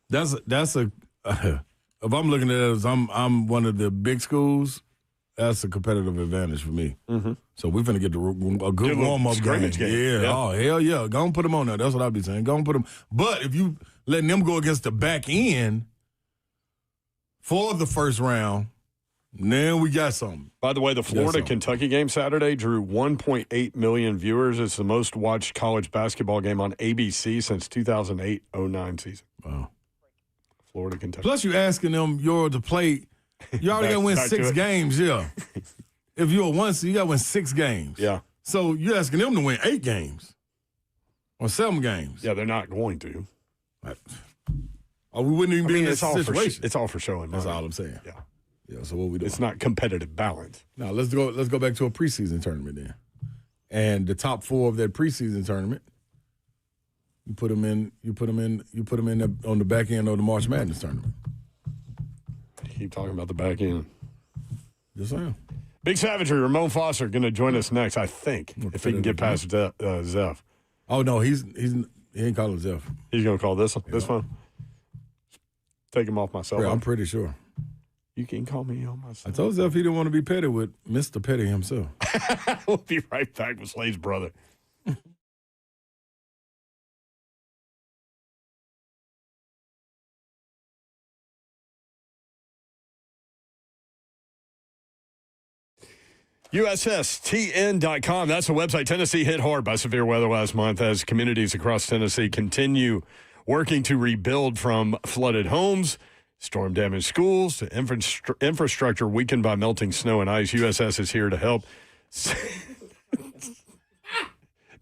that's a if I'm looking at it as I'm one of the big schools, that's a competitive advantage for me. Mm-hmm. So we're going to get a good warm-up game. Yeah. Oh, hell yeah. Go and put them on there. That's what I'll be saying. Go and put them. But if you letting them go against the back end for the first round, now we got something. By the way, the Florida-Kentucky game Saturday drew 1.8 million viewers. It's the most-watched college basketball game on ABC since 2008-09 season. Wow. Florida-Kentucky. Plus, you're asking them to play. You already got to win 6 games, yeah. If you're a 1 seed, you got to win 6 games. Yeah. So you're asking them to win 8 games or 7 games. Yeah, they're not going to. Or we wouldn't even be in this situation. It's all for showing. That's all I'm saying. Yeah. Yeah, so what we do? It's not competitive balance. Now let's go back to a preseason tournament then. And the top 4 of that preseason tournament, you put them in on the back end of the March Madness tournament. Keep talking about the back end. Just saying. Big Savagery, Ramon Foster going to join us next, I think, if he can get past Zeph. Oh no, he ain't calling Zeph. He's going to call this one. Yeah. This one. Take him off my cell phone. I'm pretty sure. You can call me on my cell. I told Zeph he didn't want to be petty with Mr. Petty himself. We'll be right back with Slade's brother. USSTN.com. That's the website. Tennessee hit hard by severe weather last month as communities across Tennessee continue working to rebuild from flooded homes, storm-damaged schools, to infrastructure weakened by melting snow and ice. USS is here to help. Do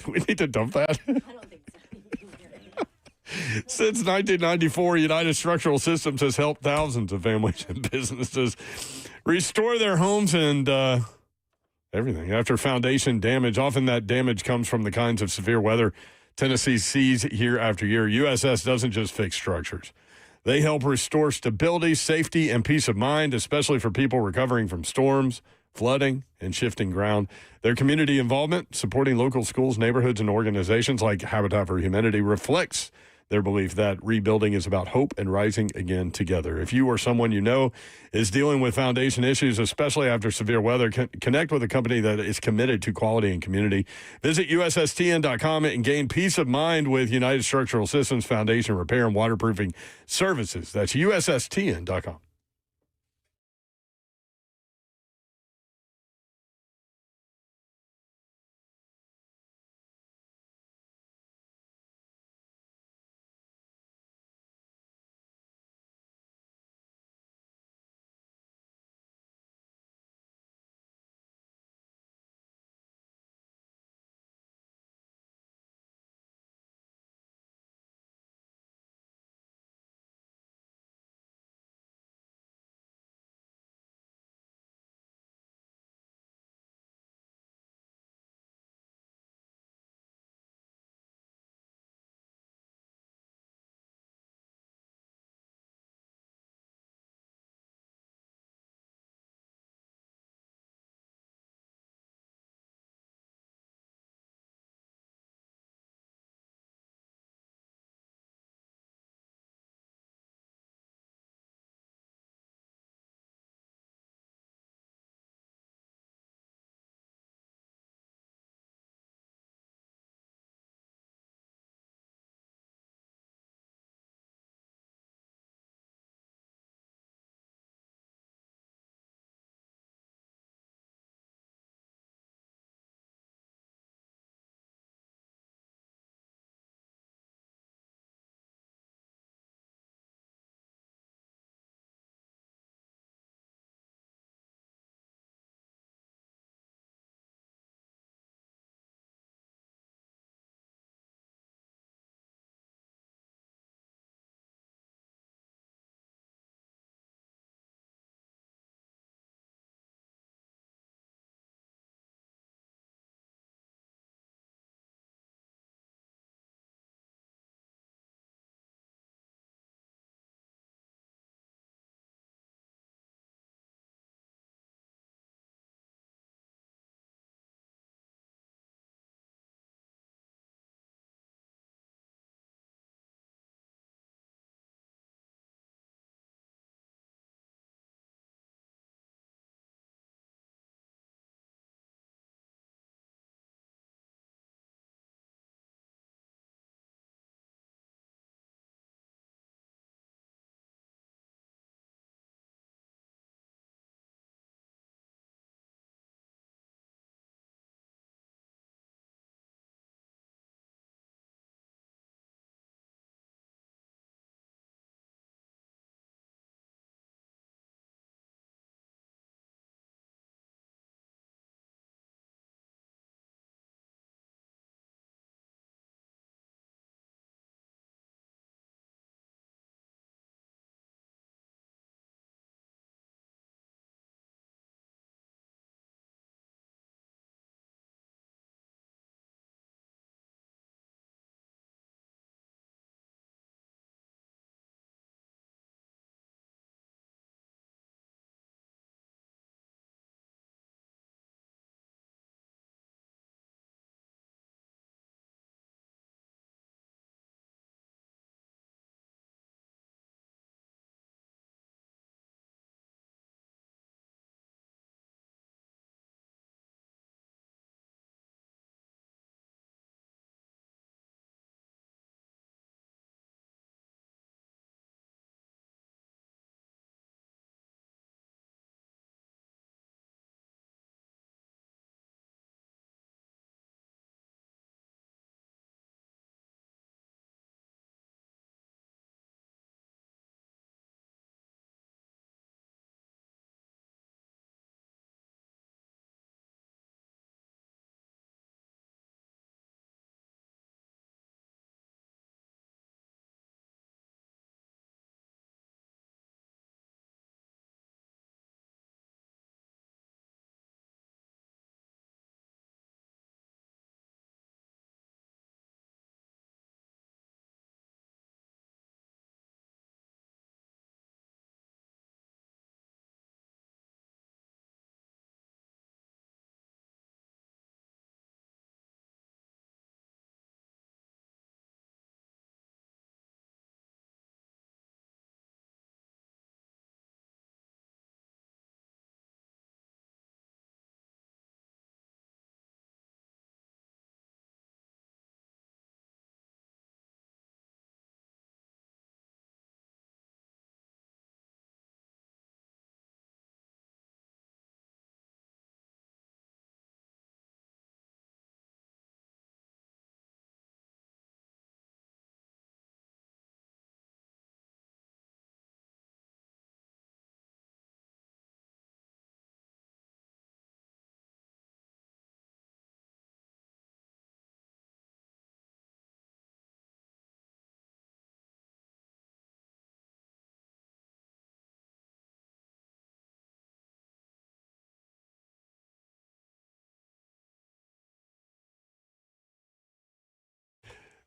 we need to dump that? I don't think so. Since 1994, United Structural Systems has helped thousands of families and businesses restore their homes and everything after foundation damage. Often that damage comes from the kinds of severe weather Tennessee sees year after year. USS doesn't just fix structures. They help restore stability, safety, and peace of mind, especially for people recovering from storms, flooding, and shifting ground. Their community involvement, supporting local schools, neighborhoods, and organizations like Habitat for Humanity reflects their belief that rebuilding is about hope and rising again together. If you or someone you know is dealing with foundation issues, especially after severe weather, connect with a company that is committed to quality and community. Visit USSTN.com and gain peace of mind with United Structural Systems Foundation Repair and Waterproofing Services. That's USSTN.com.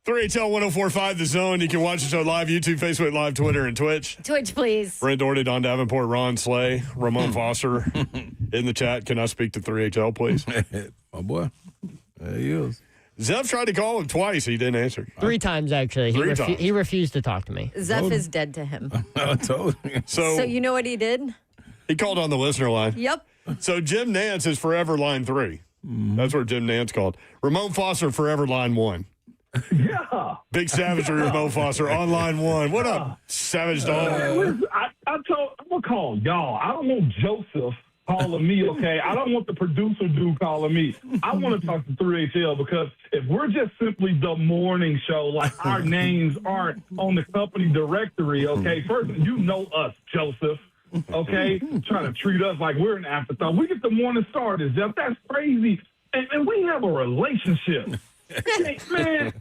3HL 1045 The Zone. You can watch the show live, YouTube, Facebook Live, Twitter, and Twitch. Twitch, please. Brent Doherty, Don Davenport, Ron Slay, Ramon Foster in the chat. Can I speak to 3HL, please? My boy. There he is. Zeph tried to call him twice. He didn't answer. 3 times, actually. He refused to talk to me. Zeph is dead to him. I told you. So you know what he did? He called on the listener line. Yep. So Jim Nance is forever line 3. That's where Jim Nance called. Ramon Foster, forever line 1. Yeah. Big Savagery, Ramon Foster on line 1. What up, Savage Dog? I'm gonna call y'all. I don't want Joseph calling me, okay? I don't want the producer dude calling me. I want to talk to 3HL because if we're just simply the morning show, like our names aren't on the company directory, okay? First, you know us, Joseph. Okay, trying to treat us like we're an afterthought. We get the morning starters, Jeff. That's crazy, and we have a relationship. Hey, man,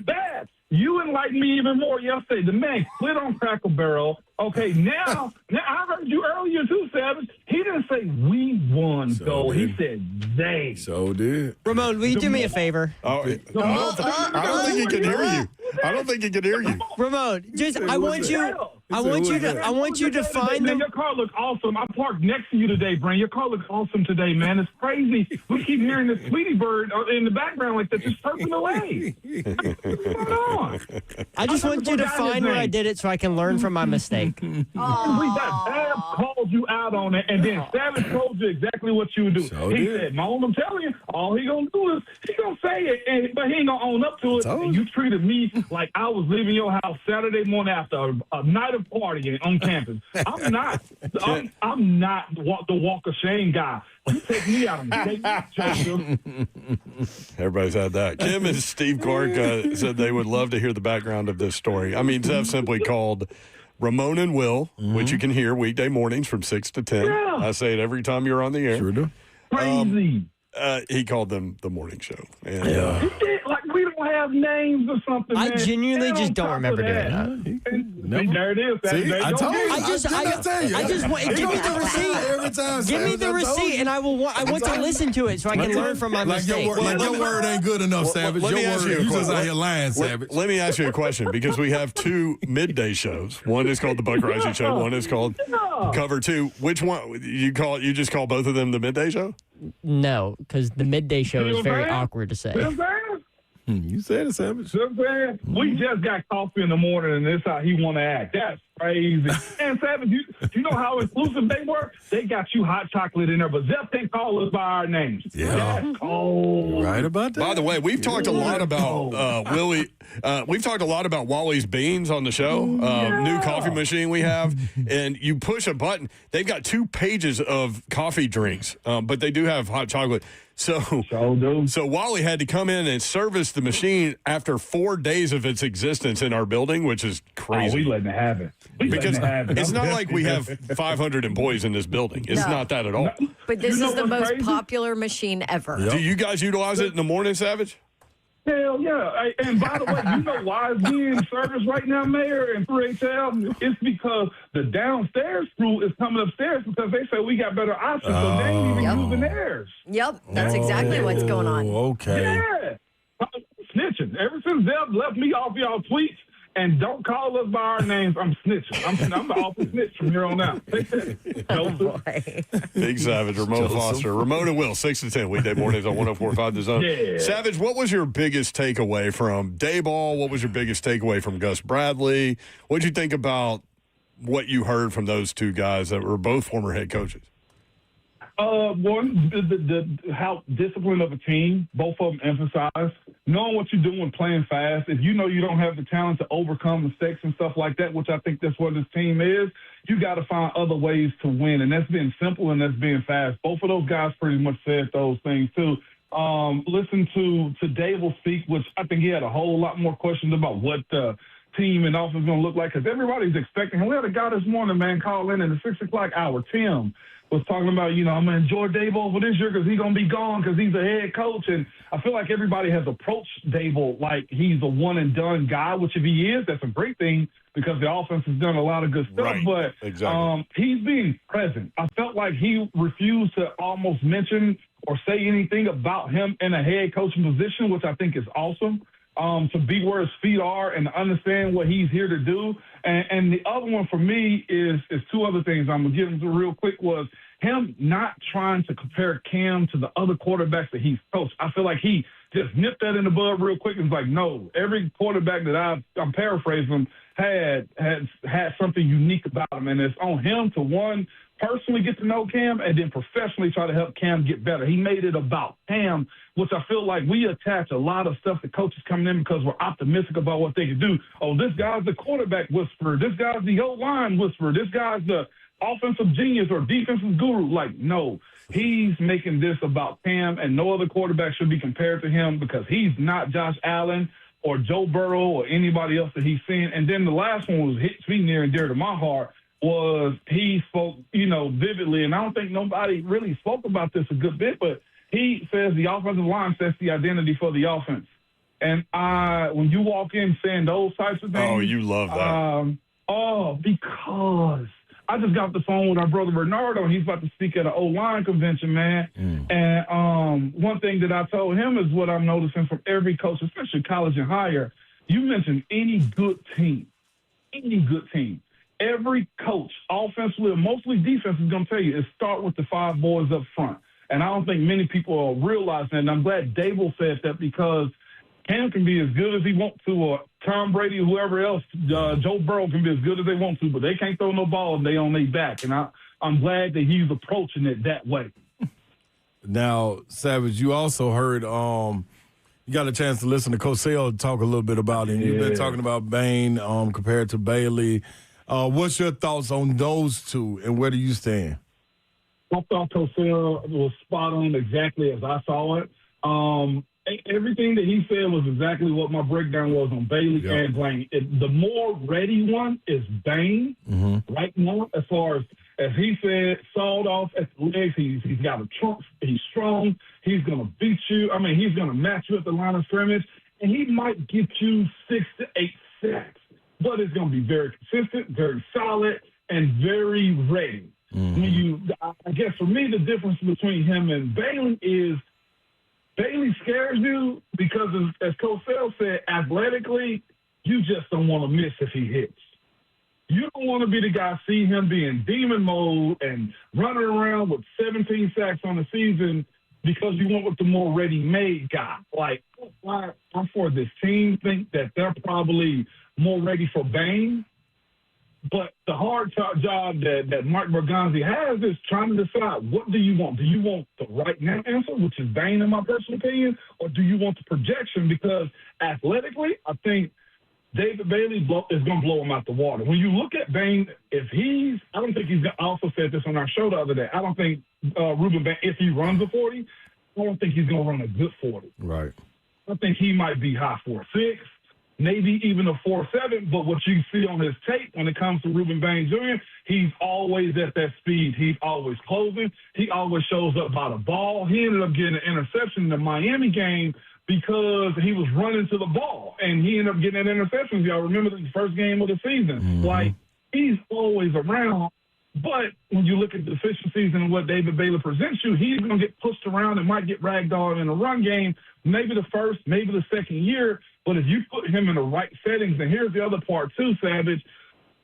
Babs, you enlightened me even more yesterday. The man quit on Cracker Barrel. Okay, now I heard you earlier too, Savage. He didn't say we won, though. He said they. So did. Ramon, will you do me a favor? I don't think he can hear you. I don't think he can hear you. Ramon, I want you to find them. Your car looks awesome. I parked next to you today, Brent. Your car looks awesome today, man. It's crazy. We keep hearing this Tweety bird in the background like that, just surfing away. What's going on? I just want you to find where I did it so I can learn from my mistake. We got Babs called you out on it, and then Savage told you exactly what you would do. He said, Mom, I'm telling you, all he gonna do is he gonna say it, but he ain't gonna own up to it. And you treated me like I was leaving your house Saturday morning after a night of partying on campus. I'm not the walk of shame guy. You take me out and Joseph. Everybody's had that. Kim and Steve Clark said they would love to hear the background of this story. I mean, Zeph simply called Ramon and Will, which you can hear weekday mornings from 6 to 10. Yeah. I say it every time you're on the air. Sure do. Crazy. He called them the morning show. And, Like we don't have names or something. I man. genuinely And just on don't top remember of doing that. There it is. See, I told you. I just want give me the receipt every time. Give me the receipt, and I want to listen to it so I can learn from my mistake. Your word ain't good enough, Savage. Let me ask you a You just question. out here lying, Savage. Let me ask you a question because we have 2 midday shows. One is called the Buck Rising Show. One is called Cover 2. Which one you call? You just call both of them the midday show? No, because the midday show is very awkward to say. You said it, Savage. We just got coffee in the morning, and this how he want to act. That's crazy. And Savage, you know how inclusive they were? They got you hot chocolate in there, but Zeph can't call us by our names. Yeah. That's cold. Right about that. By the way, we've talked a lot about Willie. We've talked a lot about Wally's Beans on the show. New coffee machine we have, and you push a button. They've got 2 pages of coffee drinks, but they do have hot chocolate. So Wally had to come in and service the machine after 4 days of its existence in our building, which is crazy. Oh, we letting it happen. Because it's not like we have 500 employees in this building. It's not that at all. But this is the most crazy? popular machine ever. Do you guys utilize it in the morning, Savage? Hell yeah. And by the way, you know why it's being serviced right now, Mayor, and 3HL? It's because the downstairs crew is coming upstairs because they say we got better options, so they ain't even using theirs. Yep, that's exactly what's going on. Okay. Yeah. Snitching. Ever since Zeb left me off y'all tweets, and don't call us by our names, I'm snitching. I'm the awful snitch from here on out. Big Savage, Ramon Foster. Ramon and Will, 6 to 10, weekday mornings on 104.5 The Zone. Yeah. Savage, what was your biggest takeaway from Dayball? What was your biggest takeaway from Gus Bradley? What did you think about what you heard from those 2 guys that were both former head coaches? One, how discipline of a team, both of them emphasize. Knowing what you're doing, playing fast. If you know you don't have the talent to overcome mistakes and stuff like that, which I think that's what this team is, you got to find other ways to win. And that's being simple and that's being fast. Both of those guys pretty much said those things, too. Listen to Dable speak, which I think he had a whole lot more questions about what the team and offense is going to look like because everybody's expecting him. We had a guy this morning, man, call in the 6 o'clock hour, Tim, was talking about, I'm going to enjoy Dable for this year because he's going to be gone because he's a head coach. And I feel like everybody has approached Dable like he's a one-and-done guy, which if he is, that's a great thing because the offense has done a lot of good stuff. Right. But Exactly. He's being present. I felt like he refused to almost mention or say anything about him in a head coaching position, which I think is awesome. to be where his feet are and to understand what he's here to do. And the other one for me is two other things I'm going to get into real quick was him not trying to compare Cam to the other quarterbacks that he's coached. I feel like he just nipped that in the bud real quick and was like, no, every quarterback that I'm paraphrasing him had something unique about him. And it's on him to, one, personally get to know Cam and then professionally try to help Cam get better. He made it about Cam, which I feel like we attach a lot of stuff to coaches coming in because we're optimistic about what they can do. Oh, this guy's the quarterback whisperer. This guy's the O-line whisperer. This guy's the offensive genius or defensive guru. Like, no, he's making this about Cam, and no other quarterback should be compared to him because he's not Josh Allen or Joe Burrow or anybody else that he's seen. And then the last one was hits me near and dear to my heart was he spoke, vividly, and I don't think nobody really spoke about this a good bit, but he says the offensive line sets the identity for the offense. And when you walk in saying those types of things. Oh, you love that. Because I just got off the phone with our brother Bernardo, and he's about to speak at an O-line convention, man. And one thing that I told him is what I'm noticing from every coach, especially college and higher. You mentioned any good team. Every coach, offensively or mostly defense, is going to tell you is start with the 5 boys up front. And I don't think many people are realizing that. And I'm glad Dable said that because Cam can be as good as he wants to, or Tom Brady or whoever else, Joe Burrow can be as good as they want to, but they can't throw no ball and they on their back. And I'm glad that he's approaching it that way. Now, Savage, you also heard you got a chance to listen to Cosell talk a little bit about him. You've been talking about Bain compared to Bailey. What's your thoughts on those two, and where do you stand? I thought Cosell was spot on exactly as I saw it. Everything that he said was exactly what my breakdown was on Bailey and Blaine. The more ready one is Bain right now, as far as he said, sawed off at the legs. He's got a trunk. He's strong. He's going to beat you. I mean, he's going to match you at the line of scrimmage, and he might get you 6 to 8 sacks. But it's going to be very consistent, very solid, and very ready. I guess for me, the difference between him and Bailey is Bailey scares you because, as Cosell said, athletically, you just don't want to miss if he hits. You don't want to be the guy, see him be in demon mode and running around with 17 sacks on the season because you went with the more ready-made guy. Like, I for this team think that they're probably more ready for Bain. But the hard job that Mike Bergonzi has is trying to decide, what do you want? Do you want the right now answer, which is Bain in my personal opinion, or do you want the projection? Because athletically, I think David Bailey is going to blow him out the water. When you look at Bain, I don't think I also said this on our show the other day, I don't think Ruben Bain, if he runs a 40, I don't think he's going to run a good 40. Right. I think he might be high 4.6. Maybe even a 4.7, but what you see on his tape when it comes to Ruben Bain Jr., he's always at that speed. He's always closing. He always shows up by the ball. He ended up getting an interception in the Miami game because he was running to the ball, and he ended up getting an interception. Y'all remember the first game of the season. Like, he's always around, but when you look at the deficiencies and what David Bailey presents you, he's going to get pushed around and might get ragdolled in a run game, maybe the first, maybe the second year. But if you put him in the right settings, and here's the other part too, Savage,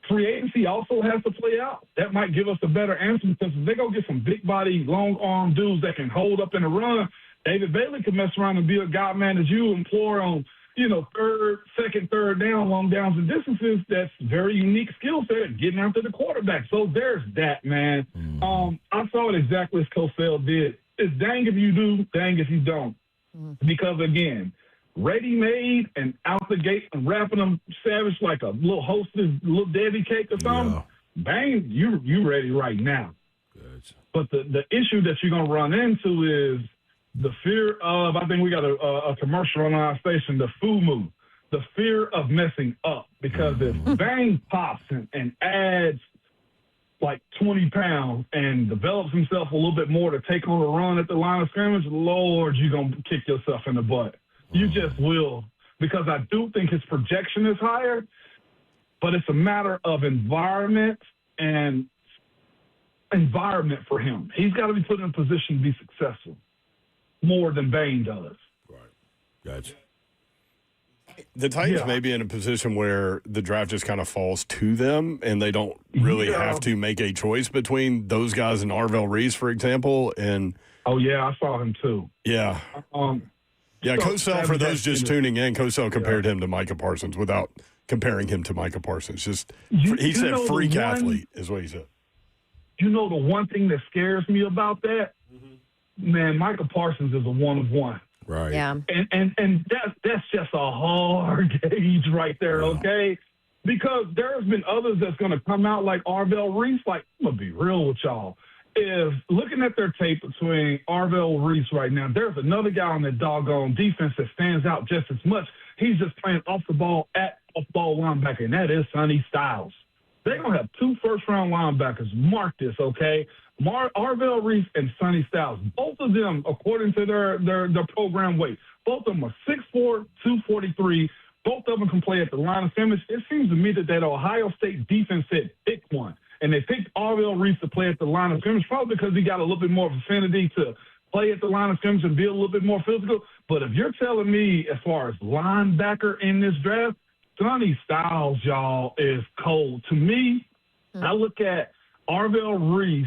free agency also has to play out. That might give us a better answer because if they go get some big body, long arm dudes that can hold up in the run, David Bailey could mess around and be a guy, man, that you employ on, third down, long downs and distances. That's very unique skill set, getting after the quarterback. So there's that, man. I saw it exactly as Cosell did. It's dang if you do, dang if you don't. Because, again, ready-made and out the gate and wrapping them Savage like a little hosted little Debbie cake or something, bang, you ready right now. Gotcha. But the issue that you're going to run into is the fear of, I think we got a commercial on our station, the FUMU, the fear of messing up. Because if Bang pops and adds like 20 pounds and develops himself a little bit more to take on a run at the line of scrimmage, Lord, you're going to kick yourself in the butt. You just will, because I do think his projection is higher, but it's a matter of environment for him. He's got to be put in a position to be successful more than Bain does. Right. Gotcha. the Titans may be in a position where the draft just kind of falls to them, and they don't really have to make a choice between those guys and Arvell Reese, for example. And I saw him too. Yeah. Cosell, for those just tuning in, Cosell compared him to Micah Parsons without comparing him to Micah Parsons. He said freak athlete is what he said. You know the one thing that scares me about that? Man, Micah Parsons is a one-of-one. Right. Yeah. And that's just a hard gauge right there, okay? Because there's been others that's going to come out like Arvell Reese. Like, I'm going to be real with y'all. If looking at their tape between Arvell Reese right now, there's another guy on that doggone defense that stands out just as much. He's just playing off-the-ball linebacker, and that is Sonny Styles. They're going to have 2 first-round linebackers. Mark this, okay? Arvell Reese and Sonny Styles. Both of them, according to their program weight, both of them are 6'4", 243. Both of them can play at the line of scrimmage. It seems to me that Ohio State defense said pick one. And they picked Arvell Reese to play at the line of scrimmage, probably because he got a little bit more of affinity to play at the line of scrimmage and be a little bit more physical. But if you're telling me as far as linebacker in this draft, Sonny Styles, y'all, is cold. To me, I look at Arvell Reese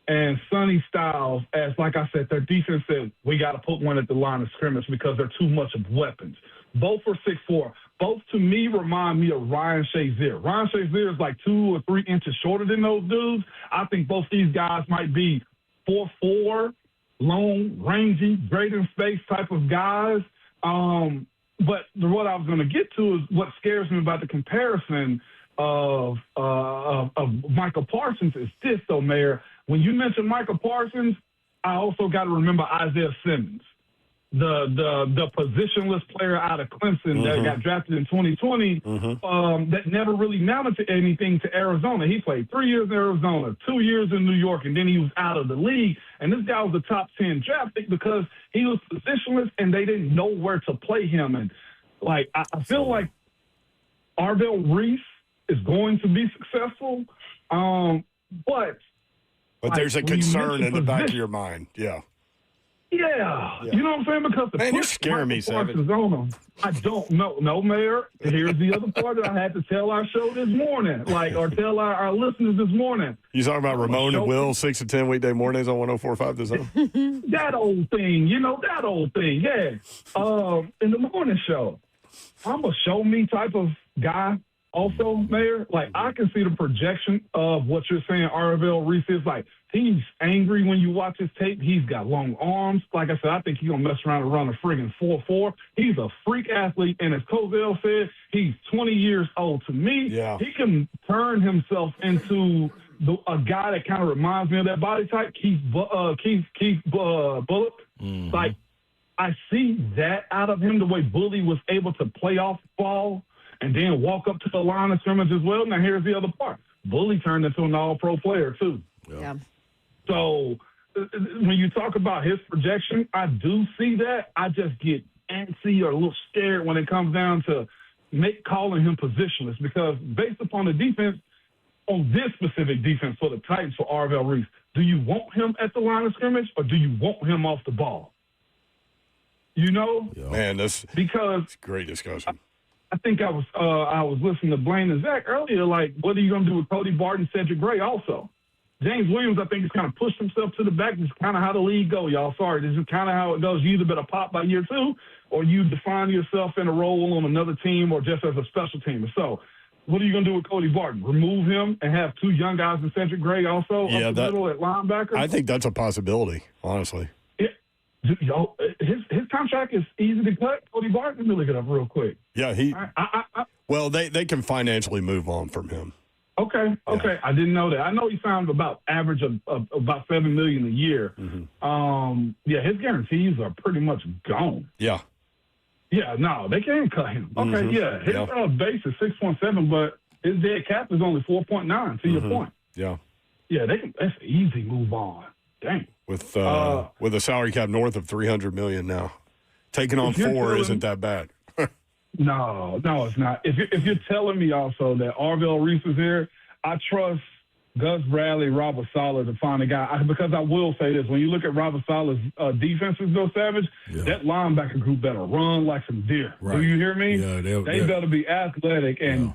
and Sonny Styles as, like I said, their defense said, we got to put one at the line of scrimmage because they're too much of weapons. Both are 6'4". Both, to me, remind me of Ryan Shazier. Ryan Shazier is like 2 or 3 inches shorter than those dudes. I think both these guys might be 4'4", long, rangy, great in space type of guys. But what I was going to get to is what scares me about the comparison of Michael Parsons is this, though, Mayor. When you mention Michael Parsons, I also got to remember Isaiah Simmons, the positionless player out of Clemson that got drafted in 2020 that never really amounted to anything to Arizona. He played 3 years in Arizona, 2 years in New York, and then he was out of the league. And this guy was a top 10 draft pick because he was positionless and they didn't know where to play him. And, like, I feel like Arvell Reese is going to be successful, but there's a concern in the back of your mind. Yeah. Yeah, you know what I'm saying? Because the you're scaring me, Savage. I don't know. No, Mayor. Here's the other part that I had to tell our show this morning, or tell our listeners this morning. You talking about Ramon and Will, 6 to 10 weekday mornings on 104.5 The Zone? That old thing, yeah. In the morning show, I'm a show me type of guy. Also, Mayor, like, I can see the projection of what you're saying Arvell Reese is. Like, he's angry when you watch his tape. He's got long arms. Like I said, I think he's going to mess around and run a friggin' 4.4. He's a freak athlete. And as Cosell said, he's 20 years old. To me, he can turn himself into a guy that kind of reminds me of that body type, Keith Bullock. Like, I see that out of him, the way Bully was able to play off the ball and then walk up to the line of scrimmage as well. Now, here's the other part. Bully turned into an all-pro player, too. Yeah. So when you talk about his projection, I do see that. I just get antsy or a little scared when it comes down to calling him positionless because based upon the defense, on this specific defense for the Titans for Arvell Reese, do you want him at the line of scrimmage or do you want him off the ball? You know? Yeah. Man, it's a great discussion. I think I was listening to Blaine and Zach earlier, like, what are you going to do with Cody Barton, Cedric Gray also? James Williams, I think, has kind of pushed himself to the back. This is kind of how the league go, y'all. Sorry, this is kind of how it goes. You either better pop by year 2 or you define yourself in a role on another team or just as a special teamer. So what are you going to do with Cody Barton? Remove him and have 2 young guys in Cedric Gray also up the middle at linebacker? I think that's a possibility, honestly. Yo, his contract is easy to cut. Cody Barton, let me look it up real quick. Yeah, well, they can financially move on from him. Okay. I didn't know that. I know he signed about average of about $7 million a year. His guarantees are pretty much gone. Yeah. Yeah, no, they can't cut him. Okay, his base is 6.7, but his dead cap is only 4.9. To your point. Yeah. Yeah, they can. That's an easy move on. Dang. With a salary cap north of $300 million now, taking on 4 isn't that bad. No, it's not. If you're telling me also that Arvell Reese is here, I trust Gus Bradley, Robert Saleh to find a guy. Because I will say this, when you look at Robert Saleh's defenses, Bill Savage, that linebacker group better run like some deer. Right. Do you hear me? Yeah, they better be athletic. And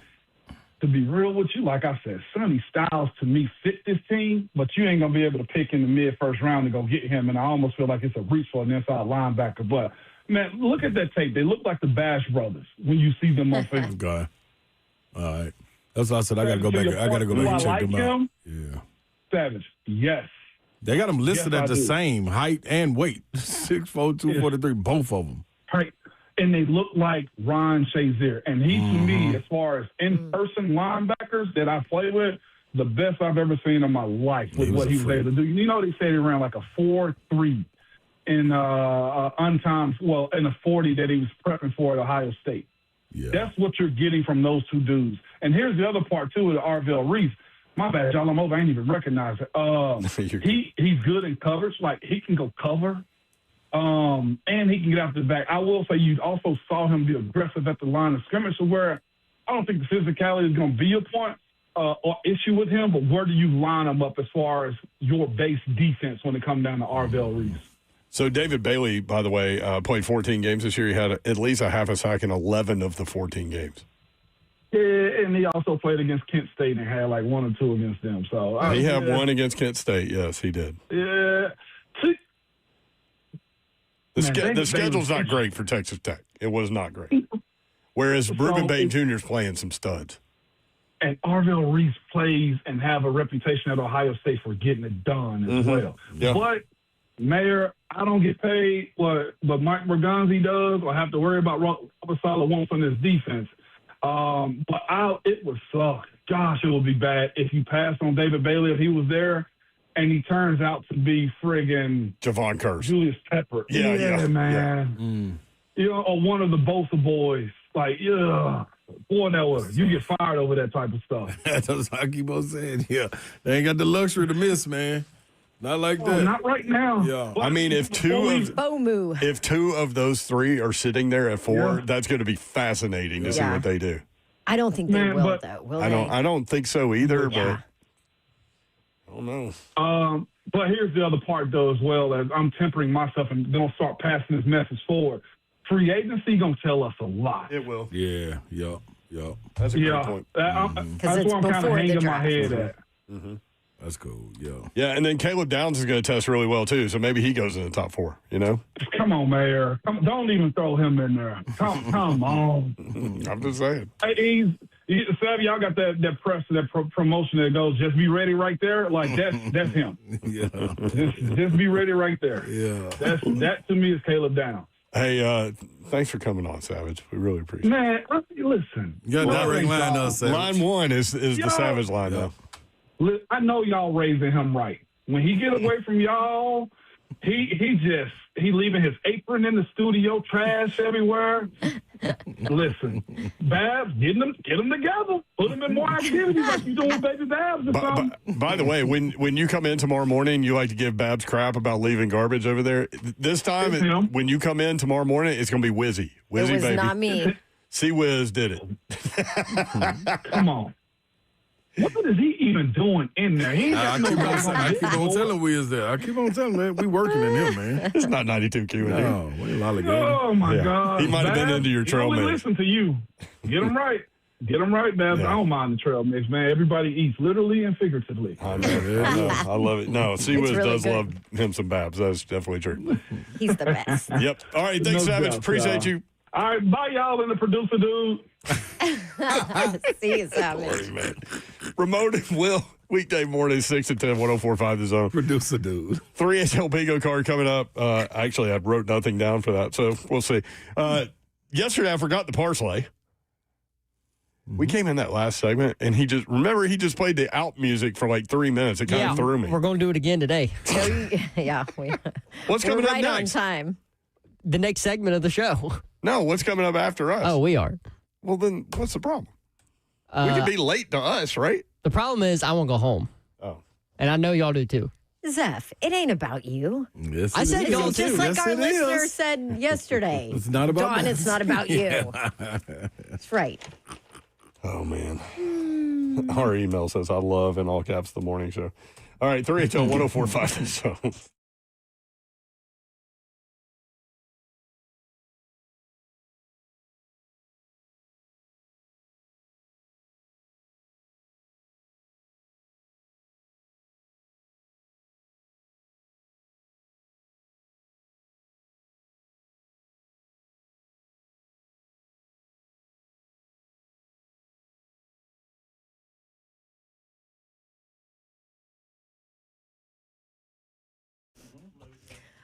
to be real with you, like I said, Sonny Styles to me fit this team, but you ain't going to be able to pick in the mid-first round to go get him. And I almost feel like it's a reach for an inside linebacker. But, man, look at that tape. They look like the Bash brothers when you see them on film. Okay. All right. That's why I said I got to go back. I got to go back and check them out. Yeah. Savage, yes. They got them listed at the same height and weight. 6'4", 243, both of them. Right. And they look like Ron Shazier. And he, to me, as far as in-person linebackers that I play with, the best I've ever seen in my life with what he was able to do. You know, they say he ran like a 4.3 in untimed, in a 40 that he was prepping for at Ohio State. Yeah. That's what you're getting from those two dudes. And here's the other part, too, of Arvell Reese. My bad, y'all. I'm over. I ain't even recognize it. He's good in coverage. Like, he can go cover. And he can get out the back. I will say you also saw him be aggressive at the line of scrimmage, so where I don't think the physicality is going to be a point or issue with him, but where do you line him up as far as your base defense when it comes down to Arvell Reese? So David Bailey, by the way, played 14 games this year. He had at least a half a sack in 11 of the 14 games. Yeah, and he also played against Kent State and had like 1 or 2 against them. So he had 1 against Kent State. Yes, he did. Yeah. The schedule's not great for Texas Tech. It was not great. Whereas Reuben Bain Jr. is playing some studs. And Arvell Reese plays and have a reputation at Ohio State for getting it done as well. Yeah. But, Mayor, I don't get paid what Mike Berganzi does or have to worry about Robert Saleh wants on his defense. But it would suck. Gosh, it would be bad if you passed on David Bailey if he was there. And he turns out to be friggin' Javon Curse. Julius Pepper. Yeah, man. You know, or one of the Bosa boys. Like, boy, you get fired over that type of stuff. That's what I keep on saying. Yeah, they ain't got the luxury to miss, man. Not like that. Not right now. Yeah. I mean, if two of those 3 are sitting there at 4, that's going to be fascinating to see what they do. I don't think they will, though. Will they? I don't think so either, but I don't know. But here's the other part, though, as well, as I'm tempering myself and going to start passing this message forward. Free agency going to tell us a lot. It will. Yeah, yup. That's a great point. That's where I'm kind of hanging my head at. That's cool, Yeah, and then Caleb Downs is going to test really well, too, so maybe he goes in the top 4, you know? Come on, Mayor. Don't even throw him in there. Come on. I'm just saying. Hey, Savvy, y'all got that press, promotion that goes, just be ready right there. Like, that's him. Yeah. Just be ready right there. Yeah. That, to me, is Caleb Downs. Hey, thanks for coming on, Savage. We really appreciate it. Man, listen. You got a direct line now, Savage. Line 1 is the Savage line now. I know y'all raising him right. When he get away from y'all, he leaving his apron in the studio, trash everywhere. Listen, Babs, get them together. Put them in more activities like you doing with Baby Babs or something. By the way, when you come in tomorrow morning, you like to give Babs crap about leaving garbage over there. This time, when you come in tomorrow morning, it's going to be Wizzy. Wizzy, it was baby. not me. See, Wiz did it. Come on. What is he even doing in there? I keep on telling Wiz that. I keep on telling man, we working in here, man. It's not 92 Q in here. No, we lollygagging. Oh, my God. He might have been into your trail mix. Listen to you. Get him right. Get them right, Babs. Yeah. I don't mind the trail mix, man. Everybody eats literally and figuratively. I love it. No, C-Wiz really does love him some Babs. That's definitely true. He's the best. Yep. All right. Thanks, Savage. Appreciate you. All right. Bye, y'all, and the producer dude. See you, Savage. Sorry, man. Ramon and Will, weekday morning, 6 to 10, 104.5 The Zone. Producer dude. 3SL bingo card coming up. Actually, I wrote nothing down for that, so we'll see. Yesterday, I forgot the parlay. We came in that last segment, and he just played the out music for like 3 minutes. It kind of threw me. We're going to do it again today. What's coming up next? On time. The next segment of the show. No, what's coming up after us? Oh, we are. Well, then what's the problem? We could be late to us, right? The problem is I won't go home. Oh. And I know y'all do too. Zeph, it ain't about you. Yes, I said y'all too. Just like yes, our listener said yesterday. It's not about Dawn, it's not about you. That's right. Oh, man. Our email says, I love, in all caps, the morning show. All right, 380-1045 The Zone.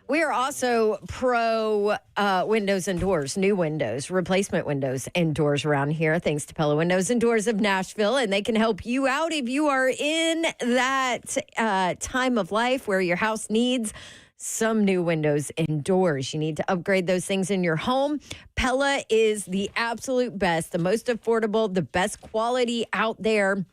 We are also pro windows and doors, new windows, replacement windows and doors around here, thanks to Pella Windows and Doors of Nashville. And they can help you out if you are in that time of life where your house needs some new windows and doors. You need to upgrade those things in your home. Pella is the absolute best, the most affordable, the best quality out there.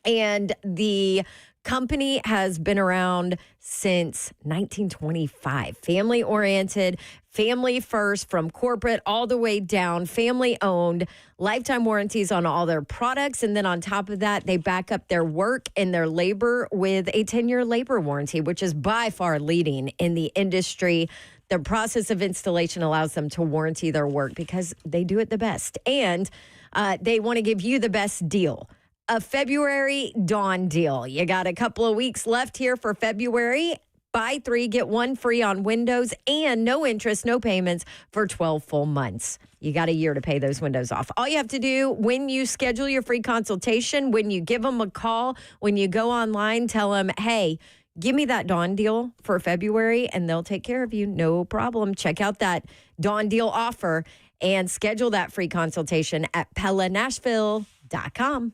And the company has been around since 1925. Family oriented, family first, from corporate all the way down, family owned, lifetime warranties on all their products. And then on top of that, they back up their work and their labor with a 10-year labor warranty, which is by far leading in the industry. The process of installation allows them to warranty their work because they do it the best. And they want to give you the best deal. A February Dawn deal. You got a couple of weeks left here for February. Buy 3, get 1 free on windows and no interest, no payments for 12 full months. You got a year to pay those windows off. All you have to do when you schedule your free consultation, when you give them a call, when you go online, tell them, hey, give me that Dawn deal for February and they'll take care of you. No problem. Check out that Dawn deal offer and schedule that free consultation at PellaNashville.com.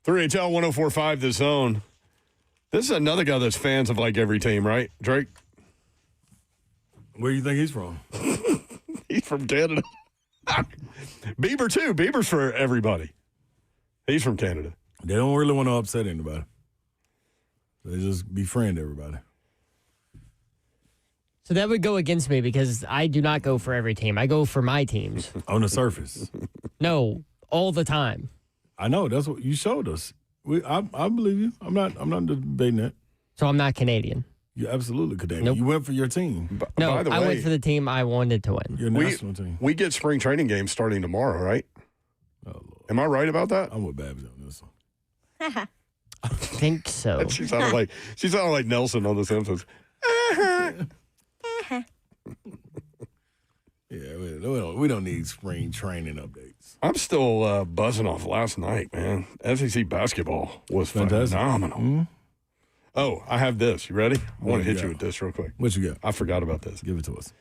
3HL 104.5 The Zone. This is another guy that's fans of like every team, right, Drake? Where do you think he's from? He's from Canada. Bieber, too. Bieber's for everybody. He's from Canada. They don't really want to upset anybody. They just befriend everybody. So that would go against me because I do not go for every team. I go for my teams. On the surface. No, all the time. I know. That's what you showed us. I believe you. I'm not debating that. So I'm not Canadian. You're absolutely Canadian. Nope. You went for your team. No, by the I way, went for the team I wanted to win. Your national team. We get spring training games starting tomorrow, right? Oh, Lord. Am I right about that? I'm with Babs on this one. I think so. She sounded like Nelson on The Simpsons. Yeah, we don't need spring training updates. I'm still buzzing off last night, man. SEC basketball was Fantastic. phenomenal. Mm-hmm. Oh, I have this. You ready? I want to hit got? you with this real quick. What you got? I forgot about this. Give it to us.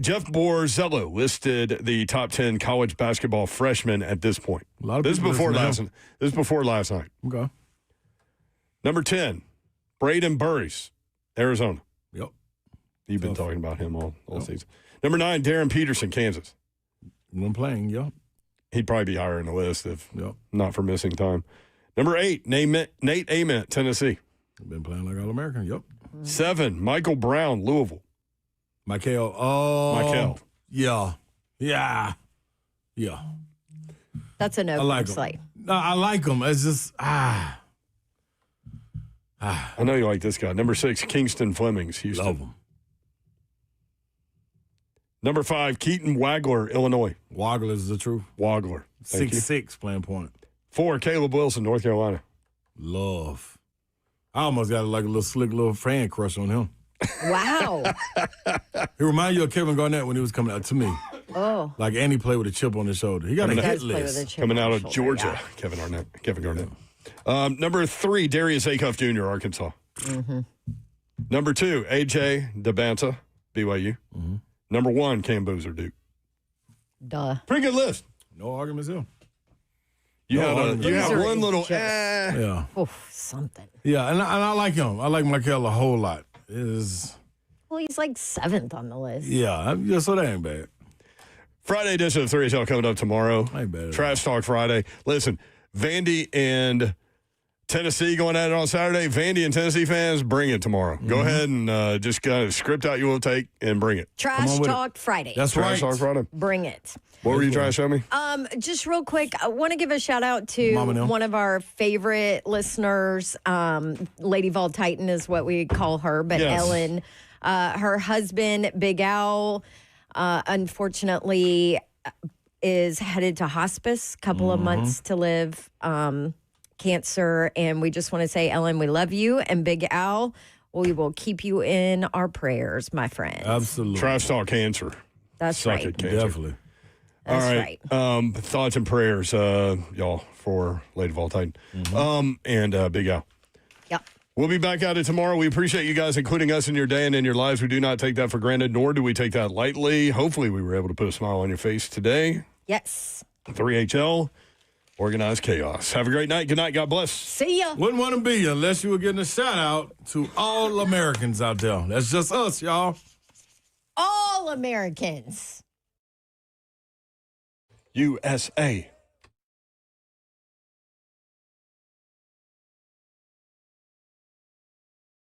Jeff Borzello listed the top 10 college basketball freshmen at this point. A lot of This is people before listen to last. This is before last night. Okay. Number 10, Braden Burris, Arizona. Yep. You've been talking about him all season. Number 9, Darren Peterson, Kansas. One playing, yep. He'd probably be higher in the list if Yep. not for missing time. Number 8, Nate Ament, Tennessee. Been playing like All-American, yep. 7, Michael Brown, Louisville. Michael. Oh. Michael. Yeah. Yeah. Yeah. That's a no. I like from him. Slate. No, I like him. It's just, I know you like this guy. Number 6, Kingston Flemings, Houston. love him. Number 5, Keaton Wagler, Illinois. Wagler is the truth. Wagler. Thank you. 6'6", playing point. 4, Caleb Wilson, North Carolina. Love. I almost got like a little slick little fan crush on him. Wow. He reminded you of Kevin Garnett when he was coming out to me. Oh. Like, and he played with a chip on his shoulder. He got a He hit does play with a list. chip Coming on out his of shoulder, Georgia, yeah. Kevin Garnett. Number 3, Darius Acuff Jr., Arkansas. Mm-hmm. Number 2, A.J. DeBanta, BYU. Mm-hmm. Number 1, Cam Boozer, Duke. Duh. Pretty good list. No arguments here. You No had arguments. Boozer one is little just- Yeah. Oof, something. Yeah, and I like him. I like Michael a whole lot. Well, he's like 7th on the list. Yeah, so that ain't bad. Friday edition of 3HL coming up tomorrow. Ain't bad at Trash Talk Friday. Listen, Vandy and Tennessee going at it on Saturday. Vandy and Tennessee fans, bring it tomorrow. Mm-hmm. Go ahead and just kind of script out you will take and bring it. Trash Talk Friday. That's Trash right. Talk Friday. Bring it. What were you trying to show me? Just real quick, I want to give a shout out Mama to Nell. one of our favorite listeners. Lady Vol Titan is what we call her, but Yes. Ellen, her husband, Big Al, unfortunately is headed to hospice, couple of months to live, cancer. And we just want to say, Ellen, we love you. And Big Al, we will keep you in our prayers, my friend. Absolutely. Trash Talk Cancer. That's Suck right. it, cancer. Definitely. That's All right. Thoughts and prayers, y'all, for Lady Vol Titan. And Big Al. Yep. We'll be back at it tomorrow. We appreciate you guys including us in your day and in your lives. We do not take that for granted, nor do we take that lightly. Hopefully, we were able to put a smile on your face today. Yes. 3HL, organized chaos. Have a great night. Good night. God bless. See ya. Wouldn't want to be you unless you were getting a shout out to all Americans out there. That's just us, y'all. All Americans. USA.